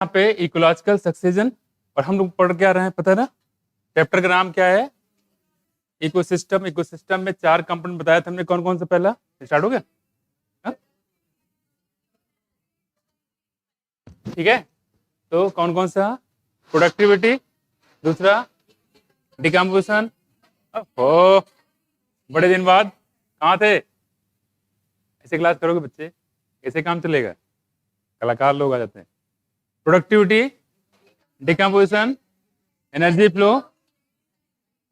यहाँ पे ecological succession, और हम लोग पढ़ क्या रहे हैं पता है ना? चैप्टर का नाम क्या है? इकोसिस्टम। इकोसिस्टम में 4 कंपोनेंट बताया था हमने, कौन कौन सा? पहला स्टार्ट हो गया, हाँ? ठीक है, तो कौन कौन सा? प्रोडक्टिविटी, दूसरा डिकम्पोजिशन। ओ बड़े दिन बाद कहाँ थे? ऐसे क्लास करोगे बच्चे, ऐसे काम चलेगा? कलाकार लोग आ जाते हैं। Productivity, decomposition, energy flow,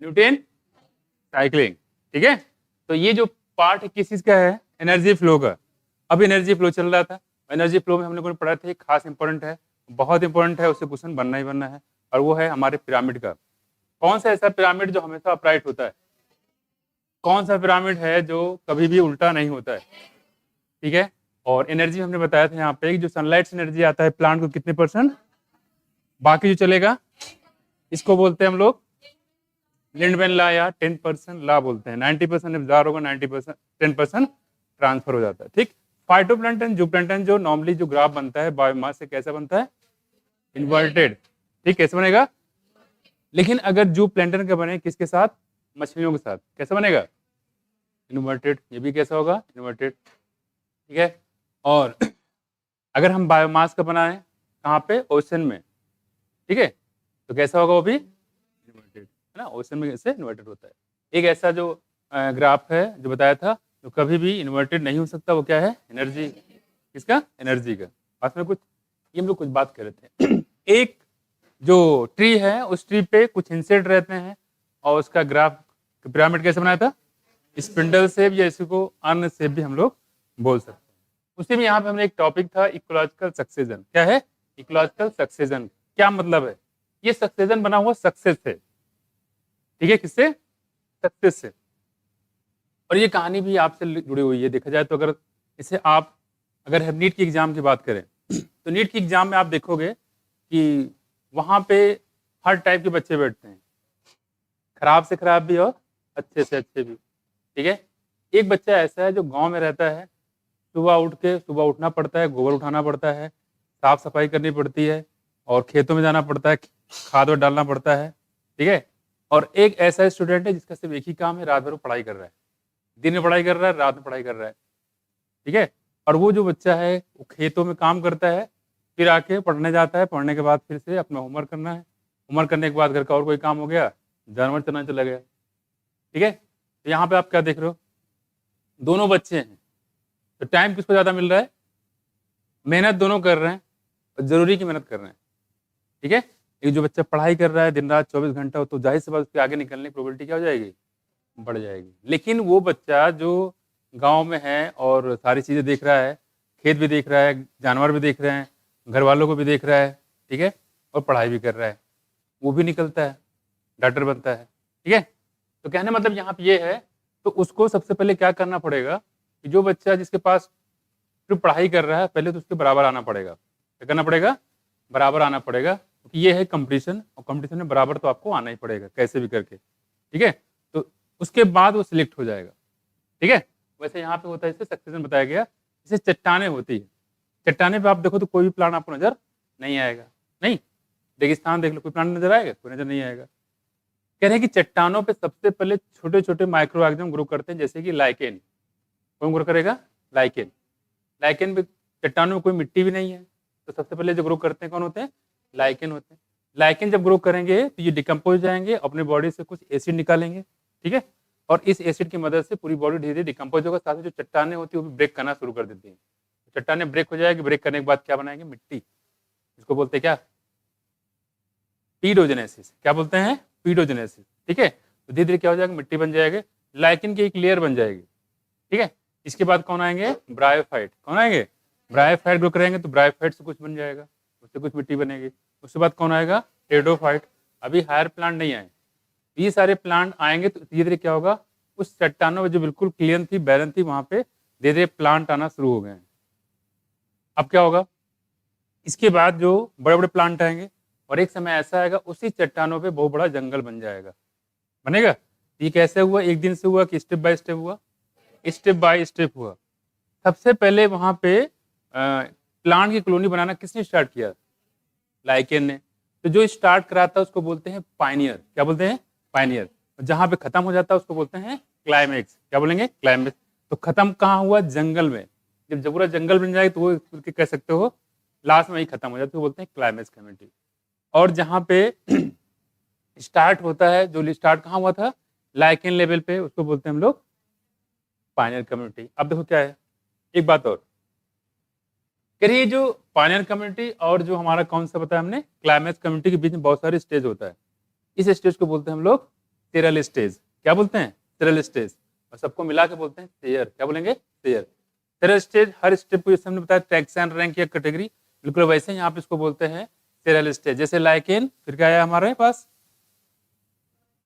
Newton cycling. ठीक है, तो ये जो पार्ट है किस चीज का है? एनर्जी फ्लो का। अब एनर्जी फ्लो चल रहा था, एनर्जी फ्लो में हम लोगों ने पढ़ा था, एक खास इंपॉर्टेंट है, बहुत इंपॉर्टेंट है, उससे क्वेश्चन बनना ही बनना है, और वो है हमारे पिरामिड का। कौन सा ऐसा पिरामिड जो हमेशा अपराइट होता है? कौन सा पिरामिड है जो कभी भी उल्टा नहीं होता है? ठीक है, और एनर्जी हमने बताया था यहाँ पे, जो सनलाइट से एनर्जी आता है प्लांट को कितने %, बाकी जो चलेगा इसको बोलते हैं हम लोग लिंडमैन लॉ या 10% लॉ बोलते हैं। 90% एब्जॉर्ब होगा, 90% 10% ट्रांसफर हो जाता है। ठीक, फाइटोप्लैंटन जूप्लैंटन जो नॉर्मली जो ग्राफ बनता है बायोमास से, कैसा बनता है? इन्वर्टेड। ठीक, कैसे बनेगा? लेकिन अगर जूप्लैंटन का बने किसके साथ? मछलियों के साथ, कैसा बनेगा? इन्वर्टेड। ये भी कैसा होगा? इन्वर्टेड। ठीक है, और अगर हम बायोमास का बनाएं कहाँ पे? ओशन में। ठीक है, तो कैसा होगा? वो भी इन्वर्टेड है ना, ओशन में कैसे इन्वर्टेड होता है। एक ऐसा जो ग्राफ है जो बताया था, जो कभी भी इन्वर्टेड नहीं हो सकता, वो क्या है? एनर्जी। किसका? एनर्जी का। पास में कुछ ये हम लोग कुछ बात कर रहे थे एक जो ट्री है उस ट्री पे कुछ इंसेक्ट रहते हैं, और उसका ग्राफ पिरामिड कैसे बनाया था? स्पिंडल शेप, या इसी को अन्न शेप भी हम लोग बोल सकते हैं। उसी में यहाँ पे हमने एक टॉपिक था इकोलॉजिकल सक्सेशन। क्या है? Ecological succession. क्या मतलब है? ये सक्सेशन बना हुआ सक्सेस से। ठीक है, किससे? सक्सेस से। और ये कहानी भी आपसे जुड़ी हुई है, देखा जाए तो। अगर इसे आप, अगर हम नीट की एग्जाम की बात करें तो नीट की एग्जाम में आप देखोगे कि वहां पे हर टाइप के बच्चे बैठते हैं, खराब से खराब भी और अच्छे से अच्छे भी। ठीक है, एक बच्चा ऐसा है जो गांव में रहता है, सुबह उठना पड़ता है, गोबर उठाना पड़ता है, साफ सफाई करनी पड़ती है, और खेतों में जाना पड़ता है, खाद वाद डालना पड़ता है। ठीक है, और एक ऐसा स्टूडेंट है जिसका सिर्फ एक ही काम है, रात भर वो पढ़ाई कर रहा है, दिन में पढ़ाई कर रहा है, रात में पढ़ाई कर रहा है। ठीक है, और वो जो बच्चा है वो खेतों में काम करता है, फिर आके पढ़ने जाता है, पढ़ने के बाद फिर से अपना होमवर्क करना है, होमवर्क करने के बाद घर का और कोई काम हो गया, जानवर चलना चला गया। ठीक है, तो यहाँ पे आप क्या देख रहे हो? दोनों बच्चे हैं, तो टाइम किसको ज़्यादा मिल रहा है? मेहनत दोनों कर रहे हैं, और जरूरी की मेहनत कर रहे हैं। ठीक है, एक जो बच्चा पढ़ाई कर रहा है दिन रात 24 घंटा, तो जाहिर सी बात उसके आगे निकलने की प्रोबेबिलिटी क्या हो जाएगी? बढ़ जाएगी। लेकिन वो बच्चा जो गांव में है और सारी चीज़ें देख रहा है, खेत भी देख रहा है, जानवर भी देख रहे हैं, घर वालों को भी देख रहा है, ठीक है, और पढ़ाई भी कर रहा है, वो भी निकलता है, डॉक्टर बनता है। ठीक है, तो कहने मतलब यहाँ पे ये है, तो उसको सबसे पहले क्या करना पड़ेगा कि जो बच्चा जिसके पास सिर्फ पढ़ाई कर रहा है, पहले तो उसके बराबर आना पड़ेगा। क्या करना पड़ेगा? बराबर आना पड़ेगा, क्योंकि ये है कंपटीशन, और कंपटीशन में बराबर तो आपको आना ही पड़ेगा कैसे भी करके। ठीक है, तो उसके बाद वो सिलेक्ट हो जाएगा। ठीक है, वैसे यहाँ पे होता है, इसे सक्सेशन बताया गया, इसे चट्टाने होती है। चट्टाने पे आप देखो तो कोई भी प्लांट आपको नजर नहीं आएगा, नहीं, रेगिस्तान देख लो, कोई प्लांट नजर आएगा? कोई नजर नहीं आएगा। कह रहे हैं कि चट्टानों पे सबसे पहले छोटे छोटे माइक्रो ऑर्गेनिज्म ग्रो करते हैं, जैसे कि लाइकेन। कौन ग्रो करेगा? लाइकेन। लाइकेन पे चट्टानों में कोई मिट्टी भी नहीं है, तो सबसे पहले जो ग्रो करते हैं कौन होते हैं? लाइकेन होते हैं। लाइकेन जब ग्रो करेंगे तो ये डिकम्पोज जाएंगे, अपने बॉडी से कुछ एसिड निकालेंगे। ठीक है, और इस एसिड की मदद से पूरी बॉडी धीरे धीरे डिकम्पोज होगा, साथ ही जो चट्टाने होती है वो भी ब्रेक करना शुरू कर देती हैं। चट्टाने ब्रेक हो जाएगी, ब्रेक करने के बाद क्या बनाएंगे? मिट्टी। इसको बोलते हैं क्या? पीडोजेनेसिस। क्या बोलते हैं? पीडोजेनेसिस। ठीक है, तो धीरे धीरे क्या हो जाएगा? मिट्टी बन जाएगी, लाइकेन की एक लेयर बन जाएगी। ठीक है, इसके बाद कौन आएंगे? ब्रायोफाइट। कौन आएंगे? ब्रायोफाइट ग्रो करेंगे तो ब्रायोफाइट से कुछ बन जाएगा, उससे कुछ मिट्टी बनेगी। उसके बाद कौन आएगा? टेडोफाइट। अभी हायर प्लांट नहीं आए, ये सारे प्लांट आएंगे तो धीरे धीरे क्या होगा? उस चट्टानों में जो बिल्कुल क्लियर थी, बैरन थी, वहां पे धीरे धीरे प्लांट आना शुरू हो गए हैं। अब क्या होगा? इसके बाद जो बड़े बड़े प्लांट आएंगे, और एक समय ऐसा आएगा उसी चट्टानों पे बहुत बड़ा जंगल बन जाएगा। बनेगा? ये कैसे हुआ? एक दिन से हुआ कि स्टेप बाय स्टेप हुआ? स्टेप बाय स्टेप हुआ। सबसे पहले वहां पे प्लांट की कॉलोनी बनाना किसने स्टार्ट किया? लाइकेन ने। तो जो स्टार्ट कराता है उसको बोलते हैं पायनियर। क्या बोलते हैं? पायनियर। जहां पे खत्म हो जाता है उसको बोलते हैं क्लाइमेक्स। क्या बोलेंगे? क्लाइमेक्स। तो खत्म कहाँ हुआ? जंगल में। जब पूरा जंगल बन जाए तो वो कह सकते हो लास्ट में ही खत्म हो जाता है, तो बोलते हैं क्लाइमेक्स कम्युनिटी। और जहाँ पे स्टार्ट होता है, जो स्टार्ट कहाँ हुआ था? लाइकेन लेवल पे, उसको बोलते हैं हम लोग पायनियर कम्युनिटी। अब देखो क्या है, एक बात और करिए, जो पायनियर कम्युनिटी और जो हमारा कौन सा बताया हमने, क्लाइमेक्स कम्युनिटी के बीच में बहुत सारे स्टेज होता है। इस स्टेज को बोलते हैं हम लोग सेरल स्टेज। क्या बोलते हैं? Cereal stage. और सबको मिला के बोलते हैं सेयर। क्या बोलेंगे? सेयर। सेरल स्टेज, हर स्टेप को जैसे हमने बताया टैक्स एंड रैंक या कैटेगरी, बिल्कुल वैसे यहाँ पे इसको बोलते हैं सेरल स्टेज। जैसे लाइकेन, फिर क्या आया हमारे पास?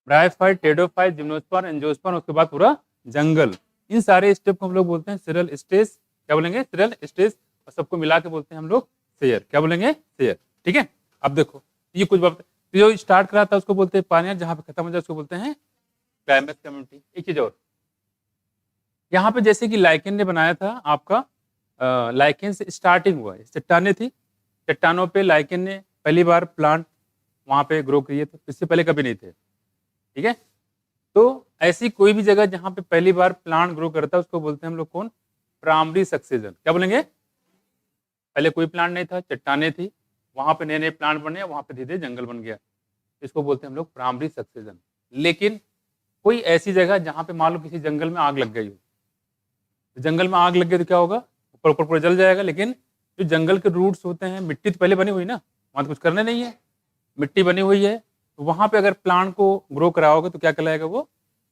ब्रायोफाइट, टेडोफाइट, जिम्नोस्पर्म, एंजियोस्पर्म, उसके बाद पूरा जंगल। इन सारे स्टेप को हम लोग बोलते हैं सेरल स्टेज। क्या बोलेंगे? Cereal stage. और सबको मिला के बोलते हैं हम लोग सेयर। क्या बोलेंगे? सेयर। ठीक है। अब देखो ये कुछ बात, तो जो स्टार्ट करा था उसको बोलते हैं पायनियर, जहां पे खत्म हो जाए उसको बोलते हैं क्लाइमेक्स कम्युनिटी। एक चीज और, यहाँ पे जैसे कि लाइकेन ने बनाया था आपका, लाइकेन से स्टार्टिंग हुआ है, चट्टाने थी, चट्टानों पे लाइकेन ने पहली बार प्लांट वहां पे ग्रो किए थे, इससे पहले कभी नहीं थे। ठीक है। तो ऐसी कोई भी जगह जहां पे पहली बार प्लांट ग्रो करता है उसको बोलते हैं हम लोग कौन? Primary succession. क्या बोलेंगे? पहले कोई प्लांट नहीं था, चट्टाने थी, वहां पे नए नए प्लांट बने, वहां पे धीरे धीरे जंगल बन गया, इसको बोलते हैं हम लोग प्राइमरी सक्सेशन। लेकिन कोई ऐसी जगह जहां पे मान लो किसी जंगल में आग लग गई हो, जंगल में आग लग गई तो क्या होगा? ऊपर ऊपर पूरा जल जाएगा, लेकिन जो जंगल के रूट्स होते हैं, मिट्टी तो पहले बनी हुई ना, वहां तो कुछ करने नहीं है, मिट्टी बनी हुई है, तो वहां पे अगर प्लांट को ग्रो कराओगे तो क्या कहलाएगा? वो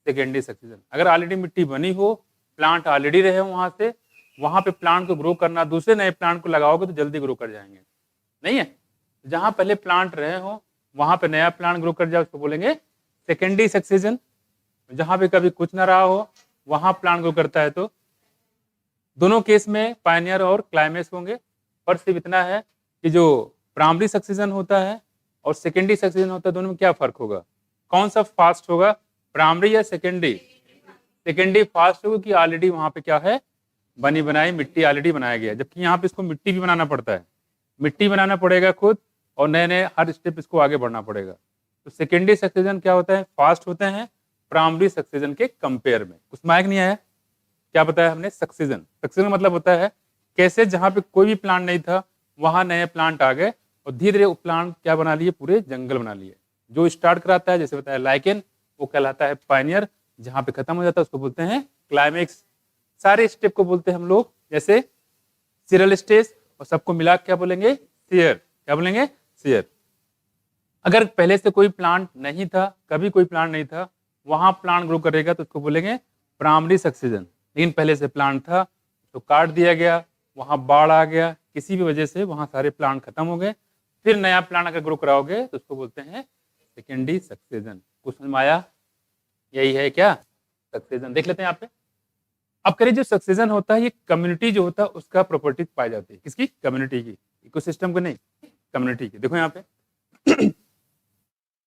सेकेंडरी सक्सेशन। अगर ऑलरेडी मिट्टी बनी हो, प्लांट ऑलरेडी रहे हो वहां से, वहां पे प्लांट को ग्रो करना, दूसरे नए प्लांट को लगाओगे तो जल्दी ग्रो कर जाएंगे, नहीं है? जहां पहले प्लांट रहे हो वहां पे नया प्लांट ग्रो कर जाए उसको बोलेंगे सेकेंडरी सक्सेशन। जहां पे कभी कुछ ना रहा हो वहां प्लांट ग्रो करता है, तो दोनों केस में पायनियर और क्लाइमेक्स होंगे। पर सिर्फ इतना है कि जो प्राइमरी सक्सेशन होता है और सेकेंडरी सक्सेशन होता है, दोनों में क्या फर्क होगा? कौन सा फास्ट होगा, प्राइमरी या सेकेंडरी? सेकेंडरी फास्ट होगा कि ऑलरेडी वहां पे क्या है? बनी बनाई मिट्टी ऑलरेडी बनाया गया, जबकि यहाँ पे इसको मिट्टी भी बनाना पड़ता है, मिट्टी बनाना पड़ेगा खुद, और नए नए हर स्टेप इसको आगे बढ़ना पड़ेगा। तो सेकेंडरी सक्सेशन क्या होता है? फास्ट होते हैं प्राइमरी सक्सेशन के कंपेयर में। कुछ माइक नहीं आया? क्या बताया हमने? सक्सेशन। सक्सेशन मतलब होता है कैसे जहां पे कोई भी प्लांट नहीं था वहां नए प्लांट आ गए और धीरे धीरे वो प्लांट क्या बना लिए? पूरे जंगल बना लिए। जो स्टार्ट कराता है, जैसे बताया लाइकेन, वो कहलाता है पायनियर, जहां पे खत्म हो जाता है उसको बोलते हैं क्लाइमेक्स। सारे स्टेप को बोलते हैं हम लोग जैसे सीरियल स्टेज, और सबको मिला क्या बोलेंगे? शेयर। क्या बोलेंगे? शेयर। अगर पहले से कोई प्लांट नहीं था, कभी कोई प्लांट नहीं था, वहां प्लांट ग्रो करेगा तो उसको बोलेंगे प्राइमरी सक्सेशन। लेकिन पहले से प्लांट था तो काट दिया गया, वहां बाढ़ आ गया, किसी भी वजह से वहां सारे प्लांट खत्म हो गए, फिर नया प्लांट अगर ग्रो कराओगे तो उसको बोलते हैं सेकेंडरी सक्सेशन। कुछ समझ में आया? यही है क्या? सक्सेशन। देख लेते हैं यहाँ पे। अब करिए, जो सक्सेशन होता है ये कम्युनिटी जो होता है उसका प्रॉपर्टी पाई जाती है। किसकी? कम्युनिटी की, इकोसिस्टम को नहीं, कम्युनिटी की। देखो यहाँ पे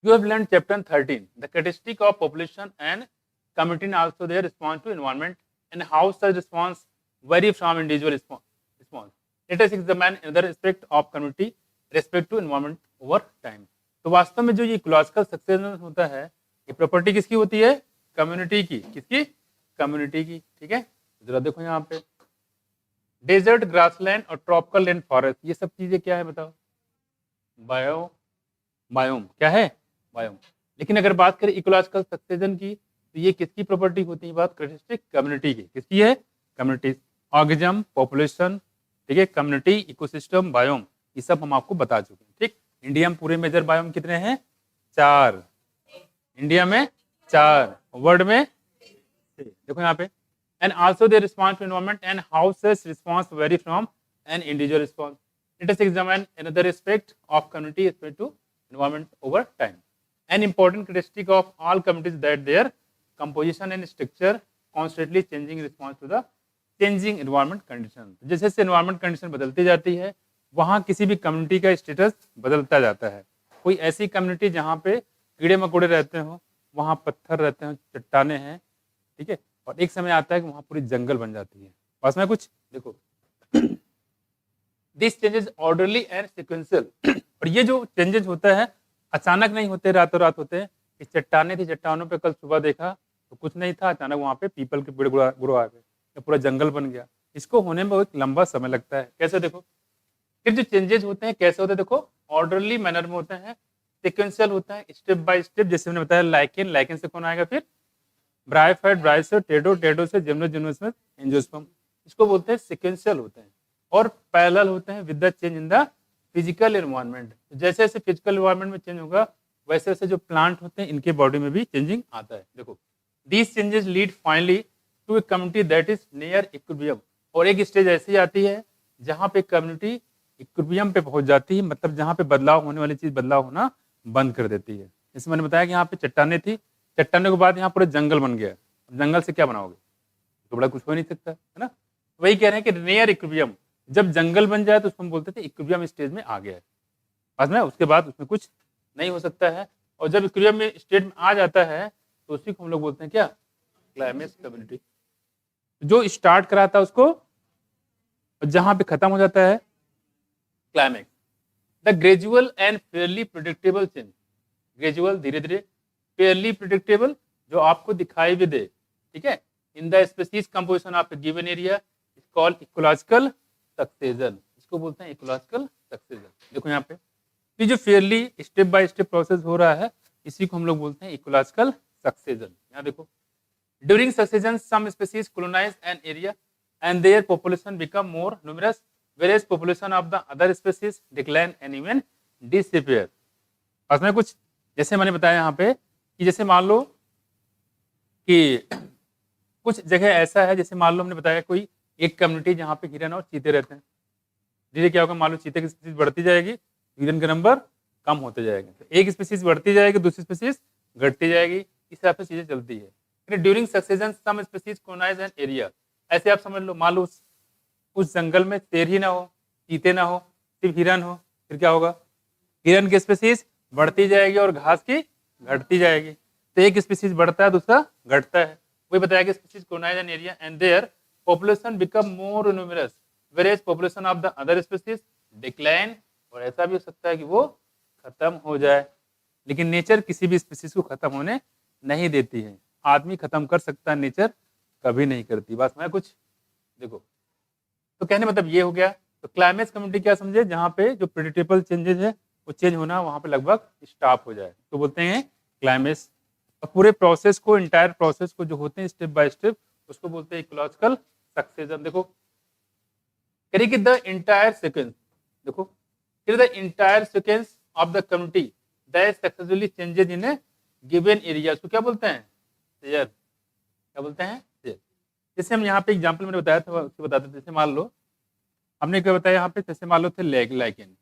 you have learned chapter 13 the characteristic of population and community and also their response to environment and how such response vary from individual response. Let us examine another aspect of community respect to environment over time. तो वास्तव में जो ये ecological succession होता है, ये property किसकी होती है? कम्युनिटी की। किसकी? कम्युनिटी की। ठीक है। जरा देखो यहाँ पे, डेजर्ट, ग्रासलैंड और ट्रॉपिकल रेन फॉरेस्ट, ये सब चीजें क्या है बताओ? बायोम। क्या है? बायोम। लेकिन अगर बात करें इकोलॉजिकल सक्सेशन की, तो ये किसकी प्रॉपर्टी होती है? बात कैरेक्टरिस्टिक कम्युनिटी की। किसकी है? कम्युनिटी। ऑर्गेनिज्म, पॉपुलेशन, ठीक है, कम्युनिटी, इकोसिस्टम, बायोम, ये सब हम आपको बता चुके हैं। ठीक। इंडिया में पूरे मेजर बायोम कितने हैं? 4। इंडिया में 4, वर्ल्ड में 6। देखो यहाँ पे, and also they response to environment and how such response vary from an individual response. Let us examine another aspect of community respect to environment over time. An important characteristic of all communities that their composition and structure constantly changing in response to the changing environment condition. जैसे जैसे environment condition बदलती जाती है, वहाँ किसी भी community का status बदलता जाता है। कोई ऐसी कम्युनिटी जहाँ पे कीड़े मकोड़े रहते हो, वहाँ पत्थर रहते हैं, चट्टाने हैं, ठीक है, और एक समय आता है कि वहाँ पूरी जंगल बन जाती है। पास में कुछ देखो, this changes orderly and sequential. और ये जो चेंजेस होता है अचानक नहीं होते, रातों रात होते हैं। इस चट्टाने थी, चट्टानों पे कल सुबह देखा तो कुछ नहीं था, अचानक वहाँ पे पीपल के पेड़ ग्रो आ गए, या पूरा जंगल बन गया। इसको होने में बहुत लंबा समय लगता है। कैसे देखो, फिर जो चेंजेस होते हैं कैसे होते हैं, देखो ऑर्डरली मैनर में होते हैं, सिक्वेंशियल होता है, स्टेप बाय स्टेप। जैसे मैंने बताया लाइकेन, लाइकेन से कौन आएगा फिर ब्रायोफाइट, ब्रायो से टेडो, टेडो से जिम्नो, जिम्नो से एंजियोस्पर्म। इसको बोलते हैं सिक्वेंशियल होते हैं। और पैरेलल होते हैं with the change in the physical environment. जैसे जैसे फिजिकल एनवायरनमेंट में चेंज होगा वैसे वैसे जो प्लांट होते हैं इनके बॉडी में भी चेंजिंग आता है। देखो these changes lead finally to a community that is near equilibrium. और एक स्टेज ऐसी आती है जहाँ पे कम्युनिटी इक्विलिब्रियम पे पहुंच जाती है, मतलब जहाँ पे बदलाव होने वाली चीज बदलाव होना बंद कर देती है। जैसे मैंने बताया कि यहाँ पे चट्टाने थी, चट्टाने के बाद यहाँ पूरे जंगल बन गया। जंगल से क्या बनाओगे, तो बड़ा कुछ हो नहीं सकता है ना। वही कह रहे हैं कि नियर इक्विलिब्रियम, जब जंगल बन जाए तो उसको हम बोलते थे इक्विलिब्रियम स्टेज में आ गया है, बाद में उसके बाद उसमें कुछ नहीं हो सकता है। और जब इक्विलिब्रियम में स्टेट में आ जाता है तो उसी को हम लोग बोलते हैं क्या, क्लाइमेक्स कम्युनिटी। जो स्टार्ट कराता है उसको, जहां पे खत्म हो जाता है climax. The gradual and Fairlie predictable change, gradual धीरे धीरे, फेयरली प्रिडिक्टेबल जो आपको दिखाई भी दे, ठीक है, in the species composition of A given area is called ecological succession. इसको बोलते हैं इकोलॉजिकल सक्सेशन। देखो यहाँ पे ये जो Fairlie step by step process हो रहा है इसी को हम लोग बोलते हैं इकोलॉजिकल सक्सेशन। यहाँ देखो during succession some species colonise an area and their population become more numerous, whereas population of the other species decline and even disappear। उसमें कुछ जैसे मैंने बताया यहाँ पे कि जैसे मान लो कि कुछ जगह ऐसा है, जैसे मान लो हमने बताया कोई एक कम्युनिटी जहाँ पे हिरन और चीते रहते हैं, धीरे क्या होगा, मान लो चीते की स्पीसीज बढ़ती जाएगी, हिरन का नंबर कम होते जाएगा, तो एक स्पीसीज बढ़ती जाएगी, दूसरी स्पीसीज घटती जाएगी, इस हिसाब से चीजें चलती है। During succession some species colonise an area, ऐसे आप समझ लो, मान लो उस जंगल में शेर ही ना हो, चीते ना हो, सिर्फ हिरन हो, फिर क्या होगा, हिरन की स्पीसीज बढ़ती जाएगी और घास की घटती जाएगी। तो एक स्पीसीज बढ़ता है दूसरा घटता है। वही बताया कि species colonise an area and their population become more numerous, whereas population of the other species decline. और ऐसा भी हो सकता है कि वो खत्म हो जाए, लेकिन नेचर किसी भी स्पीसीज को खत्म होने नहीं देती है। आदमी खत्म कर सकता है, नेचर कभी नहीं करती। बस मैं कुछ देखो, तो कहने मतलब ये हो गया। तो क्लाइमेक्स कम्युनिटी क्या समझे, जहाँ पे जो प्रेडिक्टेबल चेंजेस है वो चेंज होना वहाँ पे लगभग स्टॉप हो जाए तो बोलते हैं क्लाइमेक्स। और पूरे प्रोसेस को, इंटायर प्रोसेस को जो होते हैं स्टेप बाय स्टेप, उसको बोलते हैं इकोलॉजिकल सक्सेशन। देखो करिए कि द इंटायर सीक्वेंस, देखो the entire sequence of the community that successfully changes in A given area, उसको क्या बोलते हैं, शेयर। क्या बोलते हैं, जैसे हम यहाँ पे एग्जांपल मैंने बताया था उसको बताते थे। जैसे मान लो हमने क्या बताया यहाँ पे, जैसे मान लो थे लाइकेन,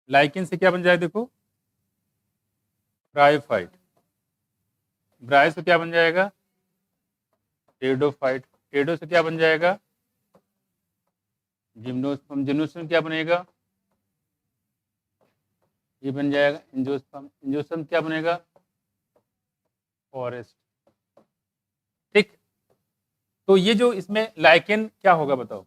लाइकेन से क्या बन जाए, देखो ब्रायोफाइट, ब्रायो से क्या बन जाएगा, टेडोफाइट, टेडो से क्या बन जाएगा, जिम्नोस्पर्म, जिम्नोस्पर्म क्या बनेगा, ये बन जाएगा एंजियोस्पर्म, एंजियोस्पर्म क्या बनेगा, फॉरेस्ट। ठीक, तो ये जो इसमें लाइकेन क्या होगा बताओ,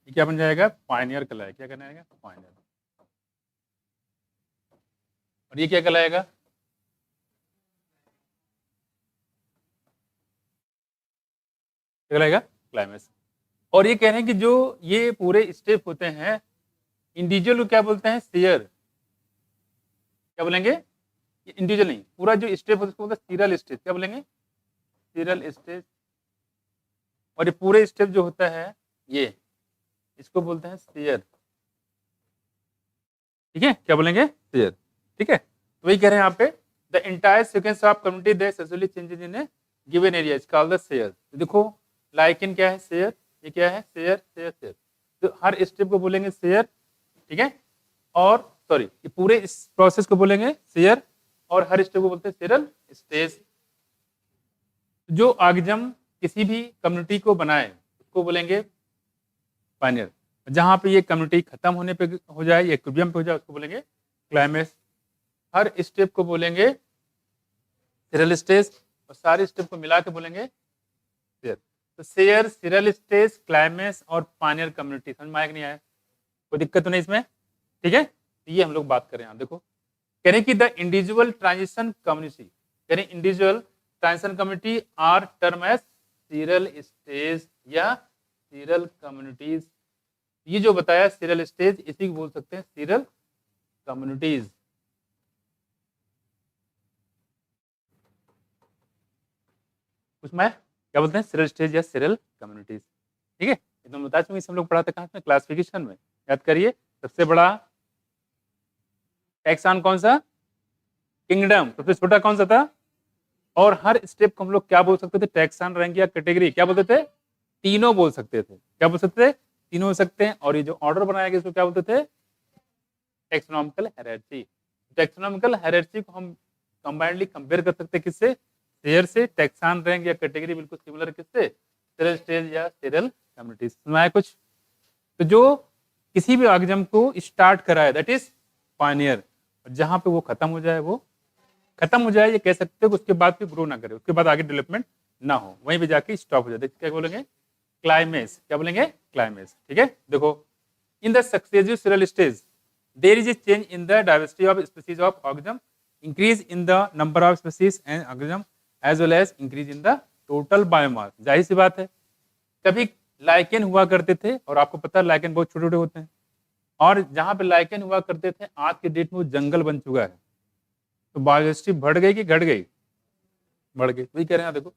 ये क्या बन जाएगा, पायनियर कहलाएगा। क्या कहलाएगा, पायनियर। और ये क्या कहलाएगा, क्या कहलाएगा, क्लाइमेक्स। और ये कह रहे हैं कि जो ये पूरे स्टेप होते हैं इंडिविजुअल को क्या बोलते हैं, शेयर। क्या बोलेंगे, इंडिविजुअल नहीं, पूरा जो स्टेप होता है उसको बोलते हैं सीरियल स्टेज। क्या बोलेंगे, सीरियल स्टेज। और ये पूरे स्टेप जो होता है ये, इसको बोलते हैं शेयर। ठीक है, क्या बोलेंगे, शेयर। ठीक है, तो वही कह रहे हैं यहाँ पे, the entire sequence of community that successfully changes in A given area is called the share. देखो लाइकेन क्या है, शेयर। ये क्या है, शेयर, शेयर, शेयर। तो हर स्टेप को बोलेंगे शेयर, ठीक है, और सॉरी ये पूरे इस प्रोसेस को बोलेंगे शेयर, और हर स्टेप को बोलते हैं सीरियल स्टेज। जो आगजम किसी भी कम्युनिटी को बनाए उसको बोलेंगे पायनियर। जहां पे ये कम्युनिटी खत्म होने पे हो जाए, ये इक्विलिब्रियम पे हो जाए, उसको बोलेंगे क्लाइमेक्स। हर स्टेप को बोलेंगे सीरियल स्टेज, और सारे स्टेप को मिला के बोलेंगे तो शेयर, सीरियल स्टेज, क्लाइमेक्स और पायनियर कम्युनिटी, समझ में आया कि नहीं आया? कोई दिक्कत तो नहीं इसमें? ठीक है, ये हम लोग बात कर रहे हैं। देखो कह रहे हैं कि द इंडिविजुअल ट्रांजिशन कम्युनिटी, कह रहे हैं individual transition community are term as serial stage या सीरियल कम्युनिटीज। ये जो बताया सीरियल स्टेज, इसी को बोल सकते हैं सीरियल कम्युनिटीज। कुछ मैं क्या बोलते हैं, सीरियल स्टेज या सीरियल कम्युनिटीज। ठीक है, ये तो मैं बता चुका, इसे हम लोग पढ़ाते कहाँ में, क्लासिफिकेशन में। याद करिए, सबसे बड़ा टैक्सान कौन सा, किंगडम। सबसे छोटा कौन सा था? और हर स्टेप को हम लोग क्या बोल सकते थे, टैक्सान, रैंक या कैटेगरी, क्या बोलते थे? तीनों बोल सकते थे। क्या बोल सकते थे? तीनों हो सकते हैं। और ये जो ऑर्डर बनाया गया इसको क्या बोलते थे? Taxonomical hierarchy. टैक्सोनॉमिकल हायरार्की को हम कंबाइंडली कंपेयर कर सकते हैं किससे? शेयर से। टैक्सान, रैंक या कैटेगरी बिल्कुल सिमिलर किससे? सीरियल स्टेज या सीरियल कम्युनिटीज। सुना है कुछ? तो जो किसी भी ऑर्गेनिज्म को स्टार्ट कराए दैट इज पायनियर, और जहां पे वो खत्म हो जाए, वो खत्म हो जाए, ये कह सकते हो कि उसके बाद फिर ग्रो ना करे, उसके बाद आगे डेवलपमेंट ना हो, वहीं पे जाके स्टॉप हो जाए। क्या बोलेंगे? क्लाइमेक्स। क्या बोलेंगे? क्लाइमेक्स। ठीक है, देखो in the successive serial stage there is a change in the diversity of species of organism, increase in the number of species and organism as well as increase in the total biomass. जाहिर सी बात है, कभी lichen हुआ करते थे, और आपको पता है लाइकेन बहुत छोटे छोटे होते हैं, और जहां पे लाइकेन हुआ करते थे आज के डेट में वो जंगल बन चुका है। तो बायोडाइवर्सिटी बढ़ गई कि घट गई? बढ़ गई। वही कह रहे हैं, देखो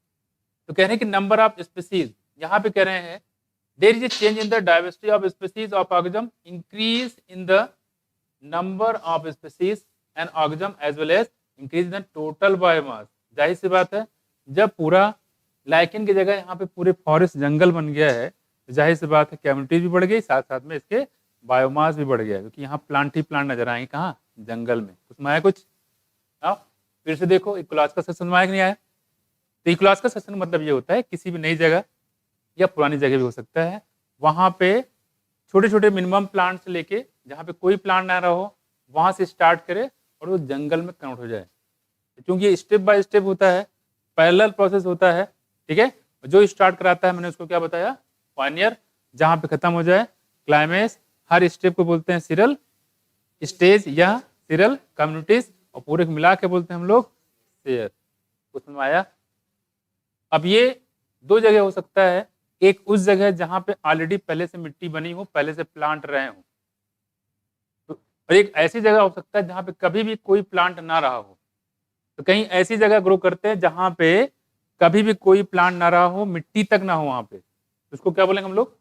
तो कह रहे हैं कि नंबर ऑफ स्पीसीज, यहाँ पे कह रहे हैं there is a change in the diversity of species of organism, increase in the number of species and organism as well as increase in the total biomass. जाहिर सी बात है, जब पूरा लाइकेन की जगह यहाँ पे पूरे फॉरेस्ट जंगल बन गया है, तो जाहिर सी बात है कम्युनिटीज भी बढ़ गई, साथ साथ में इसके बायोमास भी बढ़ गया, क्योंकि यहाँ प्लांट ही प्लांट नजर आएंगे कहाँ? जंगल में। उसमें आया कुछ? आओ फिर से देखो, इकोलॉजिकल सेक्शन में आया कि नहीं आया? तो इकोलॉजिकल सेक्शन मतलब ये होता है किसी भी नई जगह या पुरानी जगह भी हो सकता है, वहां पे छोटे छोटे मिनिमम प्लांट से लेके जहाँ पे कोई प्लांट ना रहा हो, वहां से स्टार्ट करे और वो जंगल में कन्वर्ट हो जाए। क्योंकि ये स्टेप बाय स्टेप होता है, पैरेलल प्रोसेस होता है। ठीक है, जो स्टार्ट कराता है मैंने उसको क्या बताया? पायनियर। जहां पे खत्म हो जाए क्लाइमेक्स। हर स्टेप को बोलते हैं सीरियल स्टेज या सीरियल कम्युनिटीज, और पूरे को मिला के बोलते हैं हम लोग शेयर। उसमें आया। अब ये दो जगह हो सकता है, एक उस जगह जहां पे ऑलरेडी पहले से मिट्टी बनी हो, पहले से प्लांट रहे हो, और एक ऐसी जगह हो सकता है जहां पे कभी भी कोई प्लांट ना रहा हो। तो कहीं ऐसी जगह ग्रो करते हैं जहां पे कभी भी कोई प्लांट ना रहा हो, मिट्टी तक ना हो वहां पे, उसको क्या बोलेंगे हम लोग?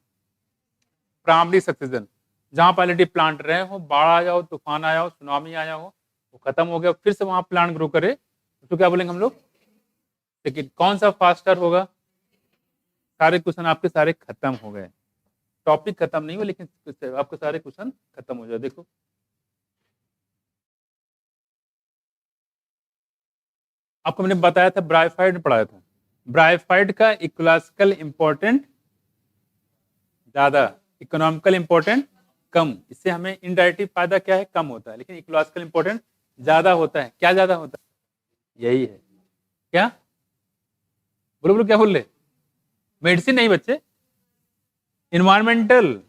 Primary succession. जहां पर ऑलरेडी प्लांट रहे हो, बाढ़ आया हो, तूफान आया हो, सुनामी आया हो, वो खत्म हो गया, फिर से वहां प्लांट ग्रो करे, उसको क्या बोलेंगे हम लोग? लेकिन कौन सा फास्टर होगा? सारे क्वेश्चन आपके सारे खत्म हो गए, टॉपिक खत्म नहीं हुआ, लेकिन आपके सारे क्वेश्चन खत्म हो जाए। देखो आपको मैंने बताया था, ब्राइफाइड पढ़ाया था, ब्राइफाइड का इकोलॉजिकल इंपॉर्टेंट ज्यादा, इकोनॉमिकल इंपॉर्टेंट कम। इससे हमें इनडायरेक्टली फायदा क्या है? कम होता है, लेकिन इकोलॉजिकल इंपॉर्टेंट ज्यादा होता है। क्या ज्यादा होता है? यही है। क्या बोलो बोलो, क्या बोल रहे? मेडिसिन नहीं बच्चे, इन्वायरमेंटल।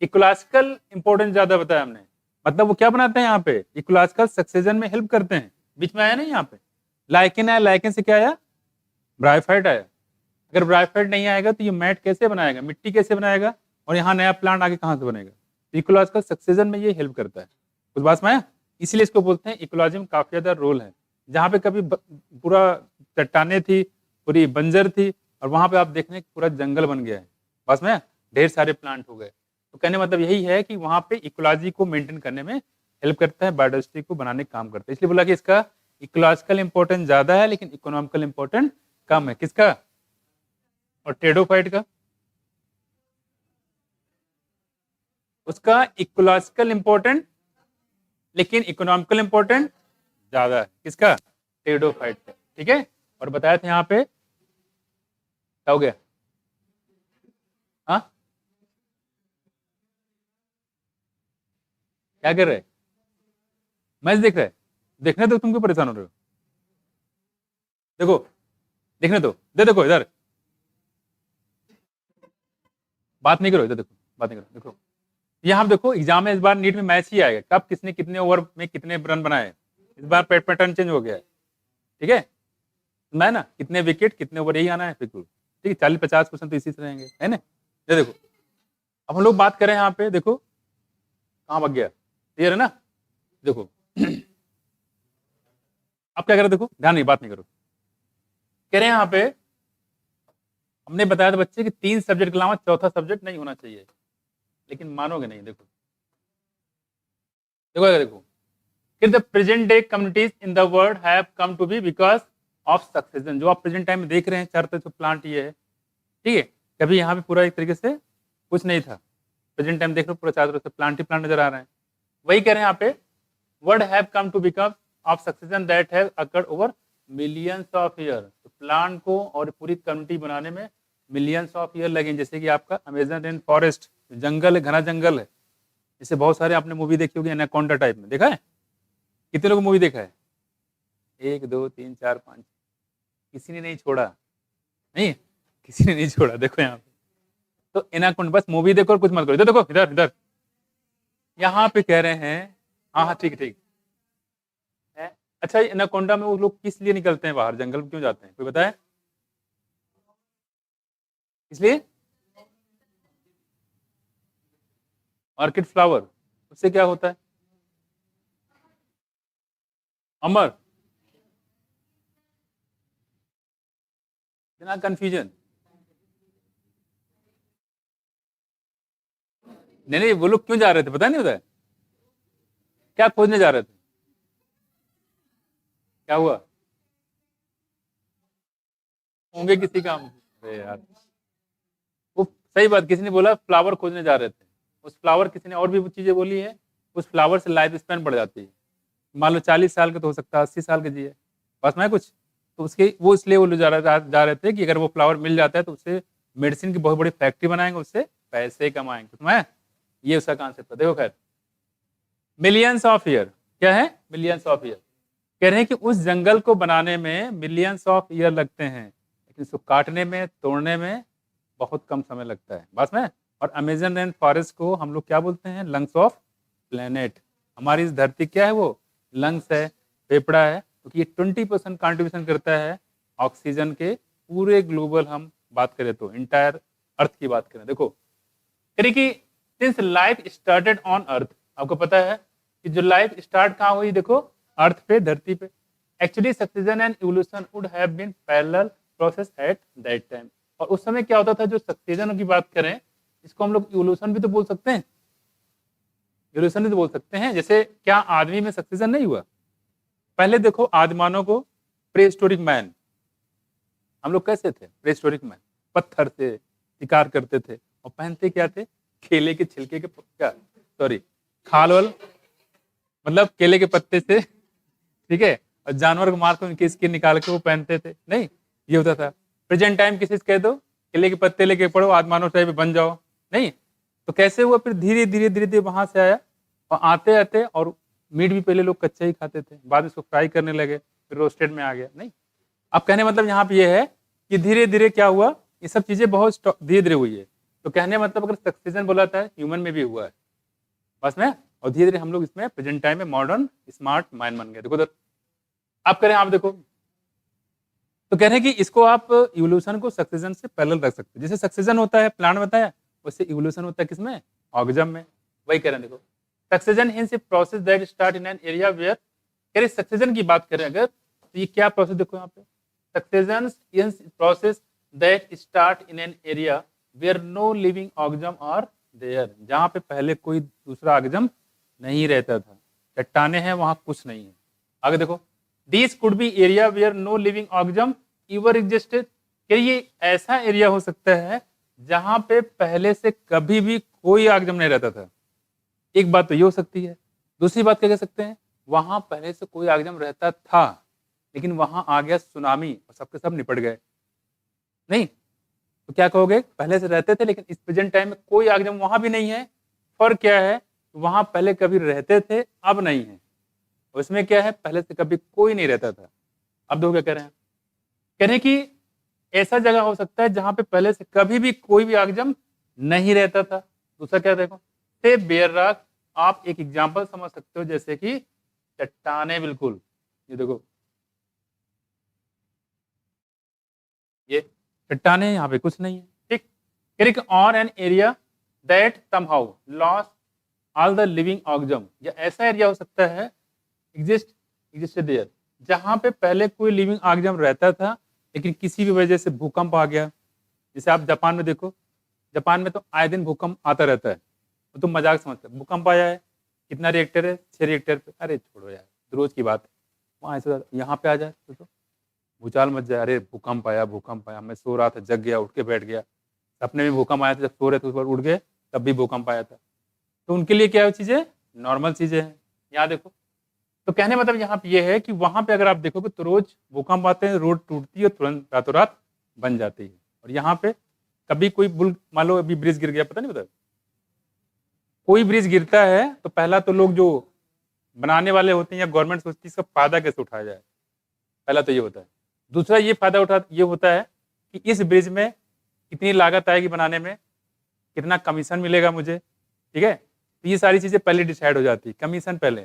इकोलॉजिकल इंपॉर्टेंस ज्यादा बताया हमने, मतलब वो क्या बनाते हैं यहाँ पे? इकोलॉजिकल सक्सेशन में हेल्प करते हैं। बीच में आया नहीं यहाँ पे लाइकेन आया, लाइकेन से क्या आया? ब्राइफाइड आया। अगर ब्राइफाइड नहीं आएगा तो ये मैट कैसे बनाएगा, मिट्टी कैसे बनाएगा, और यहाँ नया प्लांट आगे कहाँ से बनेगा? इकोलॉजिकल सक्सेशन में ये हेल्प करता है। कुछ बात में आया? इसलिए इसको बोलते हैं इकोलॉजी में काफी ज्यादा रोल है। जहाँ पे कभी पूरा चट्टाने थी, पूरी बंजर थी, और वहां पे आप देखने पूरा जंगल बन गया है, बस में ढेर सारे प्लांट हो गए। तो कहने मतलब यही है कि वहां पे इकोलॉजी को मेंटेन करने में हेल्प करता है, बायोडाइवर्सिटी को बनाने का काम करता है। इसलिए बोला कि इसका इकोलॉजिकल इंपॉर्टेंस ज्यादा है, लेकिन इकोनॉमिकल इंपॉर्टेंट कम है। किसका? और टेडोफाइट का? उसका इकोलॉजिकल इंपॉर्टेंट लेकिन इकोनॉमिकल इंपॉर्टेंट ज्यादा है। किसका? टेडोफाइट का। ठीक है, और बताया था यहाँ पे क्या हो गया? हाँ, क्या कर रहे? मैच देख रहे? देखने दो, तुम क्यों परेशान हो रहे हो? देखो देखने दो, दे देखो इधर, बात नहीं करो इधर, देखो बात नहीं करो। देखो यहाँ देखो एग्जाम में इस बार नीट में मैच ही आएगा, कब किसने कितने ओवर में कितने रन बनाए। इस बार पैटर्न चेंज हो गया है, ठीक है। मैं ना कितने विकेट कितने ओवर यही आना है बिल्कुल, ठीक है। 40-50% तो इसी से रहेंगे, है ना। ये देखो अब हम लोग बात करें यहाँ पे, देखो कहाँ भाग गया, क्लियर है ना। देखो अब क्या करें, देखो ध्यान नहीं, बात नहीं करो। कह रहे हैं यहाँ पे हमने बताया था बच्चे कि 3 सब्जेक्ट के अलावा चौथा सब्जेक्ट नहीं होना चाहिए, लेकिन मानोगे नहीं। देखो देखो देखो the present day communities in the world have come to be because of succession. जो आप प्रेजेंट टाइम में देख रहे हैं चारों तरफ प्लांट ये है, ठीक है। कभी यहाँ पे पूरा एक तरीके से कुछ नहीं था, प्रेजेंट टाइम देख रहे हो पूरा चारों तरफ से प्लांट ही प्लांट नजर आ रहे हैं। वही कह रहे हैं यहाँ पे world have come to become of succession that have occurred over millions of year. तो प्लांट को और पूरी कम्युनिटी बनाने में मिलियंस ऑफ ईयर लगे। जैसे कि आपका अमेजन रेन फॉरेस्ट, जंगल है, घना जंगल है, जैसे बहुत सारे आपने मूवी देखी होगी एनाकोंडा टाइप में, देखा है। कितने लोग मूवी देखा है? 1 2 3 4 5, किसी ने नहीं छोड़ा, नहीं किसी ने नहीं छोड़ा। देखो यहाँ पे तो एनाकोंडा, बस मूवी देखो और कुछ मत करो। इधर देखो, इधर इधर यहाँ पे कह रहे हैं, हाँ हाँ ठीक ठीक है। अच्छा एनाकोंडा में वो लोग किस लिए निकलते हैं बाहर, जंगल में क्यों जाते हैं, कोई बताए? इसलिए ऑर्किड फ्लावर, उससे क्या होता है? अमर, बिना कंफ्यूजन। नहीं वो लोग क्यों जा रहे थे पता नहीं होता है, क्या खोजने जा रहे थे, क्या हुआ? होंगे किसी काम। अरे यार वो सही बात, किसी ने बोला फ्लावर खोजने जा रहे थे, उस फ्लावर किसी ने और भी चीजें बोली है, उस फ्लावर से लाइफ स्पैन बढ़ जाती है। मान लो 40 साल का तो हो सकता है 80 साल का जिए, बस मैं कुछ तो उसके वो इसलिए वो जा रहे थे कि अगर वो फ्लावर मिल जाता है तो उससे मेडिसिन की बहुत बड़ी फैक्ट्री बनाएंगे, उससे पैसे कमाएंगे। तो मैं ये उसका कॉन्सेप्ट है। देखो खैर मिलियंस ऑफ ईयर, क्या है मिलियंस ऑफ ईयर। कह रहे हैं कि उस जंगल को बनाने में मिलियंस ऑफ ईयर लगते हैं, लेकिन इसको काटने में तोड़ने में बहुत कम समय लगता है, बस में। और अमेजन रेन फॉरेस्ट को हम लोग क्या बोलते हैं? Lungs of planet. हमारी इस धरती क्या है? वो लंग्स है, फेफड़ा है, क्योंकि ये 20% कॉन्ट्रीब्यूशन करता है ऑक्सीजन के पूरे ग्लोबल, हम बात करें तो इंटायर अर्थ की बात करें। देखो करिए कि since life started on earth, आपको पता है कि जो लाइफ स्टार्ट कहाँ हुई, देखो अर्थ पे, धरती पे। Actually succession and evolution would have been parallel process at that time. और उस समय क्या होता था, जो सक्सेशन की बात करें, इसको हम लोग इवोल्यूशन भी तो बोल सकते हैं, इवोल्यूशन भी तो बोल सकते हैं। जैसे क्या आदमी में सक्सेशन नहीं हुआ? पहले देखो आदिमानव को, प्रेहिस्टोरिक मैन, हम लोग कैसे थे? प्रेहिस्टोरिक मैन पत्थर से शिकार करते थे और पहनते क्या थे? केले के छिलके के, क्या सॉरी खाल वाल, मतलब केले के पत्ते से, ठीक है। और जानवर को मार कर उनकी स्किन निकाल के वो पहनते थे, नहीं ये होता था। प्रेजेंट टाइम किसी से कह दो केले के पत्ते लेके पढ़ो, आदिमानव टाइप बन जाओ, नहीं। तो कैसे हुआ? फिर धीरे धीरे धीरे धीरे वहां से आया, और आते आते, और मीट भी पहले लोग कच्चा ही खाते थे, बाद में इसको फ्राई करने लगे, फिर रोस्टेड में आ गया, नहीं। अब कहने मतलब यहाँ पे ये है कि धीरे धीरे क्या हुआ, ये सब चीजें बहुत धीरे धीरे हुई है। तो कहने मतलब अगर सक्सेशन बोला था ह्यूमन में भी हुआ है, बस में। और धीरे धीरे हम लोग इसमें प्रेजेंट टाइम में मॉडर्न स्मार्ट माइंड बन गए। देखो उधर आप करें, आप देखो तो कह रहे हैं कि इसको आप इवोल्यूशन को सक्सेशन से पैरेलल रख सकते हैं। जैसे सक्सेशन होता है प्लांट बताया, वैसे इवोल्यूशन होता है किसमें? ऑर्गेनिज्म में। वही कह रहे हैं, देखो succession hence a process that start in an area where, कह रहे सक्सेशन की बात करें अगर, तो ये क्या प्रोसेस, देखो यहाँ पे succession hence process that start in an area where no living organism are there, जहाँ पे पहले कोई दूसरा ऑर्गेनिज्म नहीं रहता था, चट्टाने हैं वहां कुछ नहीं है। आगे देखो this could be area where no living organism ever existed, कि ये ऐसा एरिया हो सकता है जहां पे पहले से कभी भी कोई ऑर्गेनिज्म नहीं रहता था। एक बात तो ये हो सकती है। दूसरी बात क्या कह सकते हैं, वहां पहले से कोई ऑर्गेनिज्म रहता था, लेकिन वहां आ गया सुनामी और सबके सब निपट गए, नहीं। तो क्या कहोगे, पहले से रहते थे लेकिन इस प्रेजेंट टाइम में कोई ऑर्गेनिज्म वहां भी नहीं है। फर्क क्या है, वहां पहले कभी रहते थे अब नहीं है, उसमें क्या है, पहले से कभी कोई नहीं रहता था। अब देखो क्या कह रहे हैं, कह रहे हैं कि ऐसा जगह हो सकता है जहां पे पहले से कभी भी कोई भी ऑर्गेनिज्म नहीं रहता था। दूसरा क्या देखो, से बेयर रॉक, आप एक एग्जांपल समझ सकते हो जैसे कि चट्टाने, बिल्कुल ये देखो ये चट्टाने, यहाँ पे कुछ नहीं है, ठीक। Click on an area that somehow lost all the living organism, या ऐसा एरिया हो सकता है एग्जिस्ट देयर, जहां पे पहले कोई लिविंग ऑर्गेनिज्म रहता था लेकिन किसी भी वजह से भूकंप आ गया। जैसे आप जापान में देखो, जापान में तो आए दिन भूकंप आता रहता है, तो तुम मजाक समझते हो, भूकंप आया है, कितना रिएक्टर है, 6 रिएक्टर पे, अरे छोड़ो यार, रोज की बात है। वहाँ ऐसा यहाँ पे आ जाए तो भूचाल मच जाए, अरे भूकंप आया भूकंप आया, मैं सो रहा था, जग गया, उठ के बैठ गया, सपने में भूकंप आया था, जब सो रहे थे उस पर उठ गए, तब भी भूकंप आया था। तो उनके लिए क्या चीजें नॉर्मल चीजें हैं। यहाँ देखो, तो कहने मतलब यहाँ पे ये है कि वहां पे अगर आप देखोगे तो रोज भूकंप आते हैं, रोड टूटती है, तुरंत रातों रात बन जाती है। और यहाँ पे कभी कोई बुल, मान लो अभी ब्रिज गिर गया, पता नहीं, पता कोई ब्रिज गिरता है तो पहला तो लोग जो बनाने वाले होते हैं या गवर्नमेंट सोचती है इसका फायदा कैसे उठाया जाए, पहला तो ये होता है। दूसरा ये फायदा ये होता है कि इस ब्रिज में कितनी लागत आएगी बनाने में, कितना कमीशन मिलेगा मुझे, ठीक है। तो ये सारी चीजें पहले डिसाइड हो जाती है, कमीशन पहले,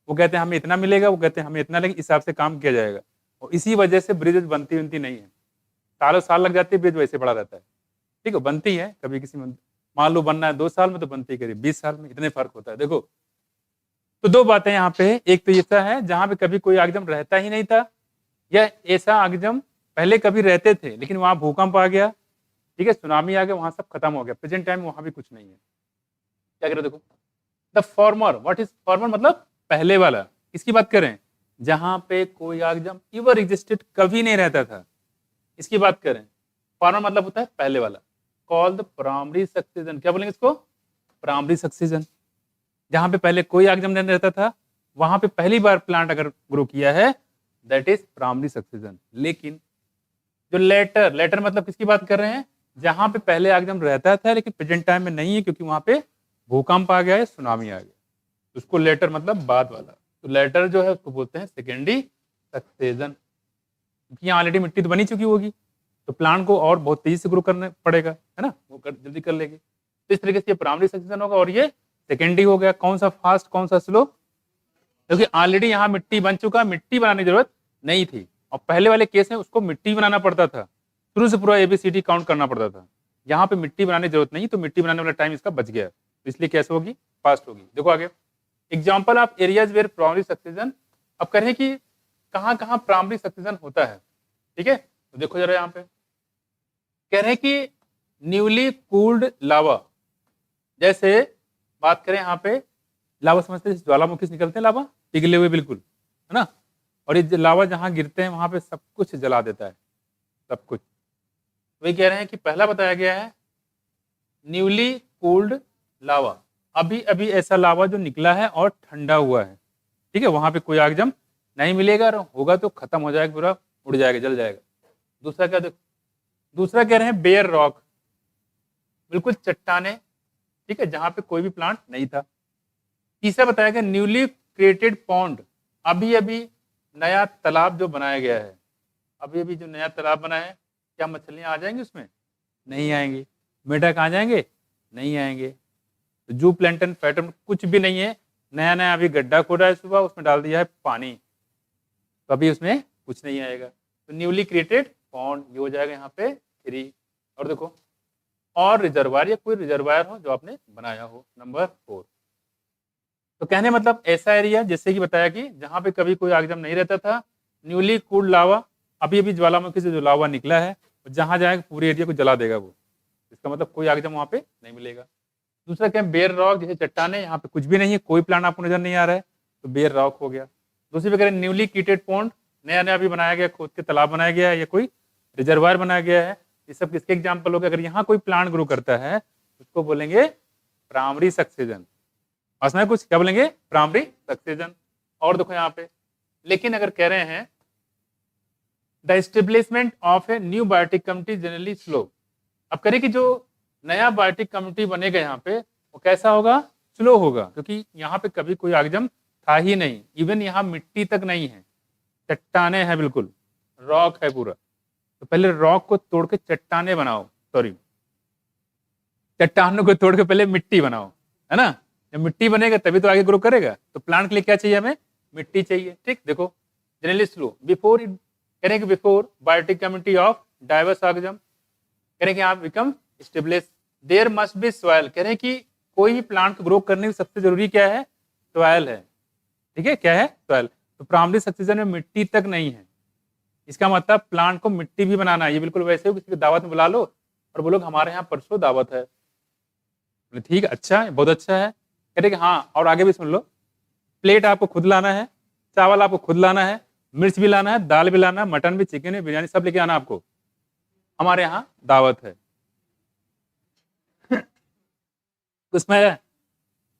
वो कहते हैं हमें इतना मिलेगा, वो कहते हैं हमें इतना लगेगा, इस हिसाब से काम किया जाएगा। और इसी वजह से ब्रिज बनती नहीं है, सालों साल लग जाती है, ब्रिज वैसे पड़ा रहता है, ठीक है। बनती है कभी किसी में, मान लो बनना है 2 साल में, तो बनती है करीब 20 साल में, इतने फर्क होता है। देखो, तो 2 बातें यहाँ पे, एक तो ऐसा है जहां पे कभी कोई आगजम रहता ही नहीं था, या ऐसा आगजम पहले कभी रहते थे लेकिन वहां भूकंप आ गया, ठीक है, सुनामी आ गया, वहां सब खत्म हो गया, प्रेजेंट टाइम वहां भी कुछ नहीं है। क्या करें, देखो, the former, what is farmer, मतलब पहले वाला, किसकी बात करें, जहां पे कोई आगजम इवर एग्जिस्टेड, कभी नहीं रहता था, इसकी बात करें। फॉर्मर मतलब होता है पहले वाला, कॉल्ड प्राइमरी सक्सेशन, क्या बोलेंगे इसको, प्राइमरी सक्सेशन। जहां पे पहले कोई आगजम नहीं रहता था, वहां पे पहली बार प्लांट अगर ग्रो किया है, दैट इज प्राइमरी सक्सेशन। लेकिन जो लेटर, लेटर मतलब किसकी बात कर रहे हैं, जहां पे पहले आगजम रहता था लेकिन प्रेजेंट टाइम में नहीं है, क्योंकि वहां पे भूकंप आ गया है, सुनामी आ गया, उसको लेटर मतलब बाद वाला। तो लेटर जो है उसको बोलते हैं सेकेंडरी सक्सेशन, क्योंकि यहाँ ऑलरेडी मिट्टी तो बनी चुकी होगी, तो प्लांट को और बहुत तेजी से ग्रो करना पड़ेगा, है ना, वो जल्दी कर लेगी। तो इस तरीके से ये प्राइमरी सक्सेशन होगा, और ये सेकेंडरी हो गया। कौन सा फास्ट कौन सा स्लो, क्योंकि ऑलरेडी यहाँ मिट्टी बन चुका, मिट्टी बनाने की जरूरत नहीं थी, और पहले वाले केस में उसको मिट्टी बनाना पड़ता था, शुरू से पूरा एबीसीडी काउंट करना पड़ता था। यहाँ पे मिट्टी बनाने की जरूरत नहीं, तो मिट्टी बनाने वाला टाइम इसका बच गया, तो इसलिए कैसे होगी, फास्ट होगी। देखो आगे, example of areas where primary succession. अब कह रहे हैं कि कहाँ कहाँ प्राइमरी सक्सेशन होता है, ठीक है। तो देखो जरा यहाँ पे कह रहे हैं कि न्यूली कूल्ड लावा, जैसे बात करें यहाँ पे लावा, समझते हैं ज्वालामुखी से निकलते हैं लावा, पिघले हुए बिल्कुल, है ना, और ये लावा जहां गिरते हैं वहां पे सब कुछ जला देता है, सब कुछ। वही कह रहे हैं कि पहला बताया गया है न्यूली कूल्ड लावा, अभी अभी ऐसा लावा जो निकला है और ठंडा हुआ है, ठीक है, वहां पे कोई आगजम नहीं मिलेगा, और होगा तो खत्म हो जाएगा, पूरा उड़ जाएगा, जल जाएगा। दूसरा क्या देखो, दूसरा कह रहे हैं बेयर रॉक, बिल्कुल चट्टाने, ठीक है, जहां पे कोई भी प्लांट नहीं था। तीसरा बताया गया न्यूली क्रिएटेड पॉन्ड, अभी अभी नया तालाब जो बनाया गया है, अभी अभी जो नया तालाब बना है, क्या मछलियां आ जाएंगी उसमें, नहीं आएंगी। मेढक आ जाएंगे, नहीं आएंगे। तो जू प्लैंटन पैटर्न कुछ भी नहीं है, नया नया अभी गड्ढा खोदा है सुबह, उसमें डाल दिया है पानी, तो अभी उसमें कुछ नहीं आएगा। तो न्यूली क्रिएटेड पॉन्ड ये हो जाएगा यहाँ पे 3। और देखो, और रिजर्वायर, या कोई रिजर्वायर हो जो आपने बनाया हो, नंबर 4। तो कहने मतलब ऐसा एरिया, जैसे कि बताया कि जहां पे कभी कोई आगजम नहीं रहता था, न्यूली कूल्ड लावा, अभी अभी ज्वालामुखी से जो लावा निकला है, जहां जाएगा पूरे एरिया को जला देगा वो, इसका मतलब कोई आगजम वहां पे नहीं मिलेगा। दूसरा क्या, बेयर रॉक, जैसे चट्टाने, यहाँ पे कुछ भी नहीं है, कोई प्लांट आपको नजर नहीं आ रहा है, तो बेयर रॉक हो गया। दूसरी करें न्यूली कीटेड पॉन्ड, नया नया अभी बनाया गया, खोद के तालाब बनाया गया है, या कोई रिजर्वायर बनाया गया है, ये सब किसके एग्जाम्पल हो गए। अगर यहाँ कोई प्लांट ग्रो करता है उसको बोलेंगे प्राइमरी सक्सेशन, उसमें कुछ क्या बोलेंगे, प्राइमरी सक्सेशन। और देखो यहाँ पे, लेकिन अगर कह रहे हैं the establishment of a new biotic community generally slow, अब करें कि जो नया बायोटिक कम्युनिटी बनेगा यहाँ पे वो कैसा होगा, स्लो होगा, क्योंकि यहाँ पे कभी कोई आगजम था ही नहीं, इवन यहाँ मिट्टी तक नहीं है, चट्टाने हैं, बिल्कुल रॉक है पूरा। तो पहले रॉक को तोड़ के चट्टाने बनाओ, सॉरी चट्टानों को तोड़ के पहले मिट्टी बनाओ, है ना। जब मिट्टी बनेगा तभी तो आगे ग्रो करेगा। तो प्लांट के लिए क्या चाहिए हमें, मिट्टी चाहिए। ठीक, देखो जनरलिस्ट लो, बिफोर करेंगे, before biotic community of diverse organism करेंगे आप become establish there must be soil. कह रहे हैं कि कोई भी प्लांट को ग्रो करने में सबसे जरूरी क्या है, सॉइल है। ठीक है, क्या है, सॉइल। तो प्राइमरी सक्सेशन में मिट्टी तक नहीं है, इसका मतलब प्लांट को मिट्टी भी बनाना है। ये बिल्कुल वैसे हो किसी की दावत में बुला लो और बोलो हमारे यहाँ परसों दावत है, बोले ठीक अच्छा है, बहुत अच्छा है। कह रहे कि हाँ, और आगे भी सुन लो, प्लेट आपको खुद लाना है, चावल आपको खुद लाना है, मिर्च भी लाना है, दाल भी लाना है, मटन भी, चिकन भी, बिरयानी सब लेके आना आपको, हमारे यहाँ दावत है। उसमें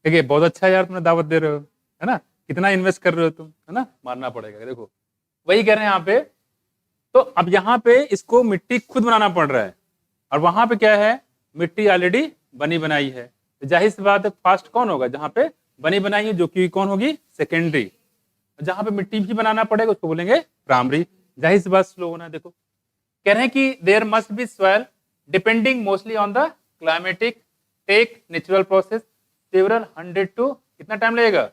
देखिए बहुत अच्छा है यार, तुमने दावत दे रहे हो, है ना, कितना इन्वेस्ट कर रहे हो तुम, है ना, मानना पड़ेगा। देखो वही कह रहे हैं यहाँ पे। तो अब यहाँ पे इसको मिट्टी खुद बनाना पड़ रहा है, और वहां पे क्या है, मिट्टी ऑलरेडी बनी बनाई है। तो जाहिर सी बात है फास्ट कौन होगा, जहाँ पे बनी बनाई है, जो कि कौन होगी, सेकेंडरी। जहाँ पे मिट्टी भी बनाना पड़ेगा उसको बोलेंगे प्राइमरी। जाहिर सी बात स्लो होना। देखो कह रहे हैं कि there must be soil depending mostly on the climatic take natural process several hundred to, कितना टाइम लगेगा,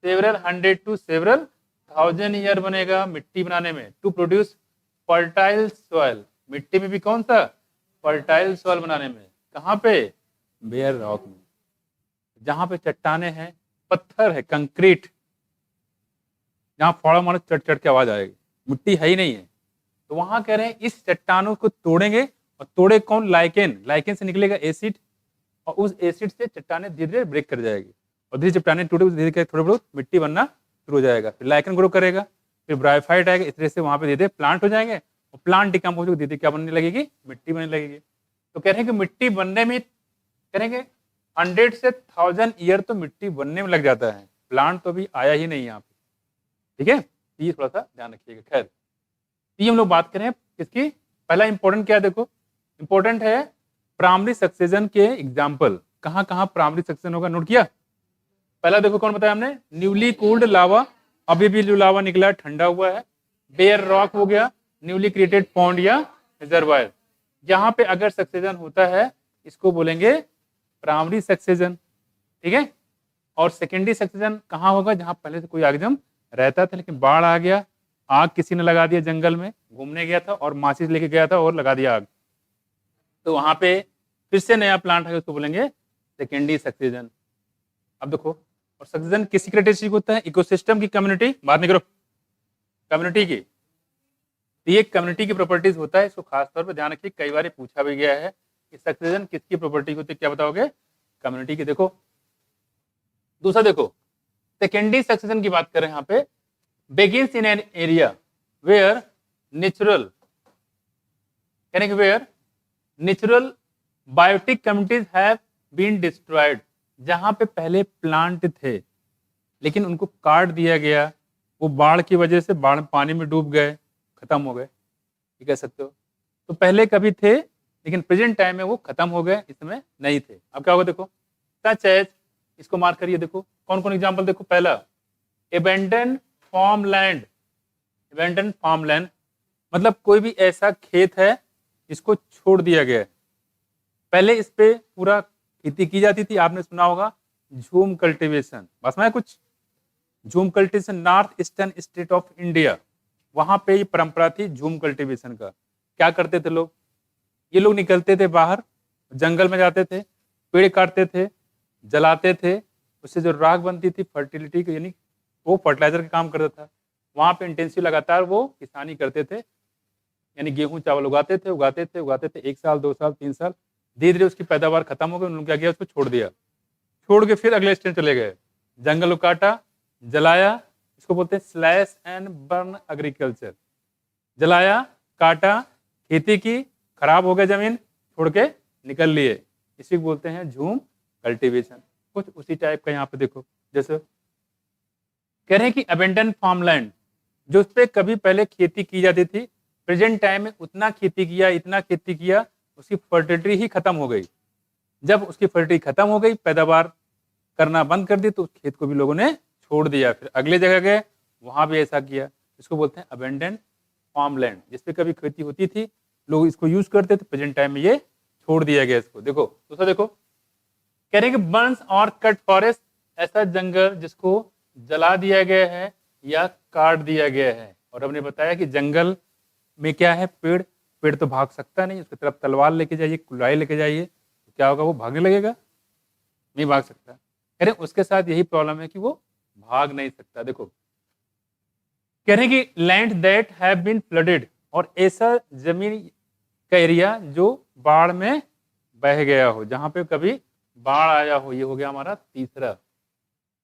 several hundred to several thousand year बनेगा मिट्टी बनाने में, टू प्रोड्यूस फर्टाइल सॉइल। मिट्टी में भी कौन सा, फर्टाइल सॉइल बनाने में। कहाँ पे, बेयर रॉक में, जहां पे चट्टाने हैं, पत्थर है, कंक्रीट, जहां फोड़ा मारो चढ़ चढ़ के आवाज आएगी, मिट्टी है ही नहीं है। तो वहां कह रहे हैं इस चट्टानों को तोड़ेंगे, और तोड़े कौन, लाइकेन, लाइकेन से निकलेगा एसिड, और उस एसिड से चट्टाने धीरे धीरे ब्रेक कर जाएगी, और धीरे चट्टाने टूटे धीरे धीरे थोड़े बहुत मिट्टी बनना शुरू हो जाएगा। फिर लाइकेन ग्रो करेगा, फिर ब्रायोफाइट आएगा, इस तरह से वहां पे धीरे धीरे प्लांट हो जाएंगे, और प्लांट डिकम्पोज होकर धीरे क्या बनने लगेगी, मिट्टी बनने लगेगी। तो कह रहे हैं कि मिट्टी बनने में करेंगे 100 से 1000 ईयर तो मिट्टी बनने में लग जाता है, प्लांट तो अभी आया ही नहीं यहाँ पे। ठीक है, ये थोड़ा सा ध्यान रखिएगा। खैर ये हम लोग बात करें किसकी, पहला इंपॉर्टेंट क्या है, देखो इंपॉर्टेंट है प्राइमरी सक्सेशन के एग्जाम्पल। कहाँ कहाँ प्राइमरी सक्सेशन होगा, नोट किया। पहला देखो कौन बताया हमने, न्यूली कूल्ड लावा, अभी भी जो लावा निकला है ठंडा हुआ है। बेयर रॉक हो गया, न्यूली क्रिएटेड पॉन्ड या रिजर्वायर। यहाँ पे अगर सक्सेशन होता है इसको बोलेंगे प्राइमरी सक्सेशन। ठीक है, और सेकेंडरी सक्सेशन कहाँ होगा, जहाँ पहले से कोई ऑर्गेनिज्म रहता था लेकिन बाढ़ आ गया, आग किसी ने लगा दिया, जंगल में घूमने गया था और माचिस लेके गया था और लगा दिया आग, तो वहां पे फिर से नया प्लांट है, उसको बोलेंगे सेकेंडरी सक्सेशन। अब देखो, और सक्सेशन किसी कैरेक्टरिस्टिक होता है, इकोसिस्टम की, कम्युनिटी, बात नहीं करो, कम्युनिटी की। तो ये कम्युनिटी की प्रॉपर्टीज होता है, इसको खास तौर पर ध्यान रखिए, कई बार पूछा भी गया है कि सक्सेशन किसकी प्रॉपर्टी होती है, क्या बताओगे, कम्युनिटी की। देखो दूसरा देखो, सेकेंडरी सक्सेशन की बात करें यहाँ पे, begins in an area where natural biotic communities have been destroyed। जहां पे पहले प्लांट थे लेकिन उनको काट दिया गया, वो बाढ़ की वजह से बाढ़ पानी में डूब गए, खत्म हो गए, ये कह सकते हो। तो पहले कभी थे लेकिन प्रेजेंट टाइम में वो खत्म हो गए, इस समय नहीं थे। अब क्या होगा, देखो सच एज, इसको मार्क करिए। देखो कौन कौन एग्जाम्पल, देखो पहला एबेंडन फार्मलैंड। एबेंडन फार्मलैंड मतलब कोई भी ऐसा खेत है जिसको छोड़ दिया गया है, पहले इस पे पूरा खेती की जाती थी, आपने सुना होगा झूम कल्टीवेशन, बस में कुछ झूम cultivation, north eastern state of India, वहां पे ये परंपरा थी झूम कल्टीवेशन का। क्या करते थे लोग, ये लोग निकलते थे बाहर, जंगल में जाते थे, पेड़ काटते थे, जलाते थे, उससे जो राख बनती थी फर्टिलिटी की, यानी वो फर्टिलाइजर का काम करता था। वहां पे इंटेंसिव लगातार वो किसानी करते थे, यानी गेहूं चावल उगाते थे, एक साल, 2 साल, 3 साल, धीरे धीरे उसकी पैदावार खत्म हो गई, उन्होंने क्या किया, उसको छोड़ दिया, छोड़ के फिर अगले स्टेज चले गए, जंगल को काटा, जलाया, इसको बोलते हैं स्लैश एंड बर्न एग्रीकल्चर। जलाया, काटा, खेती की, खराब हो गया जमीन, छोड़ के निकल लिए, इसी को बोलते हैं झूम कल्टीवेशन। कुछ उसी टाइप का यहाँ पे देखो, जैसे कह रहे हैं कि अबेंडन फार्मलैंड, जो उस पर कभी पहले खेती की जाती थी, प्रेजेंट टाइम में उतना खेती किया, इतना खेती किया, उसकी फर्टिलिटी ही खत्म हो गई। जब उसकी फर्टिलिटी खत्म हो गई, पैदावार करना बंद कर दी, तो उस खेत को भी लोगों ने छोड़ दिया, फिर अगले जगह गए, वहां भी ऐसा किया। इसको बोलते हैं अबेंडन फार्मलैंड, जिसपे कभी खेती होती थी, लोग इसको यूज करते थे, प्रेजेंट टाइम में ये छोड़ दिया गया इसको। देखो दूसरा देखो, कह रहे हैं कि बर्न्स और कट फॉरेस्ट, ऐसा जंगल जिसको जला दिया गया है या काट दिया गया है। और हमने बताया कि जंगल में क्या है, पेड़, पेड़ तो भाग सकता नहीं, उसकी तरफ तलवार लेके जाइए, कुल्हाड़ी लेके जाइए, तो क्या होगा, वो भागने लगेगा, नहीं भाग सकता। कह रहे उसके साथ यही प्रॉब्लम है कि वो भाग नहीं सकता। देखो कह रहे हैं कि land that have been flooded, और ऐसा जमीन का एरिया जो बाढ़ में बह गया हो, जहां पे कभी बाढ़ आया हो, ये हो गया हमारा तीसरा।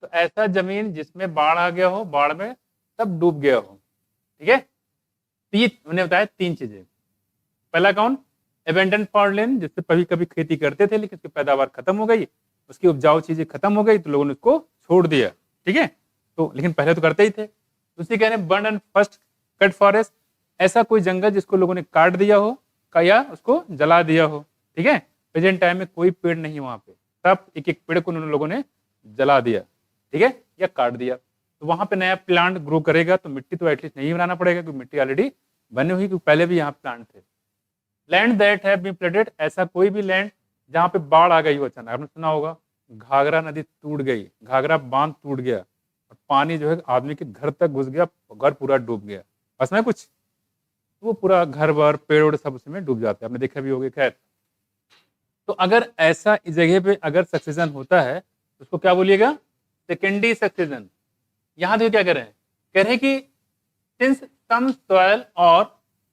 तो ऐसा जमीन जिसमें बाढ़ आ गया हो, बाढ़ में सब डूब गया हो, ठीक है। तो ये हमने बताया तीन चीजें। पहला कौन, एबेंडन फॉरलैंड, जिससे कभी कभी खेती करते थे लेकिन उसकी पैदावार खत्म हो गई, उसकी उपजाऊ चीजें खत्म हो गई, तो लोगों ने उसको छोड़ दिया, ठीक है। तो लेकिन पहले तो करते ही थे। दूसरी कह रहे हैं burn and first cut forest, ऐसा कोई जंगल जिसको लोगों ने काट दिया हो या उसको जला दिया हो, ठीक है। प्रेजेंट टाइम में कोई पेड़ नहीं वहां पे, सब एक एक पेड़ को उन्होंने लोगों ने जला दिया, ठीक है, या काट दिया। तो वहां पे नया प्लांट ग्रो करेगा तो मिट्टी तो एटलीस्ट नहीं बनाना पड़ेगा, क्योंकि मिट्टी ऑलरेडी बनी हुई, क्योंकि पहले भी यहाँ प्लांट थे। Land that have been flooded, ऐसा कोई भी लैंड जहाँ पे बाढ़ आ गई हो अचानक, आपने सुना होगा घाघरा नदी टूट गई, घाघरा बांध टूट गया और पानी जो है आदमी के घर तक घुस गया, घर पूरा डूब गया, बस में कुछ, वो पूरा घर वर पेड़ सब उसमें डूब जाते हैं, आपने देखा भी होगा। खैर, तो अगर ऐसा इस जगह पे अगर सक्सेशन होता है तो उसको क्या बोलिएगा, सेकेंडरी सक्सेशन। यहां देखो क्या कह रहे हैं, कह रहे हैं कि सिंस सम सॉइल और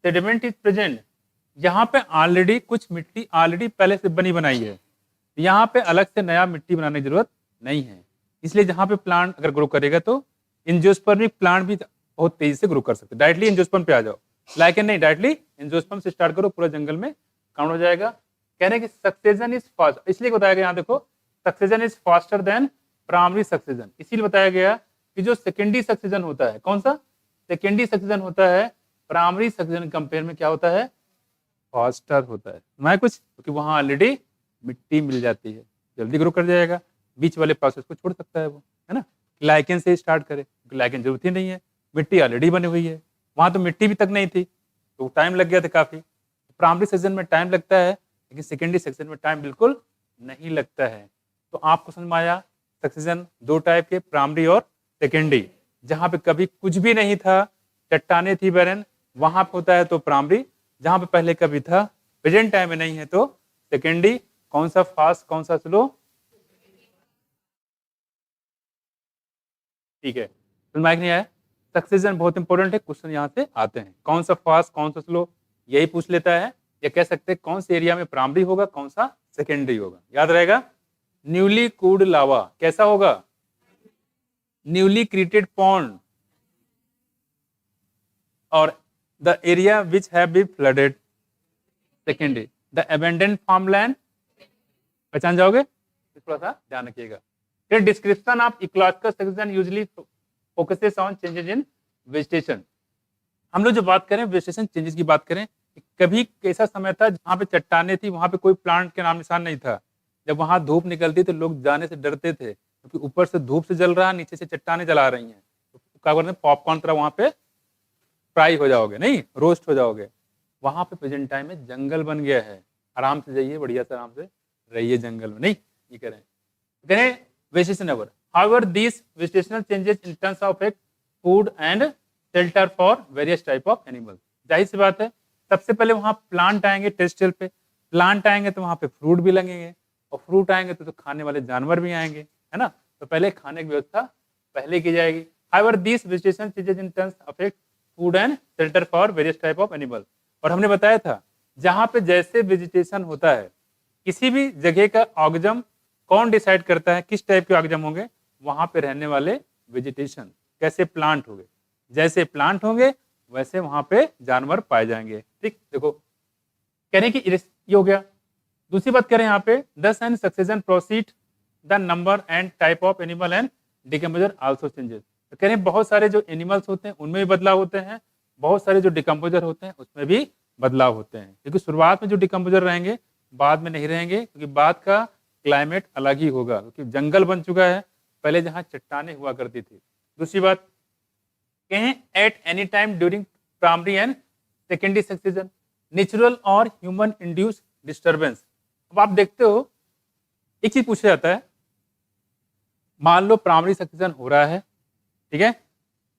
सेडिमेंट इज प्रेजेंट, यहाँ पे ऑलरेडी कुछ मिट्टी ऑलरेडी पहले से बनी बनाई है, यहाँ पे अलग से नया मिट्टी बनाने की जरूरत नहीं है। इसलिए जहाँ पे प्लांट अगर ग्रो करेगा तो एंजियोस्पर्मिक प्लांट भी बहुत तेजी से ग्रो कर सकते हैं। डायरेक्टली एंजियोस्पर्म पे आ जाओ, लाइकेन नहीं, डायरेक्टली एंजियोस्पर्म से स्टार्ट करो, पूरा जंगल में काउंट हो जाएगा। कह रहे हैं कि सक्सेशन इज फास्ट, इसलिए बताया गया यहाँ देखो, succession is faster than primary succession, इसीलिए बताया गया कि जो सेकेंडरी सक्सेशन होता है, कौन सा सेकेंडरी सक्सेशन होता है, प्राइमरी सक्सेशन कंपेयर में क्या होता है, फास्टर होता है। मैं कुछ, क्योंकि वहां ऑलरेडी मिट्टी मिल जाती है, जल्दी ग्रो कर जाएगा, बीच वाले प्रोसेस को छोड़ सकता है वो, है ना। लाइकेन से स्टार्ट करे, क्योंकि लाइकेन जरूरत ही नहीं है, मिट्टी ऑलरेडी बनी हुई है, वहां तो मिट्टी भी तक नहीं थी, तो टाइम लग गया था काफी। प्राइमरी सेक्शन में टाइम लगता है, लेकिन सेकेंडरी सेक्शन में टाइम बिल्कुल नहीं लगता है। तो आपको समझ में आया, सक्सेशन दो टाइप के, प्राइमरी और सेकेंडरी। जहां पे कभी कुछ भी नहीं था, चट्टाने थी बैरन, वहां पे होता है तो प्राइमरी, जहां पे पहले कभी था प्रेजेंट टाइम में नहीं है तो सेकेंडरी। कौन सा फास्ट कौन सा स्लो, ठीक है, तो माइक नहीं आया। सक्सेशन बहुत इंपॉर्टेंट है, क्वेश्चन यहाँ से आते हैं, कौन सा फास्ट कौन सा स्लो, यही पूछ लेता है, या कह सकते हैं कौन से एरिया में प्राइमरी होगा कौन सा सेकेंडरी होगा, याद रहेगा। न्यूली कूल्ड लावा कैसा होगा, न्यूली क्रिएटेड पॉन्ड, और the area which have been flooded, secondary. The abandoned farmland, पहचान जाओगे, थोड़ा सा ध्यान रखिएगा। फिर description of ecological succession usually focuses on changes in vegetation. हम लोग जो बात करें वेजिटेशन चेंजेस की बात करें, कभी ऐसा समय था जहाँ पे चट्टाने थी, वहां पे कोई प्लांट के नाम निशान नहीं था, जब वहां धूप निकलती तो लोग जाने से डरते थे, क्योंकि ऊपर से धूप से जल रहा है, नीचे से चट्टाने जला रही हैं, तो क्या करते हैं, पॉपकॉर्न तरह वहां पे फ्राई हो जाओगे, नहीं रोस्ट हो जाओगे। वहां पे प्रेजेंट टाइम में जंगल बन गया है, आराम से जाइए, बढ़िया से आराम से रहिए जंगल में, नहीं ये करें vegetation ever. However, these vegetational changes in terms of affect food and shelter for various type of animals. जाहिर सी बात है, सबसे पहले वहां प्लांट आएंगे, टेरेस्ट्रियल पे प्लांट आएंगे तो वहां पे फ्रूट भी लगेंगे, और फ्रूट आएंगे तो खाने वाले जानवर भी आएंगे, है ना। तो पहले खाने की व्यवस्था पहले की जाएगी। However, these vegetation changes in terms affect food and shelter for various type of animals. और हमने बताया था जहां पे जैसे वेजिटेशन होता है, किसी भी जगह का ऑर्गेनिज्म कौन डिसाइड करता है किस टाइप के ऑर्गेनिज्म होंगे, वहां पे रहने वाले वेजिटेशन, कैसे प्लांट होंगे, जैसे प्लांट होंगे वैसे वहां पे जानवर पाए जाएंगे, ठीक। देखो कह रहे हैं कि ये हो गया। दूसरी बात करें यहाँ पे, दस and succession proceed the number and type of animal and decomposer also changes. तो कह रहे हैं बहुत सारे जो एनिमल्स होते हैं उनमें भी बदलाव होते हैं, बहुत सारे जो डिकम्पोजर होते हैं उसमें भी बदलाव होते हैं, क्योंकि शुरुआत में जो डिकम्पोजर रहेंगे बाद में नहीं रहेंगे, क्योंकि बाद का क्लाइमेट अलग ही होगा, क्योंकि जंगल बन चुका है, पहले जहां चट्टाने हुआ करती थी। दूसरी बात कहें, at any time during primary and secondary succession natural और ह्यूमन इंड्यूस डिस्टर्बेंस, अब आप देखते हो एक चीज पूछा जाता है, मान लो प्राइमरी सक्सेशन हो रहा है, ठीक है,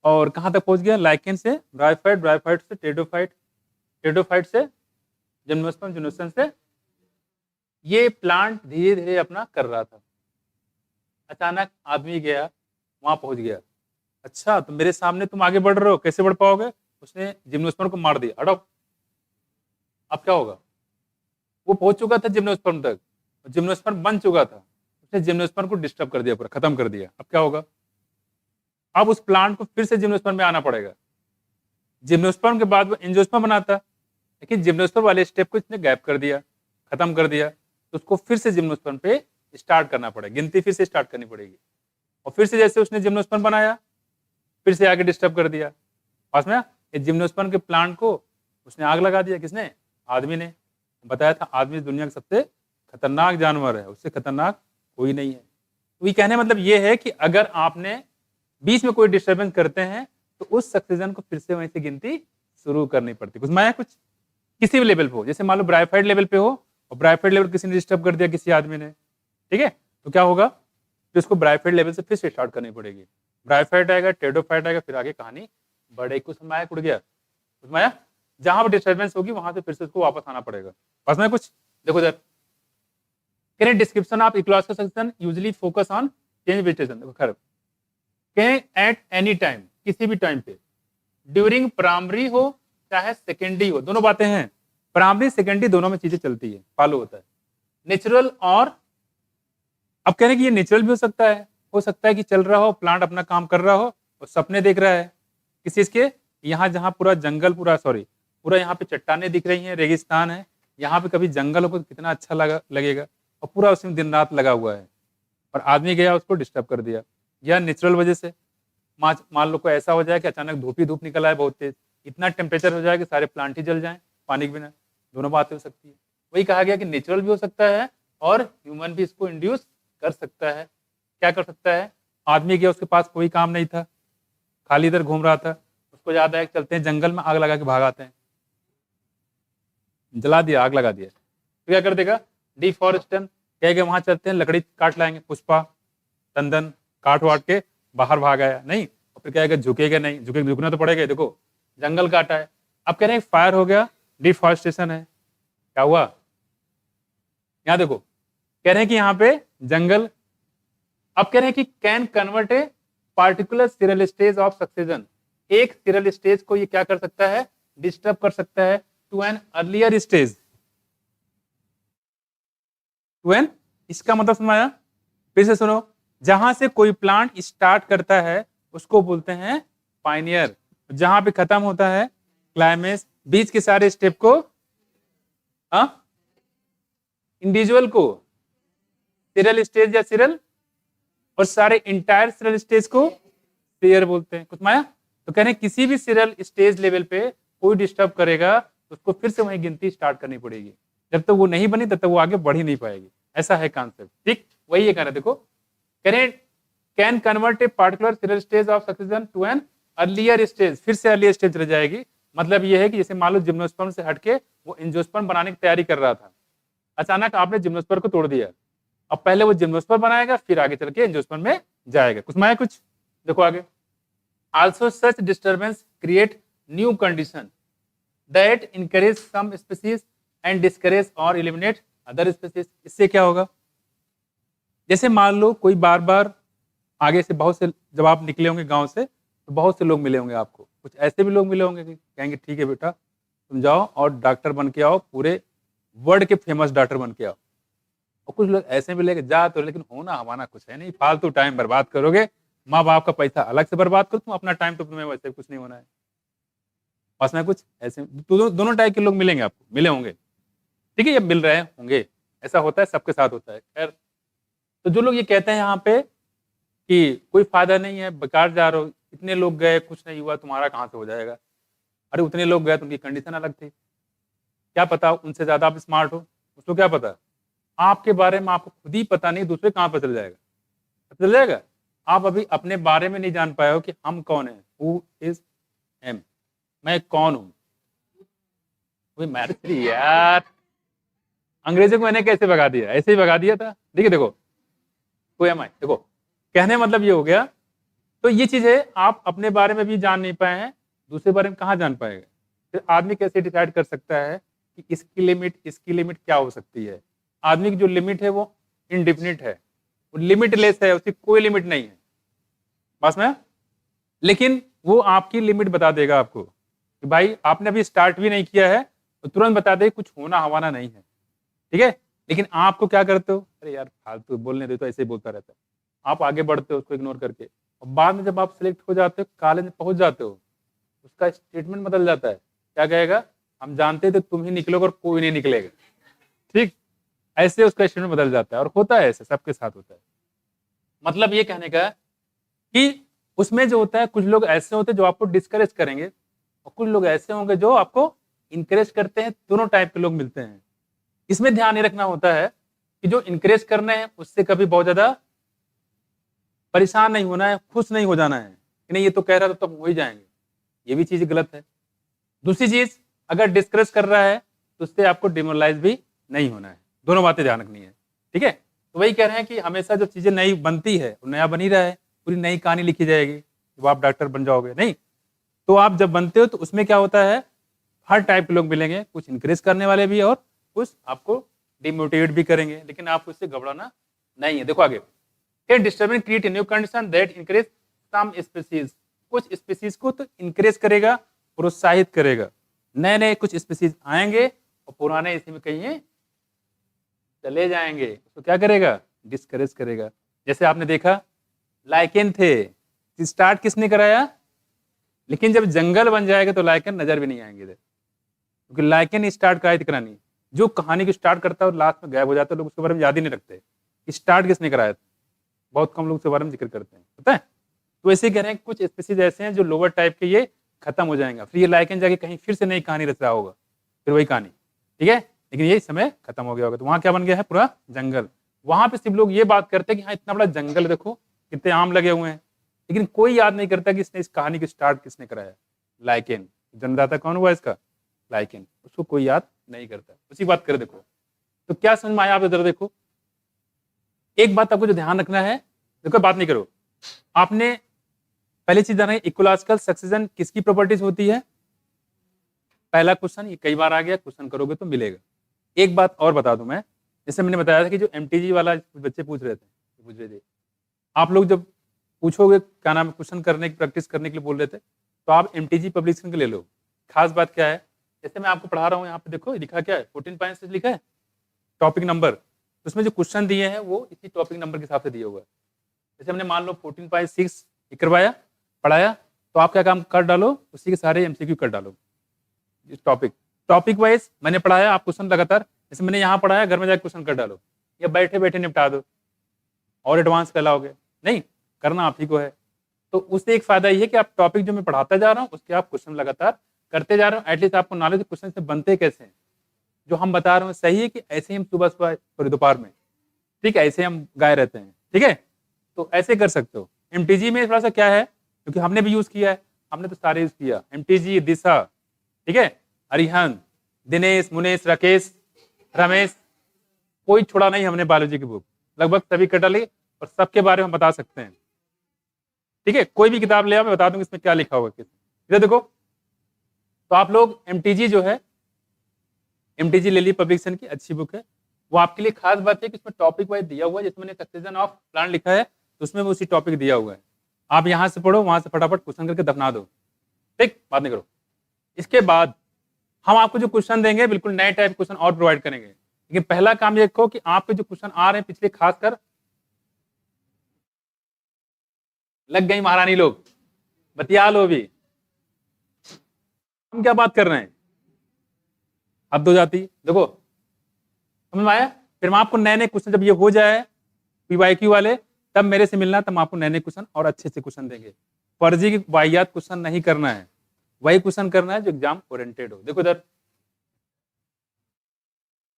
और कहाँ तक पहुंच गया, लाइकेन से ब्रायोफाइट, ब्रायोफाइट से टेरिडोफाइट, टेरिडोफाइट से जिम्नोस्पर्म, जिम्नोस्पर्म से ये प्लांट धीरे धीरे अपना कर रहा था। अचानक आदमी गया, वहां पहुंच गया। अच्छा, तो मेरे सामने तुम आगे बढ़ रहे हो, कैसे बढ़ पाओगे? उसने जिम्नोस्पर्म को मार दिया, हटो। अब क्या होगा? वो पहुंच चुका था जिम्नोस्पर्म तक, जिम्नोस्पर्म बन चुका था, उसने जिम्नोस्पर्म को डिस्टर्ब कर दिया, पूरा खत्म कर दिया। अब क्या होगा? अब उस प्लांट को फिर से जिम्नोस्पर्म में आना पड़ेगा। जिम्नोस्पर्म के बाद वो एंजियोस्पर्म बनाता, लेकिन जिम्नोस्पर्म वाले स्टेप को इसने गैप कर दिया, खत्म कर दिया, तो उसको फिर से जिम्नोस्पर्म पे स्टार्ट करना पड़ेगा, गिनती फिर से स्टार्ट करनी पड़ेगी। और फिर से जैसे उसने जिम्नोस्पर्म बनाया, फिर से आगे डिस्टर्ब कर दिया। पास में जिम्नोस्पर्म के प्लांट को उसने आग लगा दिया। किसने? आदमी ने। बताया था आदमी दुनिया का सबसे खतरनाक जानवर है, उससे खतरनाक कोई नहीं है। तो ये कहने मतलब ये है कि अगर आपने बीच में कोई डिस्टर्बेंस करते हैं तो उस सक्सेशन को फिर से वहीं से गिनती शुरू करनी पड़ती। कुछ माया कुछ किसी भी लेवल पे हो, जैसे मान लो ब्रायोफाइट लेवल पे हो और ब्रायोफाइट लेवल किसी ने डिस्टर्ब कर दिया, किसी आदमी ने, ठीक है, तो क्या होगा? तो इसको ब्रायोफाइट लेवल से फिर से स्टार्ट करनी पड़ेगी। ब्रायोफाइट आएगा, टेरिडोफाइट आएगा, फिर आगे कहानी बढ़ेगी। कुछ माया उड़ गया, कुछ माया जहां पर डिस्टर्बेंस होगी वहां से फिर से उसको वापस आना पड़ेगा। बस में कुछ देखो sir, can description of ecological succession usually focus on change vegetation. देखो खैर, कैन एट एनी टाइम, किसी भी टाइम पे, ड्यूरिंग प्राइमरी हो चाहे सेकेंडरी हो, दोनों बातें हैं, प्राइमरी सेकेंडरी दोनों में चीजें चलती है, फॉलो होता है। नेचुरल और अब कह रहे हैं कि ये नेचुरल भी हो सकता है कि चल रहा हो, प्लांट अपना काम कर रहा हो और सपने देख रहा है किसी इसके, यहाँ जहाँ पूरा जंगल, पूरा यहाँ पे चट्टाने दिख रही हैं, रेगिस्तान है, यहाँ पे कभी जंगल हो तो कितना अच्छा लगेगा, और पूरा उसमें दिन रात लगा हुआ है, और आदमी गया उसको डिस्टर्ब कर दिया। या नेचुरल वजह से मान लो कोई ऐसा हो जाए कि अचानक धूप ही धूप निकल आए बहुत तेज, इतना टेम्परेचर हो जाए कि सारे प्लांट ही जल जाएं पानी के बिना। दोनों बातें हो सकती है। वही कहा गया कि नेचुरल भी हो सकता है और ह्यूमन भी इसको इंड्यूस कर सकता है। क्या कर सकता है? आदमी गया, उसके पास कोई काम नहीं था, खाली इधर घूम रहा था, उसको याद आया चलते हैं जंगल में, आग लगा के भाग आते हैं, जला दिया, आग लगा दिया, तो क्या कर देगा? डिफॉरेस्टेशन कहेगा, वहां चलते हैं लकड़ी काट लाएंगे, पुष्पा तंदन काट वाट के बाहर भाग आया नहीं, और फिर कहेगा झुकेगा नहीं, झुकना तो पड़ेगा, देखो जंगल काटा है। अब कह रहे हैं फायर हो गया, डिफॉरेस्टेशन है, क्या हुआ? यहाँ देखो, कह रहे हैं कि यहाँ पे जंगल, अब कह रहे हैं कि can convert a particular serial stage of succession, एक सीरियल स्टेज को ये क्या कर सकता है? डिस्टर्ब कर सकता है to an earlier stage, to an, इसका मतलब समझाया? फिर से सुनो, जहां से कोई प्लांट स्टार्ट करता है उसको बोलते हैं पाइनियर, जहां पे खत्म होता है क्लाइमेक्स, बीच के सारे स्टेप को, इंडिविजुअल को सीरियल स्टेज या सीरियल, और सारे इंटायर सीरियल स्टेज को पेयर बोलते हैं। कुछ माया? तो कह रहे हैं किसी भी सीरियल स्टेज लेवल पे कोई डिस्टर्ब करेगा तो उसको फिर से वही गिनती स्टार्ट करनी पड़ेगी, जब तक वो नहीं बनी तब तक वो आगे बढ़ ही नहीं पाएगी। ऐसा है कॉन्सेप्ट, ठीक? वही ये कह रहे हैं, देखो कह रहे हैं can convert a particular serial stage of succession to an earlier stage, फिर से अर्लियर स्टेज चली जाएगी। मतलब ये है कि जैसे मान लो जिम्नोस्पर्म से हटके वो एंजियोस्पर्म बनाने की तैयारी कर रहा था, अचानक आपने जिम्नोस्पर्म को तोड़ दिया, अब पहले वो जिम्नोस्पर्म बनाएगा, फिर आगे चल के एंजियोस्पर्म में जाएगा। कुछ माया कुछ देखो आगे, also such disturbance create new condition that encourage some species and discourage और एलिमिनेट अदर स्पीसीज। इससे क्या होगा? जैसे मान लो कोई बार बार आगे से बहुत से, जब आप निकले होंगे गांव से तो बहुत से लोग मिले होंगे आपको, कुछ ऐसे भी लोग मिले होंगे कि कहेंगे ठीक है बेटा तुम जाओ और डॉक्टर बन के आओ, पूरे वर्ल्ड के फेमस डॉक्टर बन के आओ। और कुछ लोग ऐसे मिलेंगे जा तो, लेकिन होना हमारा कुछ है नहीं, फालतू टाइम बर्बाद करोगे, माँ बाप का पैसा अलग से बर्बाद करो, तुम अपना टाइम तो तुम्हें वैसे कुछ नहीं होना है। पास में कुछ ऐसे तो दोनों टाइप के लोग मिलेंगे आपको, मिले होंगे, ठीक है, ये मिल रहे होंगे, ऐसा होता है, सबके साथ होता है। खैर, तो जो लोग ये कहते हैं यहाँ पे कि कोई फायदा नहीं है, बेकार जा रहे हो, इतने लोग गए कुछ नहीं हुआ, तुम्हारा कहाँ से हो जाएगा? अरे उतने लोग गए तो उनकी कंडीशन अलग थी, क्या पता उनसे ज्यादा आप स्मार्ट हो, उसको क्या पता? आपके बारे में आपको खुद ही पता नहीं, दूसरे कहाँ पर चल जाएगा? चल जाएगा। आप अभी अपने बारे में नहीं जान पाए हो कि हम कौन है, हु इज एम, मैं कौन हूं। यार अंग्रेजों को मैंने कैसे भगा दिया? ऐसे ही भगा दिया था। देखिए देखो, हु एम आई, देखो कहने मतलब ये हो गया। तो ये चीज है, आप अपने बारे में भी जान नहीं पाए हैं, दूसरे बारे में कहाँ जान पाएगा? फिर आदमी कैसे डिसाइड कर सकता है कि इसकी लिमिट क्या हो सकती है? आदमी की जो लिमिट है वो इनडिफिनिट है, वो लिमिटलेस है, उसकी कोई लिमिट नहीं है, बस में। लेकिन वो आपकी लिमिट बता देगा आपको कि भाई आपने अभी स्टार्ट भी नहीं किया है, तो तुरंत बता दे कुछ होना हवाना नहीं है, ठीक है। लेकिन आपको क्या करते हो, अरे यार फालतू बोलने दे, तो ऐसे ही बोलता रहता है, आप आगे बढ़ते हो उसको इग्नोर करके, और बाद में जब आप सिलेक्ट हो जाते हो, कॉलेज में पहुंच जाते हो, उसका स्टेटमेंट बदल जाता है। क्या कहेगा? हम जानते थे तुम ही निकलोगे और कोई नहीं निकलेगा, ठीक। ऐसे उसका स्टेटमेंट बदल जाता है, और होता है ऐसे, सबके साथ होता है। मतलब ये कहने का कि उसमें जो होता है, कुछ लोग ऐसे होते हैं जो आपको डिस्करेज करेंगे, और कुछ लोग ऐसे होंगे जो आपको इंकरेज करते हैं। दोनों टाइप के लोग मिलते हैं। इसमें ध्यान ये रखना होता है कि जो इंकरेज करना है उससे कभी बहुत ज्यादा परेशान नहीं होना है, खुश नहीं हो जाना है कि नहीं ये तो कह रहा था तो हम हो ही जाएंगे, ये भी चीज गलत है। दूसरी चीज, अगर डिस्करेज कर रहा है तो उससे आपको डिमोरलाइज भी नहीं होना है। दोनों बातें ध्यान रखनी है, ठीक है। तो वही कह रहे हैं कि हमेशा जो चीजें नई बनती है वो नया बनी रहा है, पूरी नई कहानी लिखी जाएगी, जब आप डॉक्टर बन जाओगे नहीं। तो आप जब बनते हो तो उसमें क्या होता है, हर टाइप के लोग मिलेंगे, कुछ इंकरेज करने वाले भी और कुछ आपको डिमोटिवेट भी करेंगे, लेकिन आपको इससे घबराना नहीं है। देखो आगे, can disturbance create a new condition that encourage some species. कुछ स्पीसीज को तो इंकरेज करेगा, प्रोत्साहित करेगा, नए नए कुछ स्पीसीज आएंगे, और पुराने इसी में कहीं चले जाएंगे, तो क्या करेगा? डिस्करेज करेगा। जैसे आपने देखा लाइकेन थे, स्टार्ट किसने कराया? लेकिन जब जंगल बन जाएगा तो लाइकेन नजर भी नहीं आएंगे इधर, क्योंकि लाइकेन स्टार्ट कराई थी करानी। जो कहानी को स्टार्ट करता है और लास्ट में गायब हो जाता है, लोग उसके बारे में याद ही नहीं रखते स्टार्ट किसने कराया था। बहुत कम लोग उसके बारे में जिक्र करते हैं, पता है। तो ऐसे कह रहे हैं कुछ स्पीसीज ऐसे हैं जो लोअर टाइप के, ये खत्म हो जाएंगे, फिर ये लाइकेन जाके कहीं फिर से नई कहानी रच रहा होगा, फिर वही कहानी, ठीक है। लेकिन ये समय खत्म हो गया होगा, तो वहां क्या बन गया है? पूरा जंगल। वहां पे सिर्फ लोग ये बात करते हैं कि हाँ इतना बड़ा जंगल देखो, कितने आम लगे हुए हैं, लेकिन कोई याद नहीं करता कि इसने इस कहानी की स्टार्ट किसने कराया? लाइकेन। जन्मदाता कौन हुआ इसका? लाइकेन। उसको कोई याद नहीं करता। उसी बात कर देखो, तो क्या समझ में आया? आप इधर देखो, एक बात आपको जो ध्यान रखना है, देखो बात नहीं करो, आपने पहली चीज जाना है इकोलॉजिकल सक्सेशन किसकी प्रॉपर्टीज होती है। पहला क्वेश्चन, ये कई बार आ गया, क्वेश्चन करोगे तो मिलेगा। एक बात और बता दूं मैं, जैसे मैंने बताया था कि जो एमटीजी वाला बच्चे पूछ रहे थे, आप लोग जब पूछोगे क्या नाम क्वेश्चन करने की प्रैक्टिस करने के लिए बोल रहे थे, तो आप एमटीजी पब्लिकेशन के ले लो। खास बात क्या है, जैसे मैं आपको पढ़ा रहा हूँ, यहाँ पे देखो लिखा क्या है, 14 पॉइंट्स लिखा है, टॉपिक नंबर। उसमें जो क्वेश्चन दिए हैं वो इसी टॉपिक नंबर के हिसाब से दिया हुआ है। जैसे हमने मान लो 14.6 करवाया, पढ़ाया, तो आप क्या काम कर डालो, उसी के सारे एमसीक्यू कर डालो। टॉपिक वाइज मैंने पढ़ाया, आप क्वेश्चन लगातार, जैसे मैंने यहाँ पढ़ाया, घर में जाकर क्वेश्चन कर डालो, या बैठे बैठे निपटा दो, और एडवांस कहलाओगे नहीं, करना आप ही को है। तो उससे एक फायदा ये है कि आप टॉपिक जो मैं पढ़ाता जा रहा हूँ उसके आप क्वेश्चन लगातार करते जा रहे हो, एटलीस्ट आपको नॉलेज क्वेश्चन से बनते कैसे हैं, जो हम बता रहे हैं सही है कि ऐसे ही हम सुबह सुबह थोड़ी दोपहर में, ठीक है, ऐसे हम गाए रहते हैं, ठीक है। तो ऐसे कर सकते हो। एमटीजी में थोड़ा सा क्या है, क्योंकि हमने भी यूज किया है, हमने तो सारे यूज किया एमटीजी, दिशा, ठीक है, अरिहंत, दिनेश, मुनेश, राकेश, रमेश, कोई छोड़ा नहीं हमने बायोलॉजी की बुक, लगभग सभी कर डाली, और सबके बारे में बता सकते हैं, ठीक है। कोई भी किताब ले आओ, मैं बता दूंगा इसमें क्या लिखा होगा किस, इधर देखो। तो आप लोग एमटीजी जो है, एमटीजी ले ली, पब्लिकेशन की अच्छी बुक है। वो आपके लिए खास बात है कि इसमें टॉपिक वाइज दिया हुआ है, जिसमें सक्सेशन ऑफ प्लांट लिखा है, तो उसमें वो उसी टॉपिक दिया हुआ है। आप यहाँ से पढ़ो, वहां से फटाफट क्वेश्चन करके दफना दो, ठीक, बात नहीं करो। इसके बाद हम आपको जो क्वेश्चन देंगे बिल्कुल नए टाइप क्वेश्चन और प्रोवाइड करेंगे, लेकिन पहला काम ये रखो कि आपके जो क्वेश्चन आ रहे हैं पिछले, खासकर लग गई महारानी लोग, बतिया लो भी, हम क्या बात कर रहे हैं, अब दो जाती, देखो समझ में आया। फिर मैं आपको नए नए क्वेश्चन जब ये हो जाए पीवाईक्यू वाले, तब मेरे से मिलना, तब हम आपको नए नए क्वेश्चन और अच्छे से क्वेश्चन देंगे। फर्जी की वाहियात क्वेश्चन नहीं करना है, वही क्वेश्चन करना है जो एग्जाम ओरिएंटेड हो। देखो इधर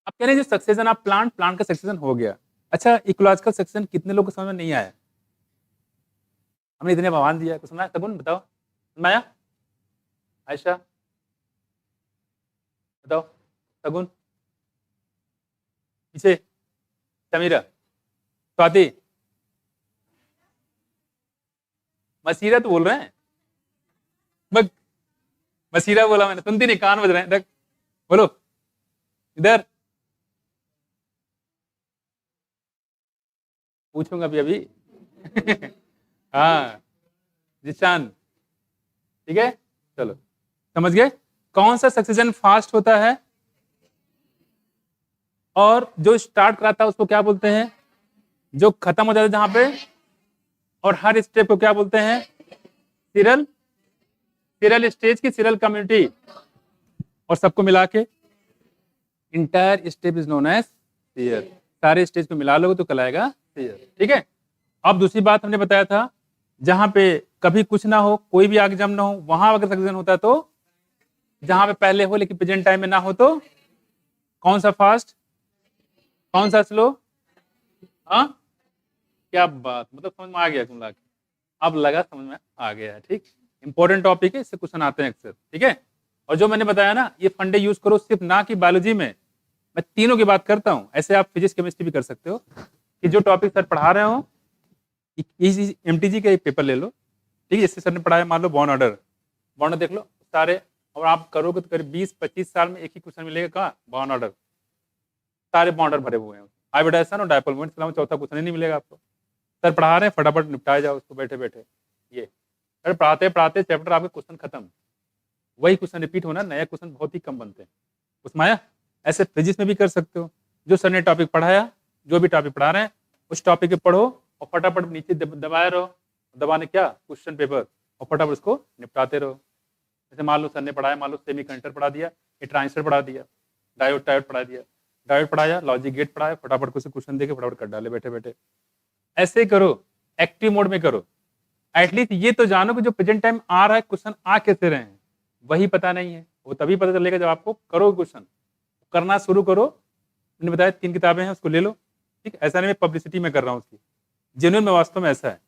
आप कह रहे हैं जो सक्सेशन ऑफ प्लांट का सक्सेशन हो गया, अच्छा इकोलॉजिकल सक्सेशन कितने लोग को समझ में नहीं आया? हमने इतने भगवान दिया, कुछ सुना है? सगुन बताओ, सुनाया? आयशा बताओ, सगुन पीछे समीरा, स्वाति, मसीरा तो बोल रहे हैं, बग मसीरा बोला मैंने, सुनती नहीं, कान बज रहे हैं, बोलो इधर, पूछूंगा अभी अभी हाँ जिशान, ठीक है, चलो समझ गए। कौन सा सक्सेशन फास्ट होता है और जो स्टार्ट कराता है उसको क्या बोलते हैं, जो खत्म हो जाता है जहां पे, और हर स्टेप को क्या बोलते हैं, सीरियल, सीरियल स्टेज की सीरियल कम्युनिटी, और सबको मिला के entire step is known as serial. सारे स्टेज को मिला लोगे तो कहलाएगा सीरियल, ठीक है। अब दूसरी बात हमने बताया था, जहां पे कभी कुछ ना हो, कोई भी आगे जम ना हो, वहां अगर सक्सेशन होता है तो जहां पे पहले हो लेकिन प्रेजेंट टाइम में ना हो तो कौन सा फास्ट, कौन सा स्लो, हाँ क्या बात, मतलब समझ में आ गया तुम लोग, अब लगा समझ में आ गया है, ठीक। इंपॉर्टेंट टॉपिक है, इससे क्वेश्चन आते हैं अक्सर, ठीक है। और जो मैंने बताया ना, ये फंडे यूज करो, सिर्फ ना कि बायोलॉजी में, मैं तीनों की बात करता हूं, ऐसे आप फिजिक्स केमिस्ट्री भी कर सकते हो, कि जो टॉपिक सर पढ़ा रहे हो, एमटीजी का एक पेपर ले लो, ठीक है, इससे सर ने पढ़ाया, मान लो बॉन्ड ऑर्डर, बॉन्ड देख लो सारे, और आप करोगे तो करीब 20-25 साल में एक ही क्वेश्चन मिलेगा, कहाँ बॉन्ड ऑर्डर, सारे बॉन्ड ऑर्डर भरे हुए हैं, हाइब्रिडाइजेशन और डायपोल मोमेंट, इसके अलावा चौथा क्वेश्चन नहीं मिलेगा आपको। सर पढ़ा रहे हैं, फटाफट निपटाया जाओ उसको बैठे बैठे, ये सर पढ़ाते पढ़ाते चैप्टर आपके क्वेश्चन खत्म, वही क्वेश्चन रिपीट होना, नया क्वेश्चन बहुत ही कम बनते हैं उसमें आया। ऐसे फिजिक्स में भी कर सकते हो, जो सर ने टॉपिक पढ़ाया, जो भी टॉपिक पढ़ा रहे हैं उस टॉपिक पे पढ़ो और फटाफट नीचे दबाए रहो, दबाने क्या क्वेश्चन पेपर, और फटाफट उसको निपटाते रहो। जैसे मान लो सर ने पढ़ाया, मान लो सेमी कंडक्टर पढ़ा दिया, ये ट्रांजिस्टर पढ़ा दिया, डायोड टायोड पढ़ा दिया, डायोड पढ़ाया, लॉजिक गेट पढ़ाया, फटाफट कुछ क्वेश्चन देके फटाफट कर डाले बैठे बैठे। ऐसे करो, एक्टिव मोड में करो, एटलीस्ट ये तो जानो कि जो प्रेजेंट टाइम आ रहा है क्वेश्चन आ कैसे रहे हैं, वही पता नहीं है, वो तभी पता चलेगा जब आपको करो क्वेश्चन, करना शुरू करो। मैंने बताया 3 किताबें हैं, उसको ले लो, ठीक। ऐसा नहीं मैं पब्लिसिटी में कर रहा हूँ उसकी, जेन्युइन में वास्तव में ऐसा है,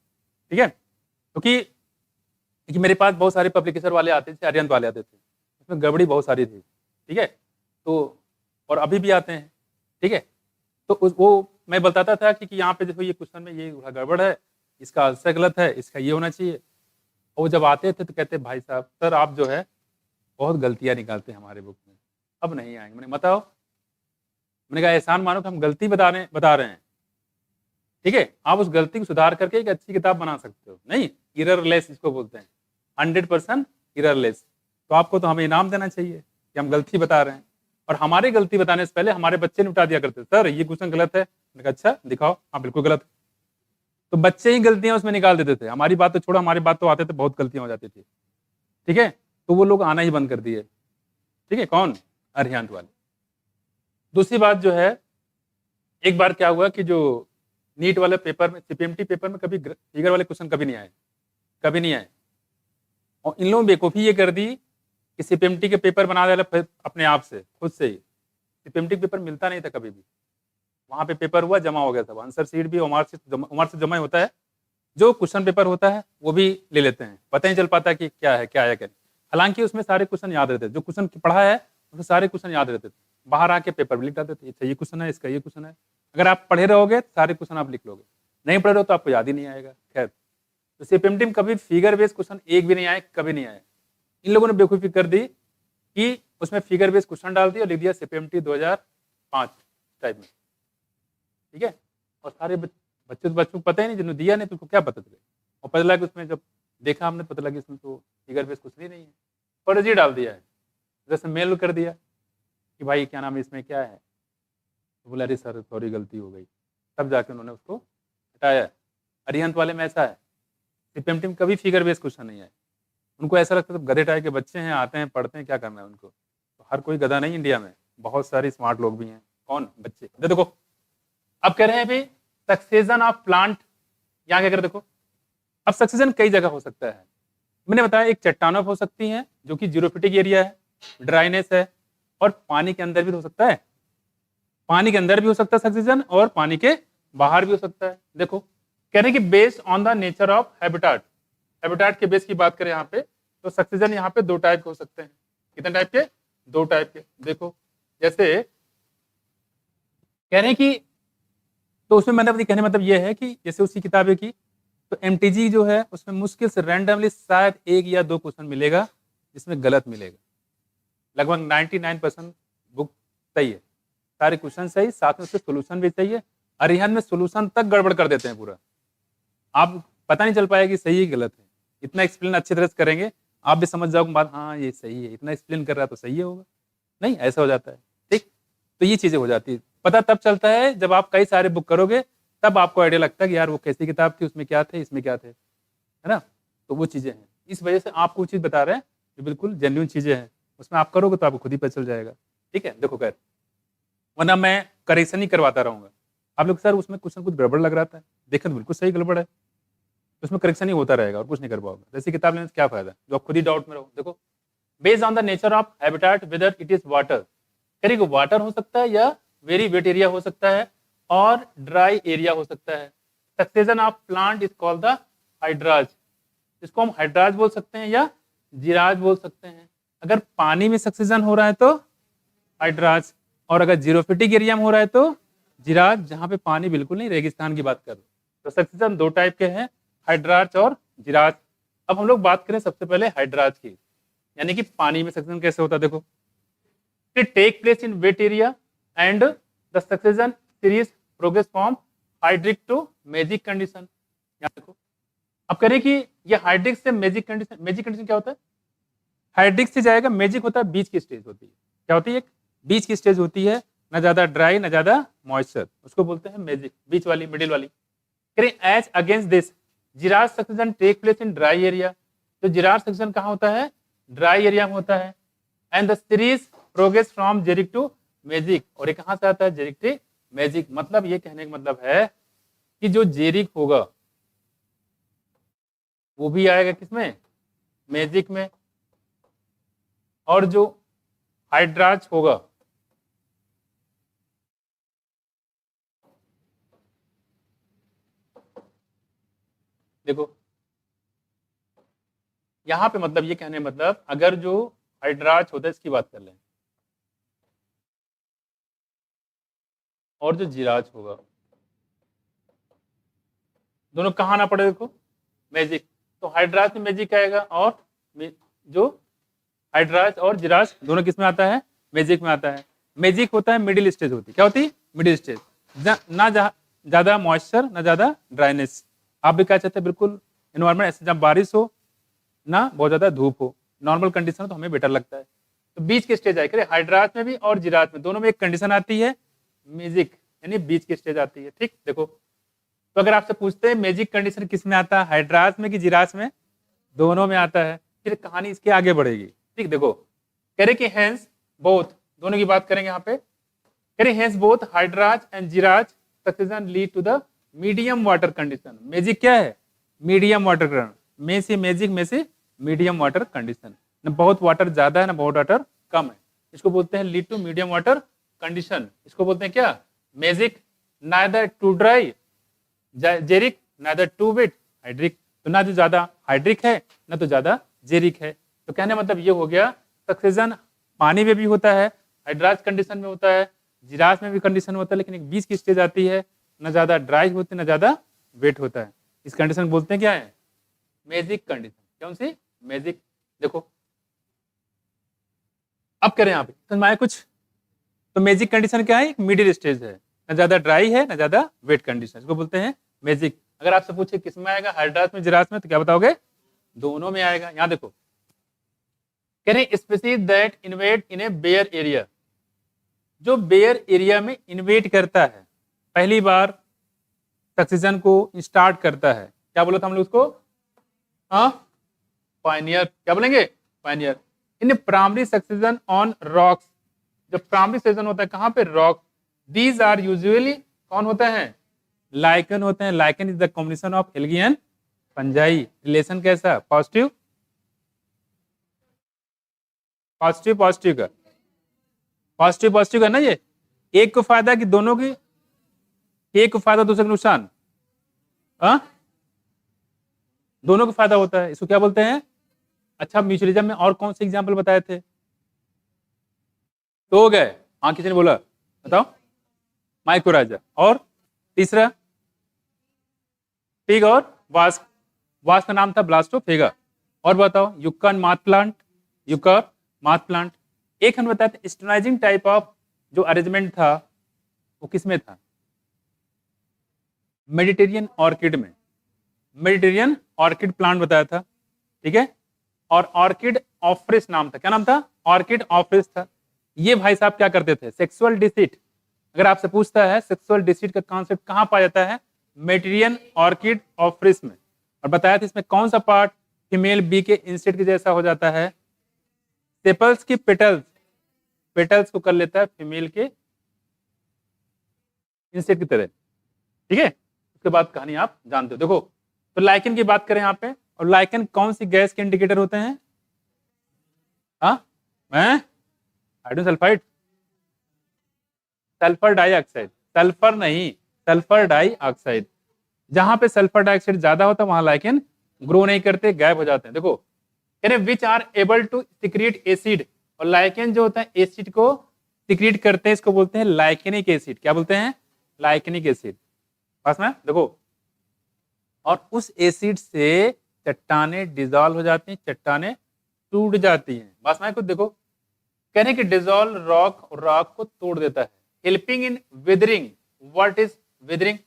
ठीक है। क्योंकि मेरे पास बहुत सारे पब्लिकेशन वाले आते थे, आर्यंत वाले आते थे, उसमें गड़बड़ी बहुत सारी थी, ठीक है, तो और अभी भी आते हैं, ठीक है। तो वो मैं बताता था कि यहाँ पे देखो ये क्वेश्चन में ये गड़बड़ है, इसका आंसर गलत है, इसका ये होना चाहिए। और जब आते थे तो कहते भाई साहब सर आप जो है बहुत गलतियां निकालते हैं हमारे बुक में, अब नहीं आएंगे। मैंने बताओ, मैंने कहा एहसान मानो कि हम गलती बता रहे हैं, ठीक है, आप उस गलती को सुधार करके एक अच्छी किताब बना सकते हो, नहीं एररलेस इसको बोलते हैं, 100% एररलेस। तो आपको तो हमें इनाम देना चाहिए कि हम गलती बता रहे हैं, और हमारी गलती बताने से पहले हमारे बच्चे निपटा दिया करते, सर ये क्वेश्चन गलत है, मैंने कहा अच्छा दिखाओ, हाँ बिल्कुल गलत है, तो बच्चे ही गलतियां उसमें निकाल देते थे, हमारी बात तो छोड़ो, हमारी बात तो आते थे बहुत गलतियां हो जाती थी, ठीक है। तो वो लोग आना ही बंद कर दिए, ठीक है, कौन, अरिहंत वाले। दूसरी बात जो है, एक बार क्या हुआ कि जो नीट वाले पेपर में, सीपीएमटी पेपर में कभी फिगर वाले क्वेश्चन कभी नहीं आए, कभी नहीं आए, और इन लोगों ने बेवकूफ़ी ये कर दी कि सीपीएमटी के पेपर बना दे अपने आप से, खुद से ही। सीपीएमटी पेपर मिलता नहीं था कभी भी, वहाँ पे पेपर हुआ, जमा हो गया सब, आंसर शीट भी उमर से जमा ही होता है, जो क्वेश्चन पेपर होता है वो भी ले लेते हैं, पता नहीं चल पाता कि क्या है क्या है क्या। हालांकि उसमें सारे क्वेश्चन याद रहते थे, जो क्वेश्चन पढ़ा है उसमें सारे क्वेश्चन याद रहते थे, बाहर आके पेपर भी लिख डालते थे, अच्छा ये क्वेश्चन है, इसका ये क्वेश्चन है। अगर आप पढ़े रहोगे सारे क्वेश्चन आप लिख लोगे, नहीं पढ़े रहो तो आपको याद ही नहीं आएगा। खैर, तो सीपीएमटी में कभी फिगर बेस्ड क्वेश्चन एक भी नहीं आए, कभी नहीं आए। इन लोगों ने बेवकूफ़ी कर दी कि उसमें फिगर बेस्ड क्वेश्चन डाल दिया और लिख दिया सीपीएमटी 2005 टाइप में, ठीक है। और सारे बच्चों को पता ही नहीं, जिन्होंने दिया नहीं तो उनको क्या पता चले, और पता लगा कि उसमें जब देखा हमने पता लगा इसमें तो फिगर बेस्ड कुछ भी नहीं है, फर्जी डाल दिया है। जैसे मेल कर दिया कि भाई क्या नाम है, इसमें क्या है, तो बोला अरे सर सॉरी गलती हो गई, तब जाके उन्होंने उसको हटाया। अरिहंत वाले में ऐसा है, सीपीएमटी में कभी फिगर बेस्ड क्वेश्चन नहीं है, उनको ऐसा लगता है गधे टाइप के बच्चे हैं, आते हैं पढ़ते हैं, क्या करना है उनको। तो हर कोई गधा नहीं, इंडिया में बहुत सारे स्मार्ट लोग भी हैं, कौन, बच्चे। देखो अब कह रहे हैं भाई सक्सेशन ऑफ प्लांट, यहाँ क्या कर, देखो अब सक्सेशन कई जगह हो सकता है। मैंने बताया एक चट्टानों हो सकती है जो कि जीरोफिटिक एरिया है, ड्राइनेस है, और पानी के अंदर भी हो सकता है, पानी के अंदर भी हो सकता है सक्सेशन, और पानी के बाहर भी हो सकता है। देखो कह रहे हैं कि based on the nature of habitat, habitat के बेस की बात करें यहाँ पे, तो सक्सेशन यहाँ पे 2 टाइप के हो सकते हैं। कितने टाइप के, 2 टाइप के। देखो जैसे कह रहे हैं कि तो उसमें मतलब कहने मतलब ये है कि जैसे उसकी किताब है की तो एमटीजी जो है उसमें मुश्किल से रैंडमली शायद 1 या 2 क्वेश्चन मिलेगा जिसमें गलत मिलेगा। लगभग 99% बुक सही है, सारे क्वेश्चन सही, साथ में उसके सोल्यूशन भी सही है। अरिहंत में सोल्यूशन तक गड़बड़ कर देते हैं पूरा, आप पता नहीं चल पाएगा कि सही है गलत है। इतना एक्सप्लेन अच्छी तरह से करेंगे आप भी समझ जाओगे बात, हाँ ये सही है, इतना एक्सप्लेन कर रहा है तो सही है होगा, नहीं ऐसा हो जाता है। ठीक, तो ये चीजें हो जाती है। पता तब चलता है जब आप कई सारे बुक करोगे, तब आपको आइडिया लगता है कि यार वो कैसी किताब थी, उसमें क्या थे, इसमें क्या थे, है ना। तो वो चीजें हैं, इस वजह से आपको चीज बता रहे हैं जो बिल्कुल जेन्युइन चीजें हैं, उसमें आप करोगे तो आपको खुद ही पता चल जाएगा। ठीक है, देखो खैर, वरना मैं करेक्शन ही करवाता रहूंगा। आप लोग सर उसमें कुछ ना कुछ गड़बड़ लग रहा था, देखें तो बिल्कुल सही गड़बड़ है, उसमें करेक्शन ही होता रहेगा और कुछ नहीं कर पाओगे। जैसी किताब लेने से क्या फायदा जो आप खुद ही डाउट में रहो। देखो, based on the nature of habitat whether it is water, correct, water हो सकता है या वेरी वेट एरिया हो सकता है और ड्राई एरिया हो सकता है। Succession of plant is called the हाइड्राज, इसको हम हाइड्राज बोल सकते हैं या जिराज बोल सकते हैं। अगर पानी में सक्सेशन हो रहा है तो हाइड्राज, और अगर जीरोफिटिक एरिया में हो रहा है तो जिराज, जहां पे पानी बिल्कुल नहीं, रेगिस्तान की बात कर रहे। तो सक्सेशन 2 टाइप के हैं, हाइड्राज और जिराज। अब हम लोग बात करें सबसे पहले हाइड्राज की, यानी कि पानी में सक्सेशन कैसे होता है। देखो, it take place in wet area and the succession series progress from hydric to mesic condition. यहाँ देखो, अब करें कि ये हाइड्रिक से मेजिक कंडीशन, मेजिक कंडीशन क्या होता है, हाइड्रिक से जाएगा, मेजिक होता है बीच की स्टेज होती है। क्या होती है, एक बीच की स्टेज होती है, ना ज्यादा ड्राई ना ज्यादा मॉइस्चर, उसको बोलते हैं मेजिक, बीच वाली, मिडिल वाली। करें as against this xerarch succession take place in dry area, तो जिराज सक्सेशन कहाँ होता है, ड्राई एरिया में होता है। And the series progress from xeric to mesic, और ये कहां से आता है, जेरिक टू मेजिक। मतलब ये कहने का मतलब है कि जो जेरिक होगा वो भी आएगा किसमें, मेजिक में, और जो हाइड्राज होगा देखो यहां पे, मतलब ये कहने मतलब अगर जो हाइड्राज होता है, इसकी बात कर लें, और जो जिराज होगा, दोनों कहाँ आना पड़े, देखो मैजिक, तो हाइड्राज में मैजिक आएगा, और जो हाइड्राज और जिराज दोनों किस में आता है, मैजिक में आता है। मैजिक होता है मिडिल स्टेज होती है, क्या होती है, मिडिल स्टेज, ना ज्यादा मॉइस्चर ना ज्यादा ड्राइनेस। आप भी क्या चाहते हैं, बिल्कुल इन्वायरमेंट ऐसे, जब बारिश हो ना बहुत ज्यादा धूप हो, नॉर्मल कंडीशन हो तो हमें बेटर लगता है। तो बीच की स्टेज आएगी हाइड्राज में भी और जिराज में, दोनों में एक कंडीशन आती है मैजिक, यानी बीच की स्टेज आती है। ठीक, देखो, तो अगर आपसे पूछते हैं मैजिक कंडीशन किस में आता है, हाइड्राज में कि जिराज में, दोनों में आता है। फिर कहानी इसके आगे बढ़ेगी। ठीक, देखो, कह रहे कि हेंस बोथ, दोनों की बात करेंगे यहाँ पे, कह रहे hence both hydrarch and xerarch succession lead to the medium water condition. Mesic क्या है, मीडियम वाटर कंडीशन, में से मैजिक में से मीडियम वाटर कंडीशन, न बहुत वाटर ज्यादा है ना बहुत वाटर कम है, इसको बोलते हैं lead to medium water condition. इसको बोलते हैं क्या, mesic. Neither too dry xeric, neither too wet hydric, तो ना तो ज्यादा हाइड्रिक है ना तो ज्यादा जेरिक है। तो कहने मतलब ये हो गया, सक्सेशन पानी में भी होता है, हाइड्राज कंडीशन में होता है, जिराज में भी कंडीशन होता है, लेकिन एक बीच की स्टेज आती है, ना ज्यादा ड्राई होती है ना ज्यादा वेट होता है। इस कंडीशन बोलते हैं क्या है, मैजिक कंडीशन। कौन सी, मैजिक। देखो अब करें यहाँ पे समझ में आया कुछ, तो मैजिक कंडीशन क्या है, एक मिडिल स्टेज है, ना ज्यादा ड्राई है ना ज्यादा वेट कंडीशन, इसको बोलते हैं मैजिक। अगर आपसे पूछे किस में आएगा, हाइड्राज में जिराज में, तो क्या बताओगे, दोनों में आएगा। यहाँ देखो, कह रहे species that invade in a bare area, जो बेयर एरिया में इन्वेट करता है, पहली बार सक्सेशन को स्टार्ट करता है, क्या बोला था हम लोग उसको, हाँ पायनियर, क्या बोलेंगे, Pioneer. In primary succession on rocks, जब प्राइमरी सक्सेशन होता है कहां पे, रॉक। दीज आर यूजुअली कौन होता है, लाइकन होते हैं। Lichen is the combination of algae and fungi. Relation कैसा, पॉजिटिव पॉजिटिव पॉजिटिव का, पॉजिटिव पॉजिटिव का ना, ये एक को फायदा कि दोनों की, एक को फायदा दूसरे का नुकसान, दोनों को फायदा होता है, इसको क्या बोलते हैं। अच्छा, म्यूचुअलिज्म में और कौन से एग्जाम्पल बताए थे, तो हो गए, हाँ किसी ने बोला, बताओ। माइकोराजा। और तीसरा पिग और वास्प, वास्प का नाम था ब्लास्टोफेगा। और बताओ युक्का और माथ प्लांट, युक्का और माथ प्लांट। एक हम बताते हैं स्टोनाइजिंग टाइप ऑफ जो अरेंजमेंट था वो किसमें था? मेडिटेरियन ऑर्किड में, मेडिटेरियन ऑर्किड प्लांट बताया था, ठीक है। और ऑर्किड ऑफ्रिस नाम था, क्या नाम था? ऑर्किड ऑफ्रिस था। ये भाई साहब क्या करते थे? Sexual deceit. अगर आपसे पूछता है सेक्सुअल डिसीट का कॉन्सेप्ट कहां पाया जाता है? मेडिटेरियन ऑर्किड ऑफ्रिस में। और बताया था इसमें कौन सा पार्ट फीमेल बी के इंसेक्ट के जैसा हो जाता है? सेपल्स की पेटल्स, पेटल्स को कर लेता है फीमेल के इंसेक्ट की तरह, ठीक है। उसके बाद कहानी आप जानते हो। देखो तो लाइकेन की बात करें यहाँ पे, और लाइकेन कौन सी गैस के इंडिकेटर होते हैं? हाँ, hydrogen sulphide, sulphur dioxide, sulphur नहीं, सल्फर डाइऑक्साइड। जहां पे सल्फर डाइऑक्साइड ज्यादा होता है वहां लाइकेन ग्रो नहीं करते, गायब हो जाते हैं। देखो कह रहे which are able to secrete acid, और लाइकेन जो होता है एसिड को सिक्रिएट करते हैं, इसको बोलते हैं लाइकेनिक एसिड। क्या बोलते हैं? लाइकेनिक एसिड। पास में देखो, और उस एसिड से चट्टाने डिजॉल्व हो जाती हैं, चट्टाने टूट जाती हैं। बस में कुछ देखो, कहने कि डिजॉल्व रॉक, रॉक को तोड़ देता है, helping in withering. What is withering?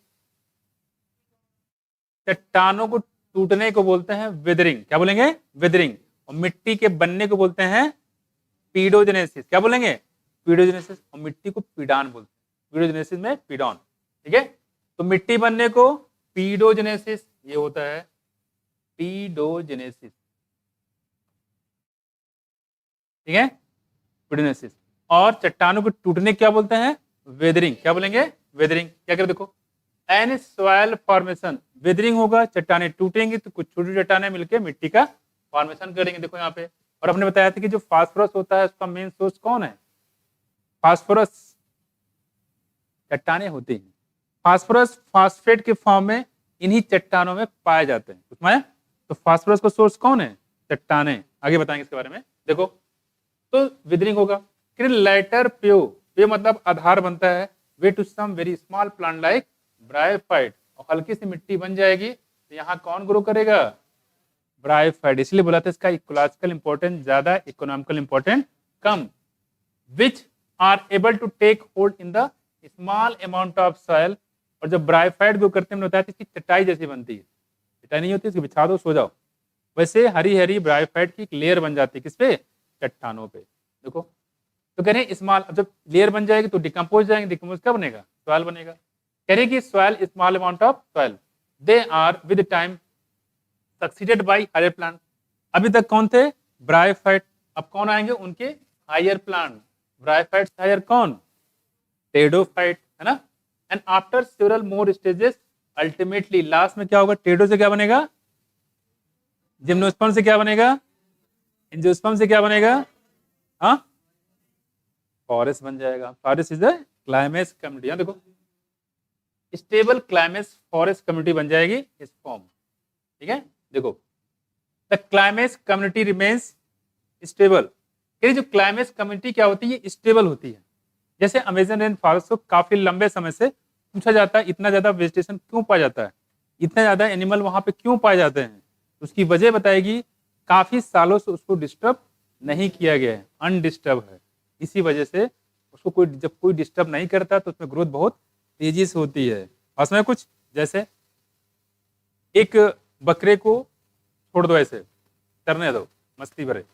चट्टानों को टूटने को बोलते हैं विदरिंग। क्या बोलेंगे? विदरिंग। और मिट्टी के बनने को बोलते हैं पीडोजेनेसिस। क्या बोलेंगे? पीडोजेनेसिस। और मिट्टी को पीडान बोलते हैं, पीडोजेनेसिस में पीडॉन, ठीक है। तो मिट्टी बनने को पीडोजेनेसिस, ये होता है पीडोजेनेसिस, ठीक है, पीडोजेनेसिस। और चट्टानों को टूटने क्या बोलते हैं? वेदरिंग। क्या बोलेंगे? वेदरिंग। क्या कर देखो, एन सॉइल फॉर्मेशन, वेदरिंग होगा, चट्टाने टूटेंगी तो कुछ छोटी चट्टाने मिलकर मिट्टी का फॉर्मेशन करेंगे। देखो यहाँ पे, और अपने बताया था कि जो फास्फोरस होता है उसका मेन सोर्स कौन है? फास्फोरस, चट्टाने होती हैं। फास्फोरस फास्फेट के फॉर्म में इन्हीं चट्टानों में पाए जाते हैं। उसमें तो फास्फोरस का सोर्स कौन है? चट्टाने। आगे बताएंगे इसके बारे में। देखो तो विदरिंग होगा, फिर लेटर प्यो, प्यो मतलब आधार बनता है, way to some very small plant like bryophyte, और हल्की सी मिट्टी बन जाएगी तो यहाँ कौन ग्रो करेगा? ब्रायोफाइट। इसलिए बोला था इसका इकोलॉजिकल इंपॉर्टेंस ज्यादा, इकोनॉमिकल इंपॉर्टेंस कम। Which are able to take hold in the small amount of soil. और जब ब्रायोफाइट ग्रो करते हैं हमने बताया इसकी चटाई जैसी बनती है, चटाई नहीं होती, इसको बिछा दो सो जाओ, वैसे हरी हरी ब्रायोफाइट की एक लेयर बन जाती है। किस पे? चट्टानों पे। देखो तो कह रहे हैं स्मॉल, जब लेयर बन जाएगी तो डिकम्पोज जाएंगे, डिकम्पोज क्या बनेगा? सॉइल बनेगा। कह रहे हैं कि soil small amount of soil, they are with time succeeded by higher plant. अभी तक कौन थे? ब्रायोफाइट। अब कौन आएंगे? उनके हायर प्लांट। ब्रायोफाइट हायर कौन? टेडोफाइट, है ना। And after several more stages ultimately last में क्या होगा? टेडो से क्या बनेगा? जिम्नोस्पर्म से क्या बनेगा? एंजियोस्पर्म से क्या बनेगा? हाँ, फॉरेस्ट बन जाएगा। Forest is the climax community. यहाँ देखो स्टेबल क्लाइमेक्स फॉरेस्ट कम्युनिटी बन जाएगी इस फॉर्म, ठीक है। देखो the climax community remains stable. जो क्लाइमेक्स कम्युनिटी क्या होती है? स्टेबल होती है। जैसे अमेजन रेन फॉरेस्ट को काफी लंबे समय से पूछा जाता है इतना ज्यादा वेजिटेशन क्यों पाया जाता है, इतना ज्यादा एनिमल वहां पे क्यों पाए जाते हैं, उसकी वजह बताएगी काफी सालों से उसको डिस्टर्ब नहीं किया गया है, अनडिस्टर्ब है। इसी वजह से उसको कोई, जब कोई डिस्टर्ब नहीं करता तो उसमें ग्रोथ बहुत तेजी से होती है। उसमें कुछ जैसे एक बकरे को छोड़ दो, ऐसे चरने दो मस्ती भरे,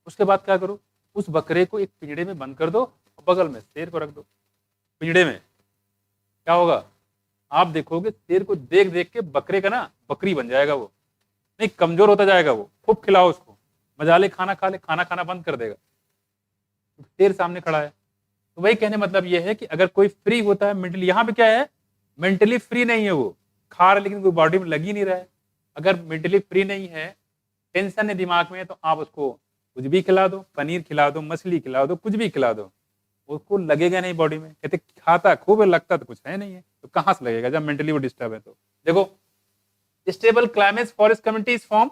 उसके बाद क्या करो? उस बकरे को एक पिंजड़े में बंद कर दो, बगल में शेर को रख दो पिंजड़े में। क्या होगा? आप देखोगे शेर को देख देख के बकरे का ना बकरी बन जाएगा, वो नहीं कमजोर होता जाएगा। वो खूब खिलाओ उसको, मजा ले, खाना खा ले, खाना खाना बंद कर देगा, शेर सामने खड़ा है। तो वही कहने मतलब ये है कि अगर कोई फ्री होता है मेंटली, यहाँ पे क्या है? मेंटली फ्री नहीं है, वो खा रहा लेकिन कोई बॉडी में लग ही नहीं रहा है। अगर मेंटली फ्री नहीं है, टेंशन है दिमाग में, तो आप उसको कुछ भी खिला दो, पनीर खिला दो, मछली खिला दो, कुछ भी खिला दो, उसको लगेगा नहीं बॉडी में। कहते खाता खूब है, लगता तो कुछ है नहीं है, तो कहां से लगेगा जब मेंटली वो डिस्टर्ब है। तो देखो stable climax forest community is form,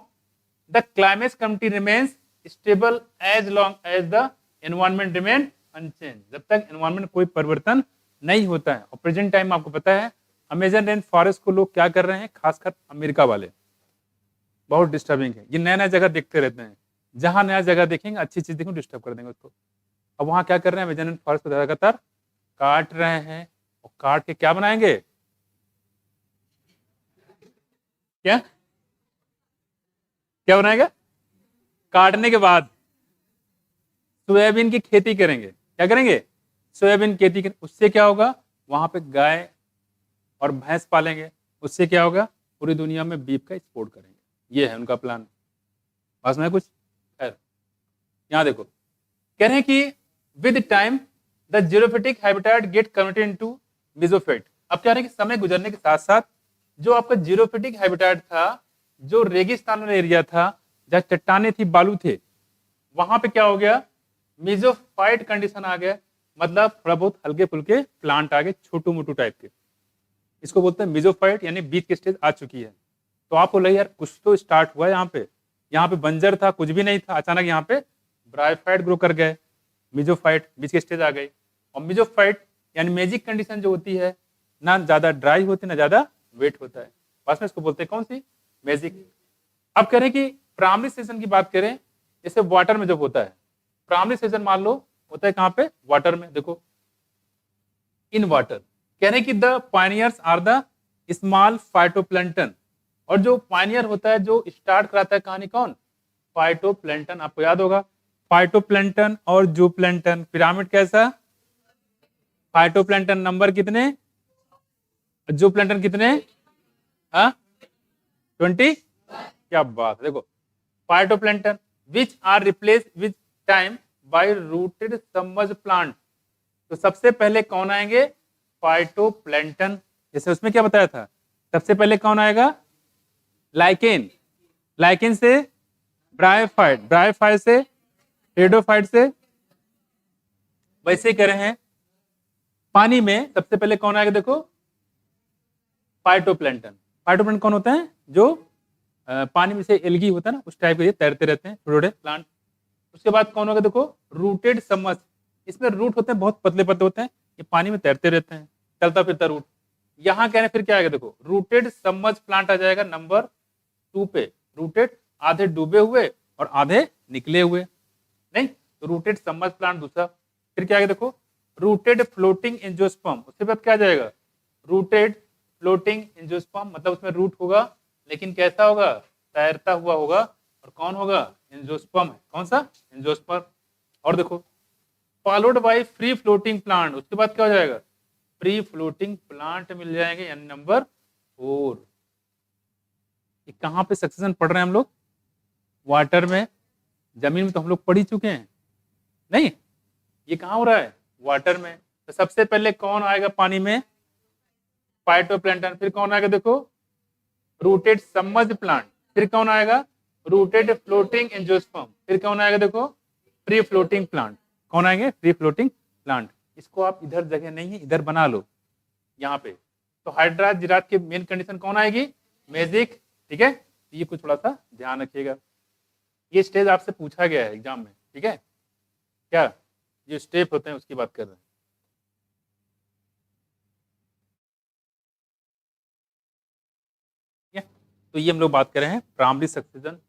the climax community remains stable as long as the environment remain unchange. जब तक एनवायरमेंट कोई परिवर्तन नहीं होता है। और प्रेजेंट टाइम आपको पता है अमेजन रेन फॉरेस्ट को लोग क्या कर रहे हैं, खासकर अमेरिका वाले, बहुत डिस्टर्बिंग है। ये नया नया जगह देखते रहते हैं, जहां नया जगह देखेंगे अच्छी चीज देखेंगे डिस्टर्ब कर देंगे उसको। अब वहां क्या कर रहे हैं, अमेजन रेन फॉरेस्ट को लगातार काट रहे हैं, और काट के क्या बनाएंगे, क्या क्या बनाएगा, काटने के बाद सोयाबीन की खेती करेंगे। क्या करेंगे, सोयाबीन खेती करेंगे। उससे क्या होगा, वहां पे गाय और भैंस पालेंगे, उससे क्या होगा, पूरी दुनिया में बीफ का एक्सपोर्ट करेंगे। ये है उनका प्लान। पास में कुछ खैर, यहां देखो कह रहे हैं कि with time the xerophytic habitat get converted into mesophyte. अब क्या रहे हैं कि समय गुजरने के साथ साथ जो आपका जीरोफिटिक हैबिटेट था, जो रेगिस्तान वाला एरिया था, जहां चट्टाने थी, बालू थे, वहां पे क्या हो गया, मेसोफाइट कंडीशन आ गया। मतलब थोड़ा बहुत हल्के फुल्के प्लांट आ गए, छोटू मोटू टाइप के। इसको बोलते हैं मेसोफाइट, यानी बीज की स्टेज आ चुकी है। तो आपको लगे यार कुछ तो स्टार्ट हुआ है यहाँ पे बंजर था, कुछ भी नहीं था, अचानक यहाँ पे ब्रायोफाइट ग्रो कर गए, मेसोफाइट बीज की स्टेज आ गई। और मेसोफाइट यानी मैजिक कंडीशन जो होती है, ना ज्यादा ड्राई होती ना ज्यादा वेट होता है, बस में इसको बोलते हैं कौन सी, मैजिक। अब कह रहे हैं कि प्राइमरी सेशन की बात करें, जैसे वाटर में जब होता है, प्राइमरी सेशन मान लो होता है कहां पे, वाटर में। देखो इन वाटर, कह रहे हैं कि the pioneers are the small phytoplankton. और जो पायनियर होता है, जो स्टार्ट कराता है कहानी, कौन, फाइटोप्लैंटन। आपको याद होगा फाइटोप्लैंटन और जूप्लैंटन, पिरामिड कैसा, फाइटोप्लैंटन नंबर कितने, जूप्लैंटन कितने, हाँ 20। क्या बात है, देखो phytoplankton which are replace with time by rooted submerge plant. तो सबसे पहले कौन आएंगे, फाइटोप्लैंटन। जैसे उसमें क्या बताया था, सबसे पहले कौन आएगा, लाइकेन, लाइकेन से ब्रायोफाइट, ब्रायोफाइट से टेरिडोफाइट से। वैसे कह रहे हैं पानी में सबसे पहले कौन आएगा, देखो फाइटोप्लैंटन। फाइटोप्लैंटन कौन होता है, जो पानी में से एल्गी होता है ना, उस टाइप के ये तैरते रहते हैं, छोटे छोटे प्लांट। उसके बाद कौन होगा, देखो रूटेड सबमर्ज। इसमें रूट होते हैं, बहुत पतले पतले होते हैं, ये पानी में तैरते रहते हैं, चलता फिरता रूट। यहाँ कह रहे हैं फिर क्या आएगा, देखो रूटेड सबमर्ज प्लांट आ जाएगा नंबर 2 पे। रूटेड आधे डूबे हुए और आधे निकले हुए, नहीं तो रूटेड सबमर्ज प्लांट दूसरा। फिर क्या आएगा, देखो रूटेड फ्लोटिंग एंजियोस्पर्म। उसके बाद क्या आ जाएगा, रूटेड फ्लोटिंग एंजियोस्पर्म, मतलब उसमें रूट होगा लेकिन कैसा होगा, तैरता हुआ होगा। और कौन होगा, एंजियोस्पर्म है, कौन सा, एंजियोस्पर्म। और देखो followed by free floating plant. उसके बाद क्या हो जाएगा, फ्री फ्लोटिंग प्लांट मिल जाएंगे, यानी नंबर 4। ये कहां पे सक्सेशन पढ़ रहे हैं हम लोग, वाटर में। जमीन में तो हम लोग पढ़ ही चुके हैं, नहीं ये कहां हो रहा है, वाटर में। तो सबसे पहले कौन आएगा पानी में, फाइटोप्लैंटन। फिर कौन आएगा, देखो रूटेड सबमर्ज प्लांट। फिर कौन आएगा, रूटेड फ्लोटिंग एंजियोस्पर्म। फिर कौन आएगा, देखो फ्री फ्लोटिंग प्लांट। कौन आएंगे, फ्री फ्लोटिंग प्लांट। इसको आप इधर जगह नहीं है, इधर बना लो यहाँ पे। तो हाइड्रा जिरात की मेन कंडीशन कौन आएगी, मैजिक। ठीक है, ये कुछ थोड़ा सा ध्यान रखिएगा, ये स्टेज आपसे पूछा गया है एग्जाम में। ठीक है, क्या ये स्टेप होते हैं उसकी बात कर रहे हैं। ठीक है, तो ये हम लोग बात कर रहे हैं प्राइमरी सक्सेशन।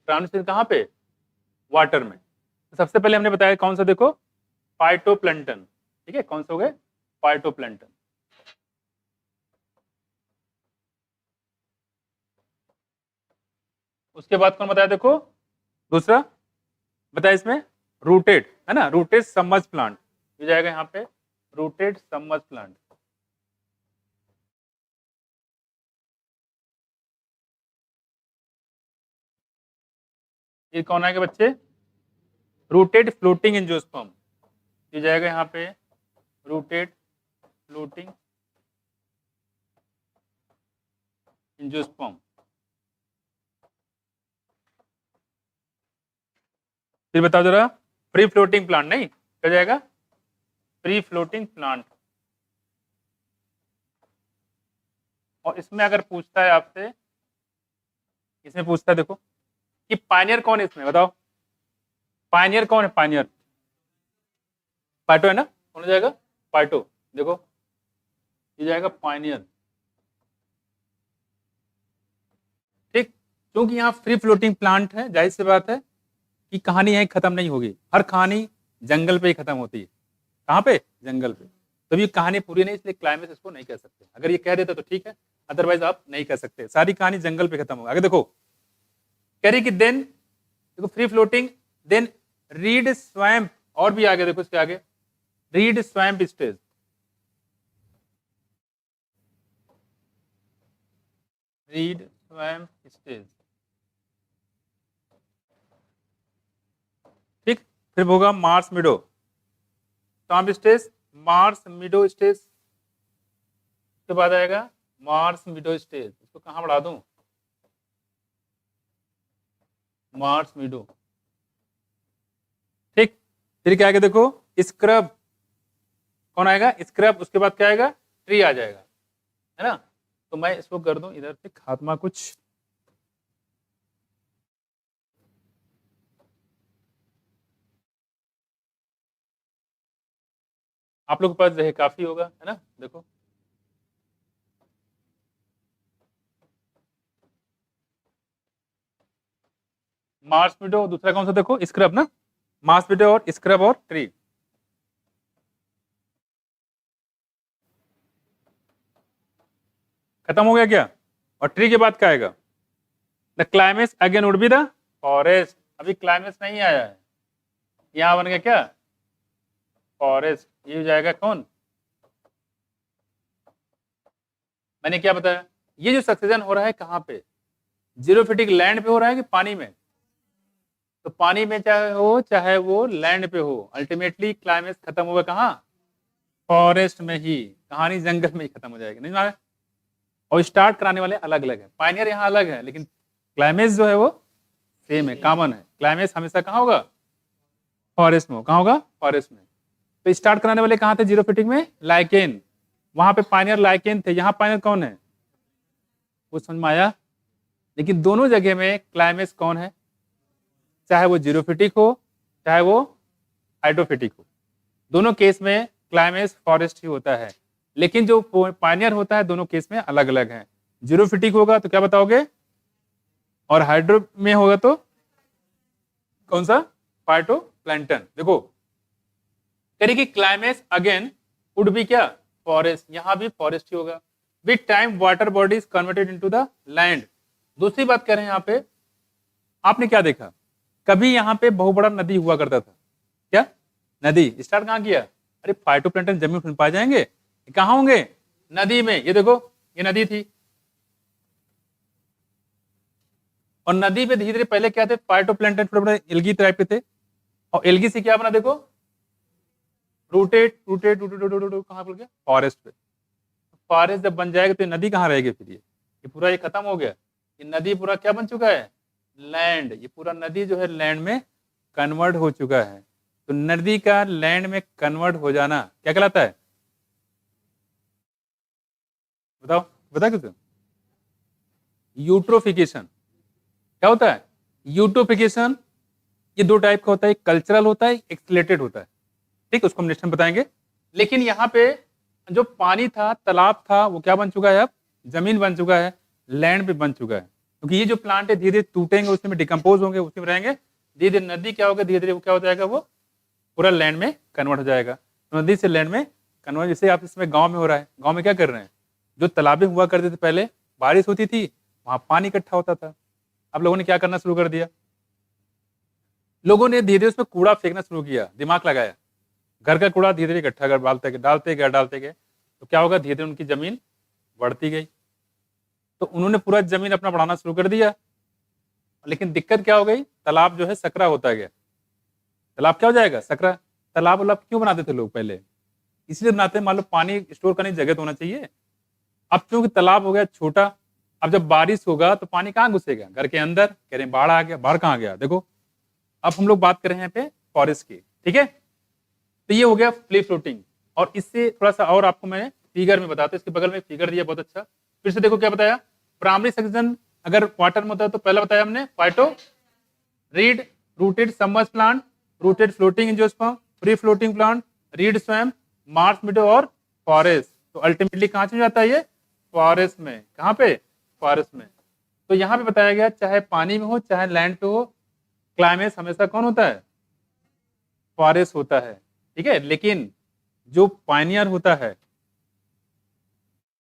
प्राइमरी सक्सेशन कहाँ पे, वाटर में। तो सबसे पहले हमने बताया कौन सा, देखो फाइटोप्लैंटन। ठीक है, कौन से हो गए, फाइटोप्लैंटन। उसके बाद कौन बताया, देखो दूसरा बताया इसमें रूटेड, है ना, रूटेड सबमर्ज प्लांट हो जाएगा यहाँ पे, रूटेड सबमर्ज प्लांट। ये कौन आएगा बच्चे, रूटेड फ्लोटिंग एंजियोस्पर्म। ये जाएगा यहाँ पे रूटेड फ्लोटिंग एंजियोस्पर्म। फिर बताओ जरा, फ्री फ्लोटिंग प्लांट, नहीं क्या जाएगा, फ्री फ्लोटिंग प्लांट। और इसमें अगर पूछता है आपसे, इसमें पूछता है देखो कि पायनियर कौन है इसमें, बताओ पायनियर कौन है, पायनियर पार्टो है ना, कौन हो जाएगा पार्टो, देखो ये जाएगा पायनियर। ठीक, क्योंकि यहाँ फ्री फ्लोटिंग प्लांट है, जाहिर सी बात है कि कहानी यहीं खत्म नहीं होगी, हर कहानी जंगल पे ही खत्म होती है। कहाँ पे, जंगल पे। तो ये कहानी पूरी नहीं, इसलिए क्लाइमेक्स इसको नहीं कह सकते। अगर ये कह देता तो ठीक है, अदरवाइज आप नहीं कह सकते, सारी कहानी जंगल पे खत्म होगी। आगे देखो कह रही कि देन, देखो free floating, then reed swamp, और भी आगे देखो इसके आगे reed swamp stage, reed swamp stage. ठीक, फिर होगा marsh meadow, swamp stage, marsh meadow stage, उसके बाद आएगा मार्स मिडो स्टेज। इसको कहां बढ़ा दूं, मार्स मिडो। ठीक, फिर क्या आएगा देखो स्क्रब, कौन आएगा स्क्रब, उसके बाद क्या आएगा ट्री आ जाएगा, है ना। तो मैं इसको कर दूं इधर से खात्मा कुछ, आप लोग के पास जो काफी होगा, है ना। देखो मार्स मिडो, दूसरा कौन सा देखो स्क्रब ना, मार्स मिडो और स्क्रब और ट्री। खत्म हो गया क्या, और ट्री के बाद क्या आएगा, the climax again would be the forest. अभी क्लाइमेक्स नहीं आया है, यहां बन गया क्या फॉरेस्ट, ये हो जाएगा कौन, मैंने क्या बताया, ये जो सक्सेशन हो रहा है कहां पे, जीरोफिटिक लैंड पे हो रहा है कि पानी में, तो पानी में चाहे वो लैंड पे हो, अल्टीमेटली क्लाइमेक्स खत्म होगा कहाँ, फॉरेस्ट में ही, कहानी जंगल में ही खत्म हो जाएगी, नहीं मालूम। और स्टार्ट कराने वाले अलग अलग है, पायनियर यहाँ अलग है, लेकिन क्लाइमेक्स जो है वो सेम है, कॉमन है। क्लाइमेक्स हमेशा कहाँ होगा, फॉरेस्ट में, कहाँ होगा फॉरेस्ट में। तो स्टार्ट कराने वाले कहाँ थे जीरोफिटिक में, लाइकेन, वहां पे पायनियर लाइकेन थे, यहाँ पायनियर कौन है, वो समझ में आया। लेकिन दोनों जगह में क्लाइमेक्स कौन है, चाहे वो जीरोफिटिक हो चाहे वो हाइड्रोफिटिक हो, दोनों केस में क्लाइमेक्स फॉरेस्ट ही होता है। लेकिन जो पायनियर होता है दोनों केस में अलग अलग है, जीरोफिटिक होगा तो क्या बताओगे, और हाइड्रो में होगा तो कौन सा, फाइटोप्लैंक्टन। देखो कह कि क्लाइमेक्स अगेन वुड बी क्या फॉरेस्ट, यहां भी फॉरेस्ट ही होगा। With time water bodies converted into the land. दूसरी बात कह रहे हैं यहाँ पे, आपने क्या देखा, कभी यहाँ पे बहुत बड़ा नदी हुआ करता था, क्या नदी स्टार्ट कहाँ किया, अरे फाइटोप्लैंक्टन जमीन में पाए जाएंगे, कहाँ होंगे नदी में, ये देखो ये नदी थी, और नदी पे धीरे धीरे पहले क्या थे फाइटोप्लैंक्टन, छोटे बड़े एल्गी टाइप के थे, और एल्गी से क्या बना देखो रूटेड रूटेड रूटेड कहाँ पर गया फॉरेस्ट पे। फॉरेस्ट जब बन जाएगा तो ये नदी कहाँ रहेगी फिर, ये पूरा ये खत्म हो गया, ये नदी पूरा क्या बन चुका है लैंड, ये पूरा नदी जो है लैंड में कन्वर्ट हो चुका है। तो नदी का लैंड में कन्वर्ट हो जाना क्या कहलाता है, बताओ बता किस, यूट्रोफिकेशन। क्या होता है यूट्रोफिकेशन, ये दो टाइप का होता है, एक कल्चरल होता है, एक एक्सलेटेड होता है। ठीक, उसको हम नेक्स्ट में बताएंगे। लेकिन यहाँ पे जो पानी था, तालाब था, वो क्या बन चुका है, अब जमीन बन चुका है, लैंड पे बन चुका है। क्योंकि ये जो प्लांट है धीरे धीरे टूटेंगे, उसमें डिकम्पोज होंगे, उसी में रहेंगे, धीरे धीरे नदी क्या होगा, धीरे धीरे वो क्या हो जाएगा, वो पूरा लैंड में कन्वर्ट हो जाएगा। तो नदी से लैंड में कन्वर्ट, जैसे आप इसमें गाँव में हो रहा है, गाँव में क्या कर रहे हैं, जो तालाबें हुआ करते थे पहले, बारिश होती थी वहां पानी इकट्ठा होता था, अब लोगों ने क्या करना शुरू कर दिया, लोगों ने धीरे धीरे उसमें कूड़ा फेंकना शुरू किया, दिमाग लगाया, घर का कूड़ा धीरे धीरे इकट्ठा कर डालते गए, तो क्या होगा, धीरे धीरे उनकी जमीन बढ़ती गई, तो उन्होंने पूरा जमीन अपना बढ़ाना शुरू कर दिया। लेकिन दिक्कत क्या हो गई, तालाब जो है सकरा होता गया, तालाब क्या हो जाएगा सकरा। तालाब वालाब क्यों बनाते थे लोग पहले, इसलिए बनाते हैं, मान लो पानी स्टोर करने की जगह तो होना चाहिए। अब क्योंकि तालाब हो गया छोटा, अब जब बारिश होगा तो पानी कहाँ घुसेगा, घर के अंदर, कह रहे हैं बाढ़ आ गया, बाढ़ कहाँ गया देखो। अब हम लोग बात कर रहे हैं यहाँ पे फॉरेस्ट की, ठीक है। तो ये हो गया फ्री फ्लोटिंग, और इससे थोड़ा सा और आपको मैं फिगर में बताता हूं, इसके बगल में फिगर दिया बहुत अच्छा, फिर से देखो क्या बताया, प्राइमरी सक्सेशन अगर वाटर में होता है तो पहला बताया हमने phyto, read, rooted submerge plant, rooted floating angiosperm, free floating plant, read swamp, Marsh मीडो और फॉरेस्ट। तो अल्टीमेटली कहां चल जाता है ये, फॉरेस्ट में। कहां पे, फॉरेस्ट में। तो यहां पे बताया गया चाहे पानी में हो चाहे लैंड पे हो, क्लाइमेक्स हमेशा कौन होता है, फॉरेस्ट होता है। ठीक है, लेकिन जो पायनियर होता है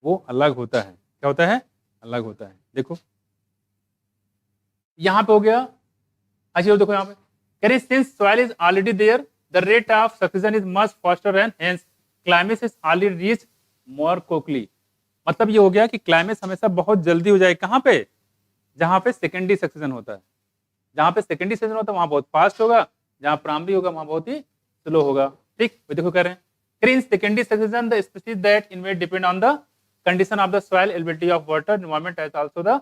वो अलग होता है। क्या होता है, अलग होता है। देखो यहां पे हो गया। अच्छा देखो यहाँ पे, since soil is already there the rate of succession is much faster and hence climax is already reach more quickly. मतलब ये हो गया कि क्लाइमेक्स हमेशा बहुत जल्दी हो जाए। कहां पे, जहां पे सेकेंडरी सक्सेशन होता है। जहां पे सेकेंडरी सक्सेशन होता है वहां बहुत फास्ट होगा, जहां प्राइमरी होगा वहां बहुत ही स्लो होगा। ठीक, देखो कह रहे हैं in secondary succession the species that invade depend on the condition of the soil, availability of water, environment as also the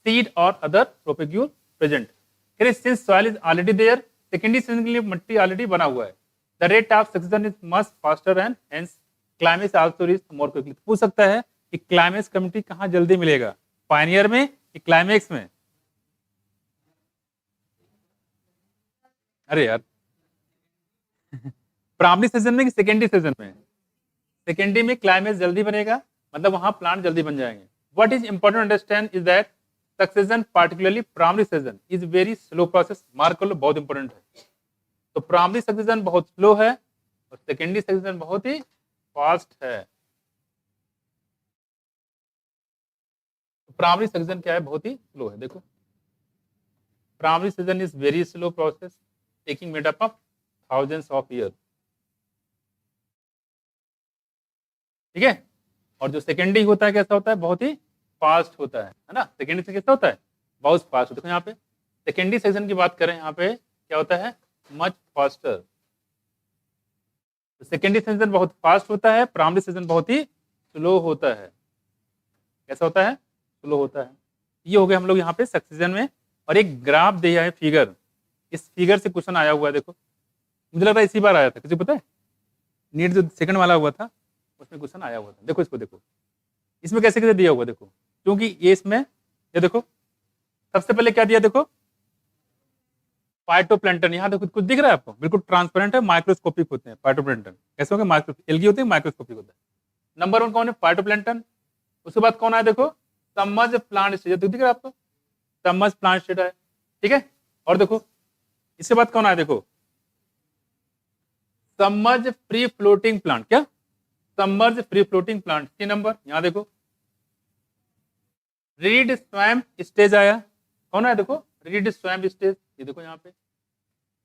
seed or other propagule present. Since soil is already there, secondary succession के लिए मिट्टी already बना हुआ है, the rate of succession is much faster and hence climax also reach more quickly. पूछ सकता है कि क्लाइमेक्स कम्युनिटी कहाँ जल्दी मिलेगा, पायनियर में कि क्लाइमेक्स में। अरे यार प्राइमरी सीजन में कि सेकेंडरी सीजन में, सेकेंडरी में क्लाइमेक्स जल्दी बनेगा, मतलब वहां प्लांट जल्दी बन जाएंगे। What is important understand is that succession particularly primary season is very slow process. Mark कर लो, बहुत इंपॉर्टेंट है। तो प्राइमरी सक्सेशन बहुत स्लो है और सेकेंडरी सक्सेशन बहुत ही फास्ट है। प्राइमरी सक्सेशन क्या है, बहुत ही स्लो है। देखो primary succession is very slow process taking made up of thousands of year. ठीक है, और जो सेकेंडरी होता है कैसा होता है, बहुत ही फास्ट होता है ना। सेकेंडरी से कैसा होता है, बहुत फास्ट। देखो यहाँ पे सेकेंडरी सेक्शन की बात करें, यहाँ पे क्या होता है, मच फास्टर। सेकेंडरी सेक्शन बहुत फास्ट होता है, प्राइमरी सेक्शन बहुत ही स्लो होता है। कैसा होता है, स्लो होता है। ये हो गया हम लोग यहाँ पे सक्सेशन में। और एक ग्राफ दिया है, फिगर, इस फिगर से क्वेश्चन आया हुआ है। देखो मुझे लग रहा है इसी बार आया था, किसी को पता है, नीट जो सेकंड वाला हुआ था उसमें क्वेश्चन आया हुआ था। देखो इसको, देखो इसमें कैसे कैसे दिया हुआ, देखो क्योंकि ये इसमें, ये देखो सबसे पहले क्या दिया, देखो फाइटोप्लैंटन। यहाँ देखो कुछ दिख रहा है आपको, बिल्कुल ट्रांसपेरेंट है, माइक्रोस्कोपिक होते हैं फाइटोप्लैंटन। कैसे होंगे, माइक्रो एल्गी होते हैं, माइक्रोस्कोपिक होता है। नंबर 1 कौन है, फाइटोप्लैंटन। उसके बाद कौन है, देखो सबमर्ज प्लांट स्टेज, दिख रहा है आपको, सबमर्ज प्लांट स्टेज है। ठीक है, और देखो इसके बाद कौन आया, देखो सबमर्ज फ्री फ्लोटिंग प्लांट। क्या, submerge free floating plant. 3 number यहां देखो रीड स्वैम्प स्टेज आया। कौन है, देखो रीड स्वैम्प स्टेज, ये देखो यहाँ पे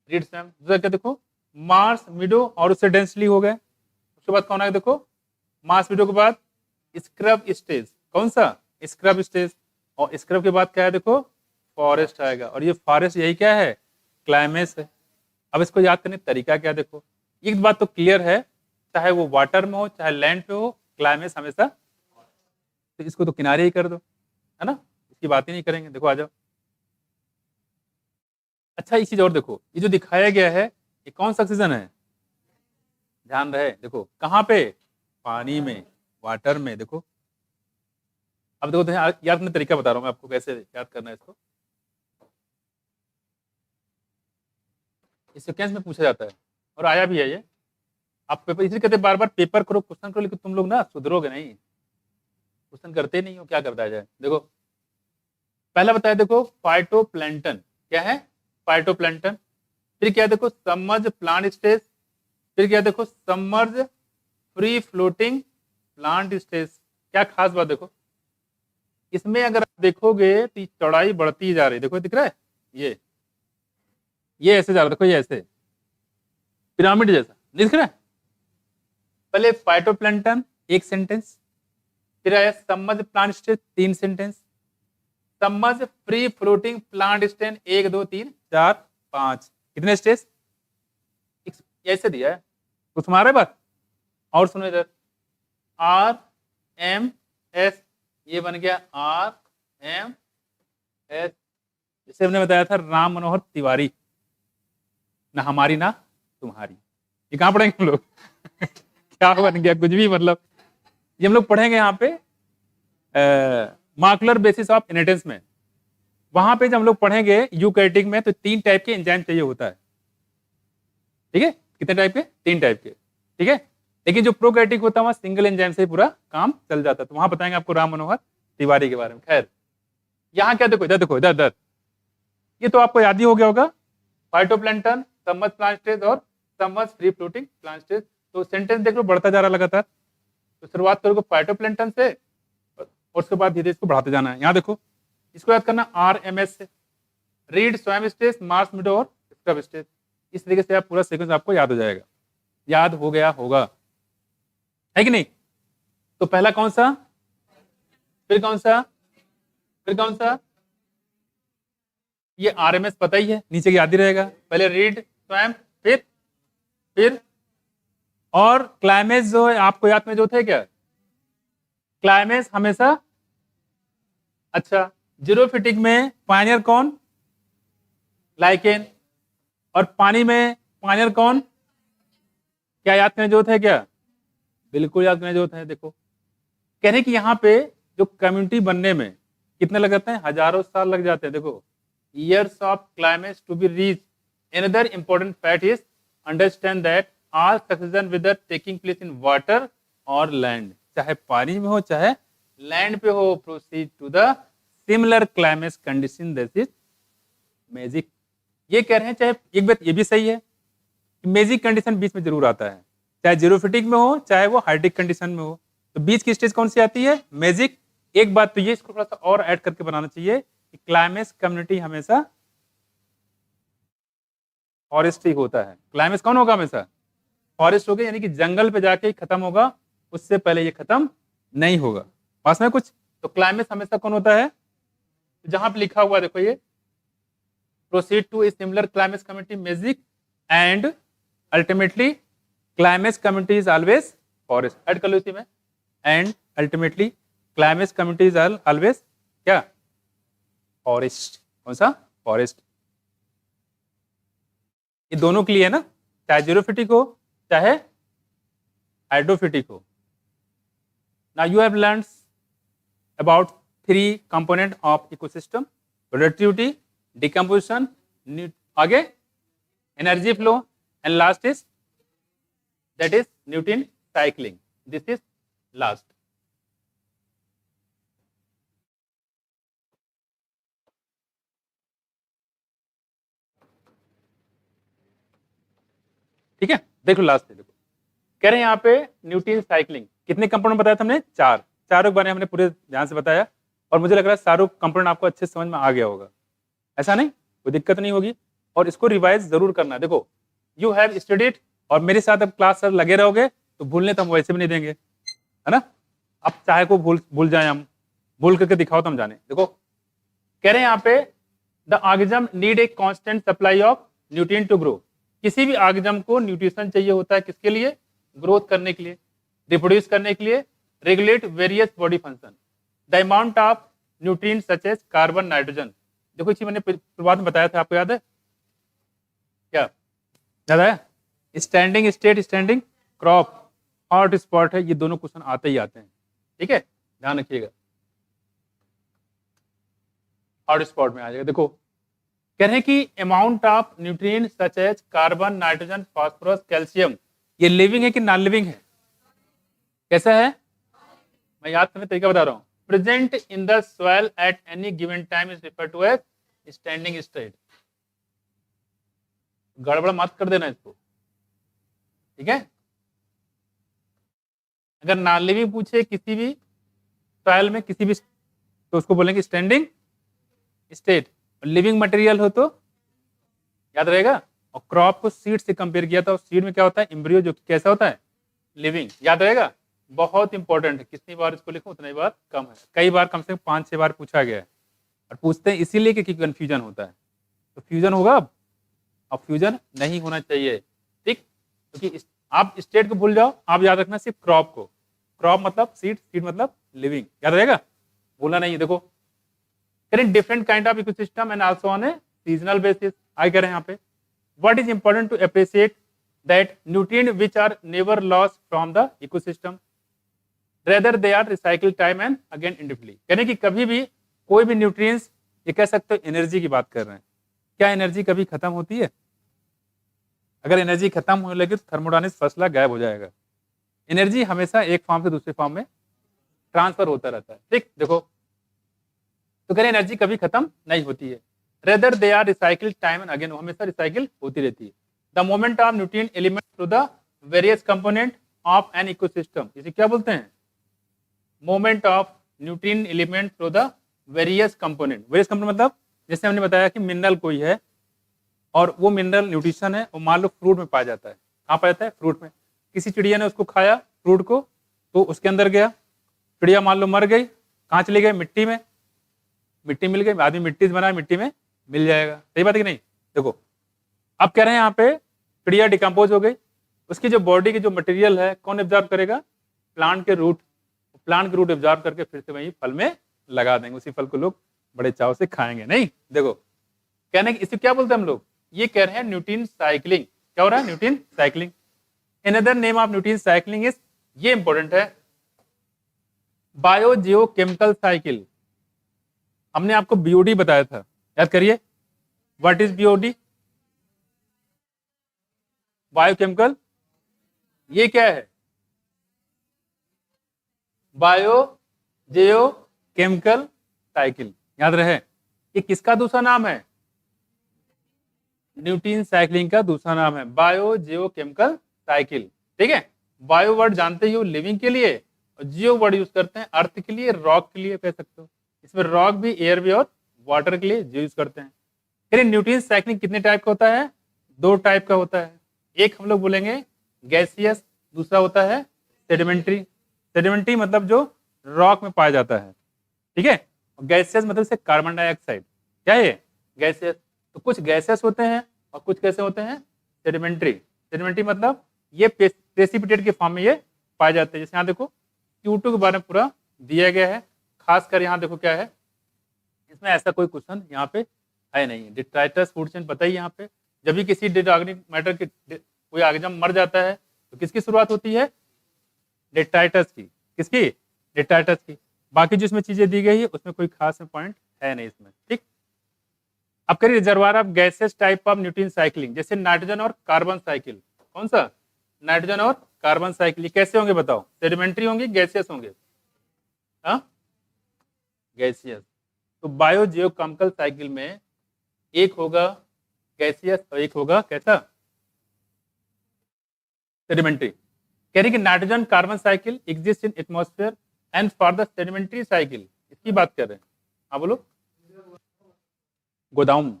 रीड स्वैम्प। दूसरा क्या, देखो मार्स मीडो और उससे डेंसली हो गए। उसके बाद कौन है, देखो मार्स मीडो के बाद स्क्रब स्टेज। कौन सा, स्क्रब स्टेज। और स्क्रब के बाद क्या है, देखो फॉरेस्ट आएगा। और ये फॉरेस्ट यही क्या है, क्लाइमेक्स है। अब इसको याद करने का तरीका क्या, देखो एक बात तो क्लियर है, चाहे वो वाटर में हो चाहे लैंड पे हो, क्लाइमेक्स हमेशा, तो इसको तो किनारे ही कर दो, है ना, इसकी बात ही नहीं करेंगे। देखो आ जाओ। अच्छा एक चीज और देखो, ये जो दिखाया गया है ये कौन सा सीजन है, ध्यान रहे। देखो कहाँ पे, पानी में, वाटर में। देखो अब देखो याद करने तरीका बता रहा हूँ मैं आपको, कैसे याद करना है इसको। इस सिक्वेंस में पूछा जाता है और आया भी है ये। आप पेपर इसलिए कहते बार बार पेपर करो, क्वेश्चन करो, लेकिन तुम लोग ना सुधरोगे नहीं, क्वेश्चन करते नहीं हो, क्या करता जाए। देखो पहला बताया, देखो फाइटोप्लैंटन। क्या है, फाइटोप्लैंटन। फिर क्या, देखो सबमर्ज प्लांट स्टेज। फिर क्या, देखो submerge free floating plant stage. क्या खास बात, देखो इसमें अगर आप देखोगे तो चौड़ाई बढ़ती जा रही है। देखो दिख रहा है, ये ऐसे जा रहा है, देखो ये ऐसे पिरामिड जैसा दिख रहा है। पहले फाइटोप्लैंटन 1 सेंटेंस, फिर आया submerge plant stage 3 sentence, submerge free floating plant stage 1 2 3 4 5, कितने स्टेज, ऐसे दिया है। तो तुम्हारे बात और सुनो इधर, RMS, ये बन गया RMS। जैसे हमने बताया था राम मनोहर तिवारी, ना हमारी ना तुम्हारी, ये कहाँ पढ़ेंगे हम लोग क्या बन गया कुछ भी, मतलब ये हम लोग पढ़ेंगे यहाँ पे मार्कुलर बेसिस ऑफ इनहेरिटेंस में, वहां पे जब हम लोग पढ़ेंगे यूकैरियोटिक में, तो 3 टाइप के एंजाइम चाहिए होता है। ठीक है, कितने टाइप के? 3 टाइप के। ठीक है, लेकिन जो प्रोकैरियोटिक होता है वहां सिंगल एंजाइम से पूरा काम चल जाता है। तो वहां बताएंगे आपको राम मनोहर तिवारी के बारे में। खैर, यहाँ क्या देखो, इधर देखो, इधर इधर, ये तो आपको याद ही हो गया होगा, फाइटोप्लैंक्टन, सबमर्ज प्लांट स्टेज और submerge free floating plant stage. तो सेंटेंस देख लो बढ़ता जा रहा लगातार। तो शुरुआत करोगे फाइटोप्लैंक्टन से और उसके बाद धीरे इसको बढ़ाते जाना है। यहाँ देखो, इसको याद करना RMS से, रीड स्वयं स्टेज, मार्स मिडो और स्क्रब स्टेज। इस तरीके से आप पूरा सीक्वेंस आपको याद हो जाएगा, याद हो गया होगा, है कि नहीं? तो पहला कौन सा, फिर कौन सा, फिर कौन सा? ये RMS पता ही है, नीचे की याद ही रहेगा। पहले रीड स्वयं, फिर और क्लाइमेक्स जो है आपको याद में जो थे क्या, क्लाइमेक्स हमेशा, अच्छा जीरोफिटिक में पायनियर कौन, लाइकेन, और पानी में पायनियर कौन, क्या याद करने जो है क्या? बिल्कुल याद करने जो है। देखो कह रहे कि यहाँ पे जो कम्युनिटी बनने में कितने लग जाते हैं, हजारों साल लग जाते हैं। देखो, years of climates to be reached. Another important fact is understand that all succession whether taking place in water or land, चाहे पानी में हो चाहे लैंड पे हो, proceed to the similar climate condition, that is magic। ये कह रहे हैं, चाहे एक बात ये भी सही है कि मैजिक कंडीशन बीच में जरूर आता है, चाहे जीरोफिटिक में हो चाहे वो हाइड्रिक कंडीशन में हो। तो बीच की स्टेज कौन सी आती है, मैजिक। एक बात तो ये इसको थोड़ा सा और ऐड करके बनाना चाहिए, क्लाइमेक्स कम्युनिटी हमेशा फॉरेस्ट ही होता है। क्लाइमेक्स कौन होगा, हमेशा फॉरेस्ट होगा, यानी कि जंगल पे जाके खत्म होगा, उससे पहले ये खत्म नहीं होगा। पास में कुछ, तो क्लाइमेक्स हमेशा कौन होता है, जहां पे लिखा हुआ देखो, ये proceed to a similar climax community mesic and ultimately climax community is always forest. Add कर लो इसी में, and ultimately climax community is always क्या, फॉरेस्ट। कौन सा, फॉरेस्ट। ये दोनों के लिए है ना, चाहे जीरोफिटिक हो चाहे हाइड्रोफिटिक हो। Now you have learned about 3 component of ecosystem, productivity, decomposition, आगे energy flow, and last is that is nutrient cycling. This is last. ठीक है, देखो लास्ट है, देखो कह रहे हैं यहाँ पे न्यूटन साइक्लिंग, कितने कंपोनेंट बताया था हमने, 4। चारों के बारे में हमने पूरे ध्यान से बताया, और मुझे लग रहा है सारों कंपोनेंट आपको अच्छे समझ में आ गया होगा, ऐसा नहीं, कोई दिक्कत नहीं होगी। और इसको रिवाइज जरूर करना है। देखो, यू हैव स्टडीड, और मेरे साथ अब क्लास सर लगे रहोगे तो भूलने तो हम वैसे भी नहीं देंगे, है ना। अब चाहे को भूल जाए, हम भूल करके दिखाओ तो हम जाने। देखो कह रहे हैं यहाँ पे, the organism need a constant supply of nutrient to grow. किसी भी ऑर्गेनिज्म को न्यूट्रिशन चाहिए होता है, किसके लिए, ग्रोथ करने के लिए, रिप्रोड्यूस करने के लिए, regulate various body function. The amount of nutrient such as carbon, nitrogen. देखो इसी मैंने शुरुआत में बताया था, आपको याद है क्या, याद है, standing state, standing crop, hot spot है, ये दोनों क्वेश्चन आते ही आते हैं। ठीक है, ध्यान रखिएगा, हॉट स्पॉट में आ जाएगा। देखो कह रहे हैं कि amount of nutrient such as carbon, nitrogen, phosphorus, calcium, ये लिविंग है कि नॉन लिविंग है, कैसा है, मैं याद करने तरीका बता रहा हूं। Present in the soil at any given time is referred to as standing state. गड़बड़ मत कर देना इसको, ठीक है। अगर नॉन लिविंग पूछे किसी भी सॉइल में किसी भी, तो उसको बोलेंगे स्टैंडिंग स्टेट। लिविंग मटेरियल हो तो याद रहेगा। और क्रॉप को सीड से कंपेयर किया था, और सीड में क्या होता है, एम्ब्रियो, जो कि कैसा होता है, लिविंग, याद रहेगा। बहुत इंपॉर्टेंट है, कितनी बार इसको लिखो उतनी बार कम है, कई बार कम से कम 5-6 बार पूछा गया है, और पूछते हैं इसीलिए कि कंफ्यूजन होता है। तो फ्यूजन होगा अब फ्यूजन नहीं होना चाहिए, ठीक, क्योंकि आप स्टेट को भूल जाओ, आप याद रखना सिर्फ क्रॉप को। क्रॉप मतलब सीड, सीड मतलब लिविंग, याद रहेगा, भूलना नहीं है। देखो different kind of ecosystem and also on a seasonal basis. आई कह रहे हैं यहाँ पे, what is important to appreciate that nutrient which are never lost from the ecosystem. Rather they are recycle time and again indefinitely, यानी कि कभी भी कोई भी न्यूट्रिएंट्स, ये कह सकते हो एनर्जी की बात कर रहे हैं, क्या एनर्जी कभी खत्म होती है? अगर एनर्जी खत्म होने लगी तो थर्मोडायनामिक्स फसला गायब हो जाएगा। एनर्जी हमेशा एक फॉर्म से दूसरे फॉर्म में ट्रांसफर होता रहता है। ठीक, देखो तो कह रहे एनर्जी कभी खत्म नहीं होती है। Rather they are recycle time and again, हमेशा रिसाइकिल होती रहती है। The movement of nutrient element through the various component of an ecosystem, इसे क्या बोलते हैं? Movement of nutrient element through the various component. Various component मतलब जैसे हमने बताया कि मिनरल कोई है और वो मिनरल न्यूट्रिशन है, वो मान लो फ्रूट में पाया जाता है। कहाँ पाया जाता है? फ्रूट में। किसी चिड़िया ने उसको खाया फ्रूट को, तो उसके अंदर गया, चिड़िया मान लो मर गई, कहाँ चली गई? मिट्टी में। मिट्टी मिल गई, आदमी मिट्टी से बना है, मिट्टी में मिल जाएगा। सही बात है कि नहीं? देखो अब कह रहे हैं यहाँ पे चिड़िया डिकम्पोज हो गई, उसकी जो बॉडी की जो मटेरियल है कौन एब्जॉर्ब करेगा? प्लांट के रूट। प्लांट के रूट एब्जॉर्ब करके फिर से वही फल में लगा देंगे, उसी फल को लोग बड़े चाव से खाएंगे। नहीं, देखो कहने की इसे क्या बोलते हैं हम लोग? ये कह रहे हैं न्यूट्रिएंट साइक्लिंग। क्या हो रहा है? Nutrient cycling. Another name of nutrient cycling is, ये इंपॉर्टेंट है, बायोजियोकेमिकल साइकिल। हमने आपको बीओडी बताया था, याद करिए। What is BOD? बायोकेमिकल। ये क्या है? Biogeochemical cycle. याद रहे, ये किसका दूसरा नाम है? न्यूट्रिएंट साइक्लिंग का दूसरा नाम है बायोजियोकेमिकल साइकिल। ठीक है, बायो वर्ड जानते ही हो लिविंग के लिए, और जियो वर्ड यूज करते हैं अर्थ के लिए, रॉक के लिए कह सकते हो। इसमें रॉक भी, एयर भी और वाटर के लिए जियो यूज करते हैं। फिर न्यूट्रिएंट साइक्लिंग कितने टाइप का होता है? दो टाइप का होता है। एक हम लोग बोलेंगे गैसियस, दूसरा होता है सेडिमेंट्री। सेडिमेंट्री मतलब जो रॉक में पाया जाता है। ठीक है, गैसियस मतलब से कार्बन डाइऑक्साइड। क्या है? गैसियस। तो कुछ गैसेस होते हैं और कुछ कैसे होते हैं? सेडिमेंट्री। सेडिमेंट्री मतलब ये प्रेसिपिटेट के फॉर्म में ये पाए जाते हैं। जैसे यहाँ देखो Q2 के बारे में पूरा दिया गया है, खासकर यहाँ देखो क्या है, इसमें ऐसा कोई क्वेश्चन यहाँ पे है नहीं। डिट्राइटस फूड चेन पता ही, यहाँ पे जब भी किसी डेड ऑर्गेनिक मैटर के कोई ऑर्गेनिज्म मर जाता है तो किसकी शुरुआत होती है? डिट्राइटस की। किसकी? डिट्राइटस की। बाकी जो इसमें चीजें दी गई है उसमें कोई खास पॉइंट है नहीं इसमें। ठीक, अब करिए reservoir of gases type of nutrient cycling, जैसे नाइट्रोजन और कार्बन साइकिल। कौन सा? नाइट्रोजन और कार्बन साइकिल। कैसे होंगे बताओ? सेडिमेंट्री होंगे, गैसियस होंगे? हाँ, गैसियस। तो बायोजियोकेमिकल साइकिल में एक होगा गैसियस और एक होगा कैसा? सेडिमेंट्री। कह रही कि nitrogen carbon cycle exist in atmosphere and for the sedimentary cycle, इसकी बात कर रहे हैं। हाँ बोलो। गोदाम,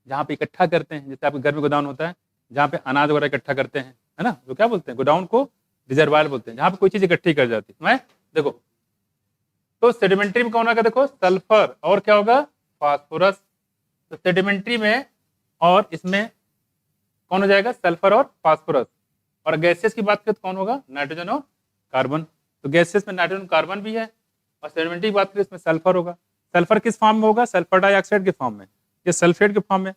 जहाँ पे इकट्ठा करते हैं, जैसे आपके घर में गोदाम होता है जहाँ पे अनाज वगैरह इकट्ठा करते हैं, है ना, तो क्या बोलते हैं? गोडाउन को रिजर्वायर बोलते हैं, जहाँ पे कोई चीज इकट्ठी कर जाती है। देखो तो सेडिमेंट्री में कौन होगा? देखो सल्फर और क्या होगा? फास्फोरस। तो सेडिमेंट्री में और इसमें कौन हो जाएगा? सल्फर और फास्फोरस। और गैसेस की बात करें तो कौन होगा? नाइट्रोजन और कार्बन। तो गैसेस में नाइट्रोजन कार्बन भी है, और सेडिमेंट्री की बात करें इसमें सल्फर होगा। सल्फर किस फॉर्म में होगा? सल्फर डाइऑक्साइड के फॉर्म में, ये सल्फेट के फॉर्म में।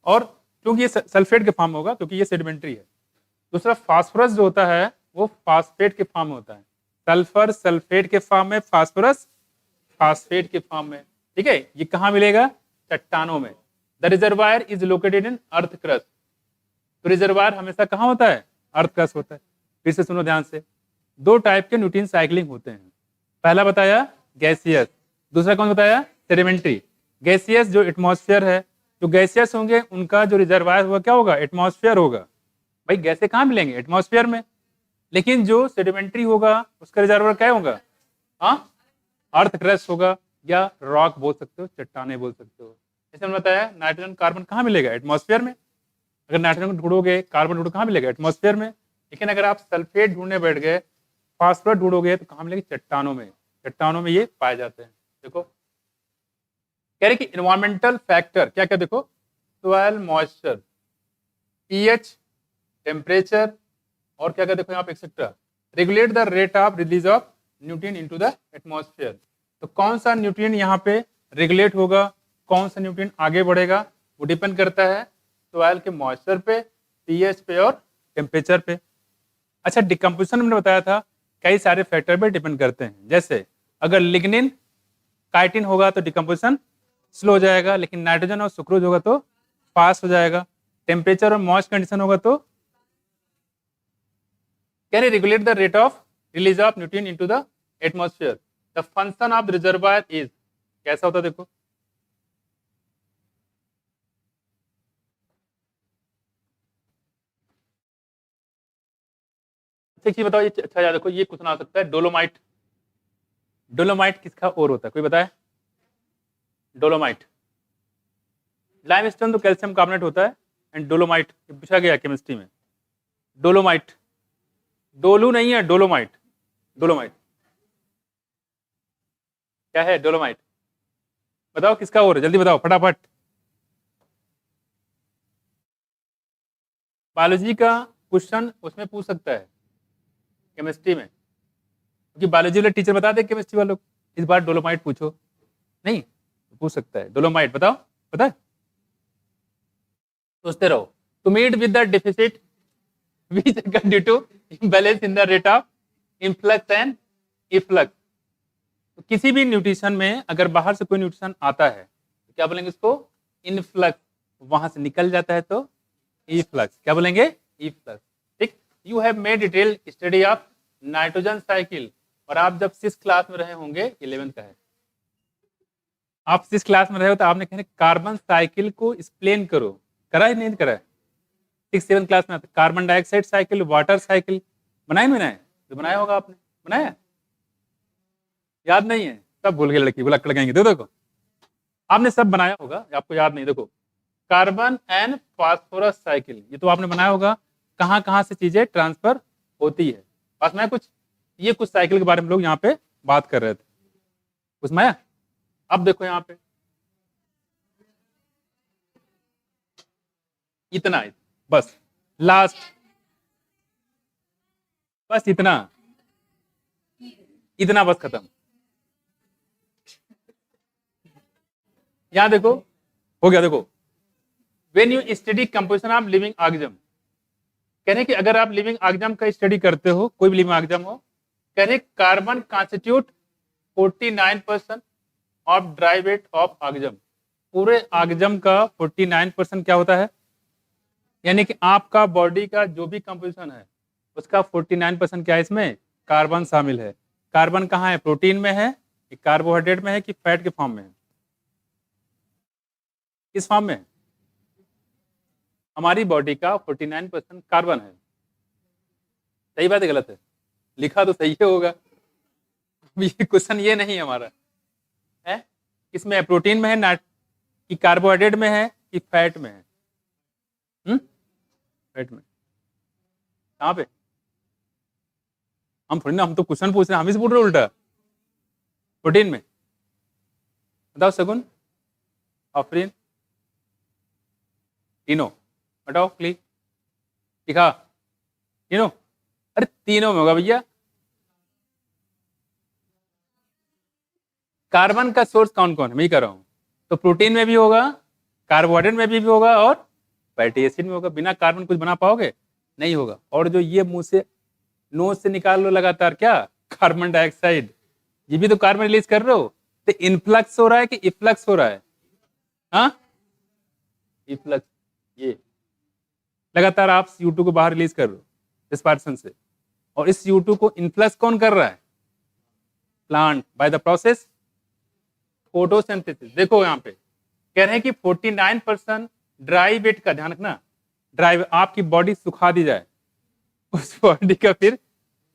और क्योंकि ये सल्फेट के फॉर्म में होगा क्योंकि ये सेडिमेंट्री है। दूसरा फास्फोरस जो होता है वो फास्फेट के फॉर्म में होता है। सल्फर सल्फेट के फॉर्म में, फास्फोरस फास्फेट के फॉर्म में। ठीक है, ये कहाँ मिलेगा? चट्टानों में। The reservoir is located in earth crust. तो रिजर्वायर हमेशा कहाँ होता है? अर्थ क्रस्ट होता है। फिर से सुनो ध्यान से, दो टाइप के न्यूट्रिएंट साइक्लिंग होते हैं। पहला बताया गैसियस, दूसरा कौन बताया? सेडिमेंट्री। गैसियस जो एटमॉस्फेयर है, जो गैसियस होंगे उनका जो रिजर्वायर होगा क्या होगा? एटमॉस्फेयर होगा। भाई गैसें कहाँ मिलेंगे? एटमॉस्फेयर में। लेकिन जो सेडिमेंट्री होगा उसका रिजर्वायर क्या होगा? हाँ, अर्थ क्रस्ट होगा, या रॉक बोल सकते हो, चट्टाने बोल सकते हो। जैसे हमने बताया नाइट्रोजन कार्बन कहाँ मिलेगा? एटमॉस्फेयर में। अगर नाइट्रोजन ढूंढोगे, कार्बन ढूंढो, कहाँ मिलेगा? एटमॉस्फेयर में। लेकिन अगर आप सल्फेट ढूंढने बैठ गए, फास्फोरस ढूंढोगे तो कहाँ मिलेगी? चट्टानों में। चट्टानों में ये पाए जाते हैं। देखो कह रहे कि इन्वायरमेंटल फैक्टर क्या क्या, देखो सॉइल मॉइस्चर, पीएच, टेम्परेचर और क्या क्या, देखो यहाँ पे etcetera, regulate the rate of release of nutrient into the atmosphere. तो कौन सा न्यूट्रिएंट यहाँ पे रेगुलेट होगा, कौन सा न्यूट्रिएंट आगे बढ़ेगा, वो डिपेंड करता है सॉइल के मॉइस्चर पे, पीएच पे और टेम्परेचर पे। अच्छा, डिकम्पोजिशन हमने बताया था कई सारे फैक्टर पे डिपेंड करते हैं। जैसे अगर लिग्निन काइटिन होगा तो डिकम्पोजिशन स्लो हो जाएगा, लेकिन नाइट्रोजन और सुक्रोज होगा तो फास्ट हो जाएगा। टेम्परेचर और मॉइस्ट कंडीशन होगा तो can regulate the rate of release of nutrient into the atmosphere. The function of the reservoir is, कैसा होता है देखो, अच्छा चीज बताओ, ये अच्छा याद रखो, ये क्वेश्चन आ सकता है। डोलोमाइट, डोलोमाइट किसका और होता है, कोई बताए? डोलोमाइट, लाइमस्टोन तो कैल्शियम कार्बोनेट होता है, एंड डोलोमाइट पूछा गया केमिस्ट्री में। डोलोमाइट, डोलू नहीं है, डोलोमाइट, डोलोमाइट क्या है? डोलोमाइट बताओ किसका और है, जल्दी बताओ फटाफट। बायोलॉजी का क्वेश्चन उसमें पूछ सकता है केमिस्ट्री में, क्योंकि बायोलॉजी वाले टीचर बता दे केमिस्ट्री वालों को, इस बार डोलोमाइट पूछो, नहीं पूछ सकता है। डोलोमाइट बताओ, पता है? सोचते रहो। To meet with the deficit which occur due to imbalance in the rate of influx and efflux। तो किसी भी न्यूट्रिशन में अगर बाहर से कोई न्यूट्रिशन आता है तो क्या बोलेंगे इसको? इनफ्लक्स। वहां से निकल जाता है तो इफ्लक्स। क्या बोलेंगे? इफ्लक्स। ठीक। You have made detail study of nitrogen cycle, और आप जब 6th क्लास में रहे होंगे, 11th का है, आप 6th क्लास में रहे हो तो आपने कहने कार्बन साइकिल को एक्सप्लेन करो, करा ही नहीं करा है? 6th-7th क्लास में carbon dioxide cycle, water cycle बनाए नहीं बनाए? तो बनाया होगा आपने, बनाया? याद नहीं है? सब भूल गए लड़की, बोला कड़केंगे। देखो आपने सब बनाया होगा, आपको याद नहीं। देखो कार्बन एंड फास्फोरस साइकिल, ये तो आपने बनाया होगा। कहाँ कहाँ से चीजें ट्रांसफर होती है, बस मैं कुछ ये कुछ साइकिल के बारे में लोग यहाँ पे बात कर रहे थे, उसमें। अब देखो यहाँ पे इतना बस, लास्ट बस इतना इतना बस, खत्म। यहां देखो हो गया। देखो when you study composition of living organism, कहने कि अगर आप लिविंग ऑर्गेनिज्म का स्टडी करते हो, कोई भी लिविंग ऑर्गेनिज्म हो, कहने carbon constitute 49% of dry weight of organism. पूरे ऑर्गेनिज्म का 49% क्या होता है? यानी कि आपका बॉडी का जो भी कंपोजिशन है उसका 49% क्या है? इसमें कार्बन शामिल है। कार्बन कहाँ है? प्रोटीन में है, कार्बोहाइड्रेट में है, कि फैट के फॉर्म में है? किस फॉर्म में है? हमारी बॉडी का 49% कार्बन है। सही बात है गलत है? लिखा तो सही होगा। ये क्वेश्चन ये नहीं है हमारा, है किसमें है? प्रोटीन में है ना, कि कार्बोहाइड्रेट में है, कि फैट में है? फैट में। कहाँ पे? हम थोड़ी ना, हम तो क्वेश्चन पूछ रहे हैं, हम ही से पूछ रहे उल्टा। प्रोटीन में। बताओ सगुन, आफरीन, तीनों बताओ क्लिक लिखा, तीनों? अरे तीनों में होगा भैया। कार्बन का सोर्स कौन कौन है मैं ही कर रहा हूं, तो प्रोटीन में भी होगा, कार्बोहाइड्रेट में भी होगा, और फैटी एसिड में होगा। बिना कार्बन कुछ बना पाओगे? नहीं होगा। और जो ये मुंह से नोज से निकाल लो लगातार, क्या? कार्बन डाइऑक्साइड, ये भी तो कार्बन रिलीज कर रहे हो। तो इनफ्लक्स हो रहा है कि इफ्लक्स हो रहा है? हाँ, इफ्लक्स। ये लगातार आप CO2 को बाहर रिलीज कर रहे हो रिस्पायरेशन से, और इस CO2 को इनफ्लक्स कौन कर रहा है? Plant, by the process photosynthesis. देखो यहाँ पे कह रहे हैं कि 49% ड्राई वेट का, ध्यान रखना, ड्राई, आपकी बॉडी सुखा दी जाए, उस बॉडी का फिर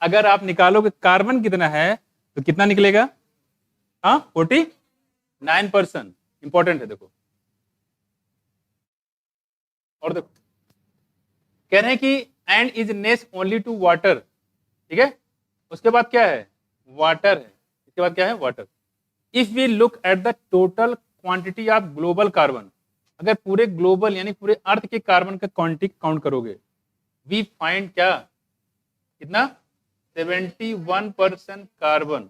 अगर आप निकालोगे कार्बन कितना है तो कितना निकलेगा? हाँ, 49%। इंपॉर्टेंट है देखो। और देखो कह रहे हैं कि and is next only to water. ठीक है, उसके बाद क्या है? वाटर है। इसके बाद क्या है? Water. If we look at the total quantity of global carbon, अगर पूरे ग्लोबल यानी पूरे अर्थ के कार्बन का क्वांटिटी काउंट करोगे, वी फाइंड क्या? कितना? 71% कार्बन,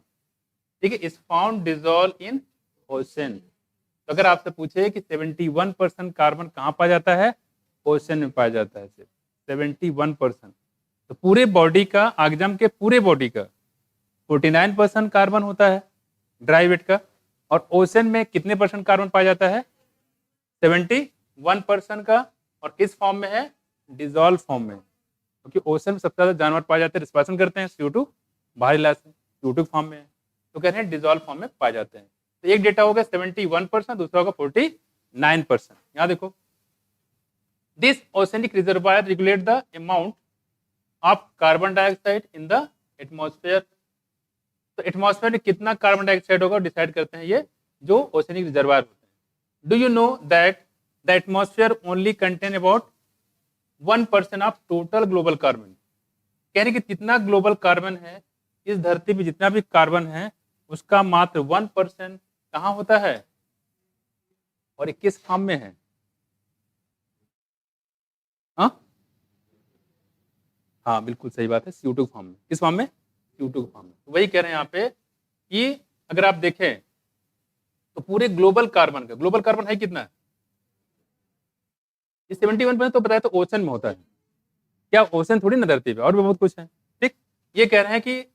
ठीक है, is found dissolve in ocean. तो अगर आपसे पूछे कि 71% कार्बन कहाँ पाया जाता है? ओशन में पाया जाता है सिर्फ 71%। तो पूरे बॉडी का, ऑर्गेनिज्म के पूरे बॉडी का 49% कार्बन होता है ड्राई वेट का, और ओशन में कितने परसेंट कार्बन पाया जाता है? 71% का। और किस फॉर्म में है? डिजॉल्व फॉर्म में, क्योंकि ओशन में सबसे ज्यादा जानवर पाए जाते हैं, रिस्पायरेशन करते हैं CO2 बाहर इलाज से, CO2 फॉर्म में है, तो कह रहे हैं डिजॉल्व फॉर्म में पाए जाते हैं। तो एक डेटा होगा 71%, दूसरा होगा 49%। यहाँ देखो, this oceanic reservoir regulate the amount of carbon dioxide in the atmosphere. तो एटमॉस्फेयर में कितना कार्बन डाइऑक्साइड होगा डिसाइड करते हैं ये जो ओशनिक रिजर्वायर होते हैं। Do you know that the atmosphere only contain about 1% of total global carbon. कह रहे कि जितना ग्लोबल कार्बन है, इस धरती पे जितना भी कार्बन है उसका मात्र 1% कहाँ होता है? और ये किस फॉर्म में है? हाँ बिल्कुल सही बात है, CO2 फॉर्म में। किस फॉर्म में? CO2 फॉर्म में। तो वही कह रहे हैं यहाँ पे कि अगर आप देखें तो पूरे ग्लोबल कार्बन है कितना? ये 71% तो बताया, तो ओशन में होता है। क्या ओशन थोड़ी ना धरती पे, और भी बहुत कुछ है। ठीक, ये कह रहे हैं कि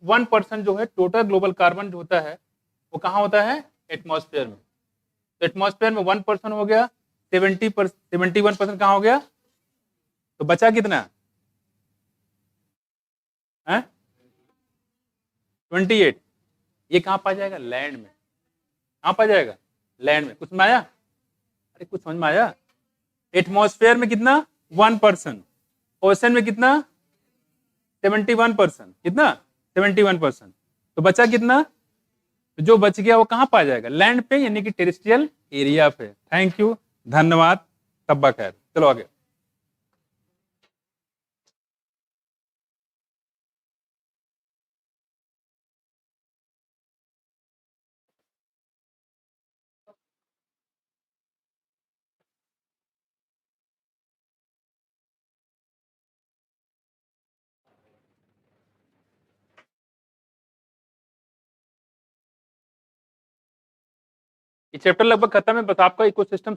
1% जो है टोटल ग्लोबल कार्बन जो होता है वो कहाँ होता है? एटमॉस्फेयर में। तो एटमॉस्फेयर में 1% हो गया, 71% कहाँ हो गया? तो बचा कितना है? 28। ये कहाँ पा जाएगा? लैंड में। कहाँ पा जाएगा? लैंड में। कुछ में आया? अरे कुछ समझ में आया? एटमॉस्फेयर में कितना? 1%। ओशन में कितना? 71%। कितना? 71%। तो बचा कितना? तो जो बच गया वो कहाँ पाया जाएगा? लैंड पे, यानी कि टेरेस्ट्रियल एरिया पे। थैंक यू, धन्यवाद, तब्बा खैर। चलो आगे। ये चैप्टर लगभग खत्म है, बस आपका इकोसिस्टम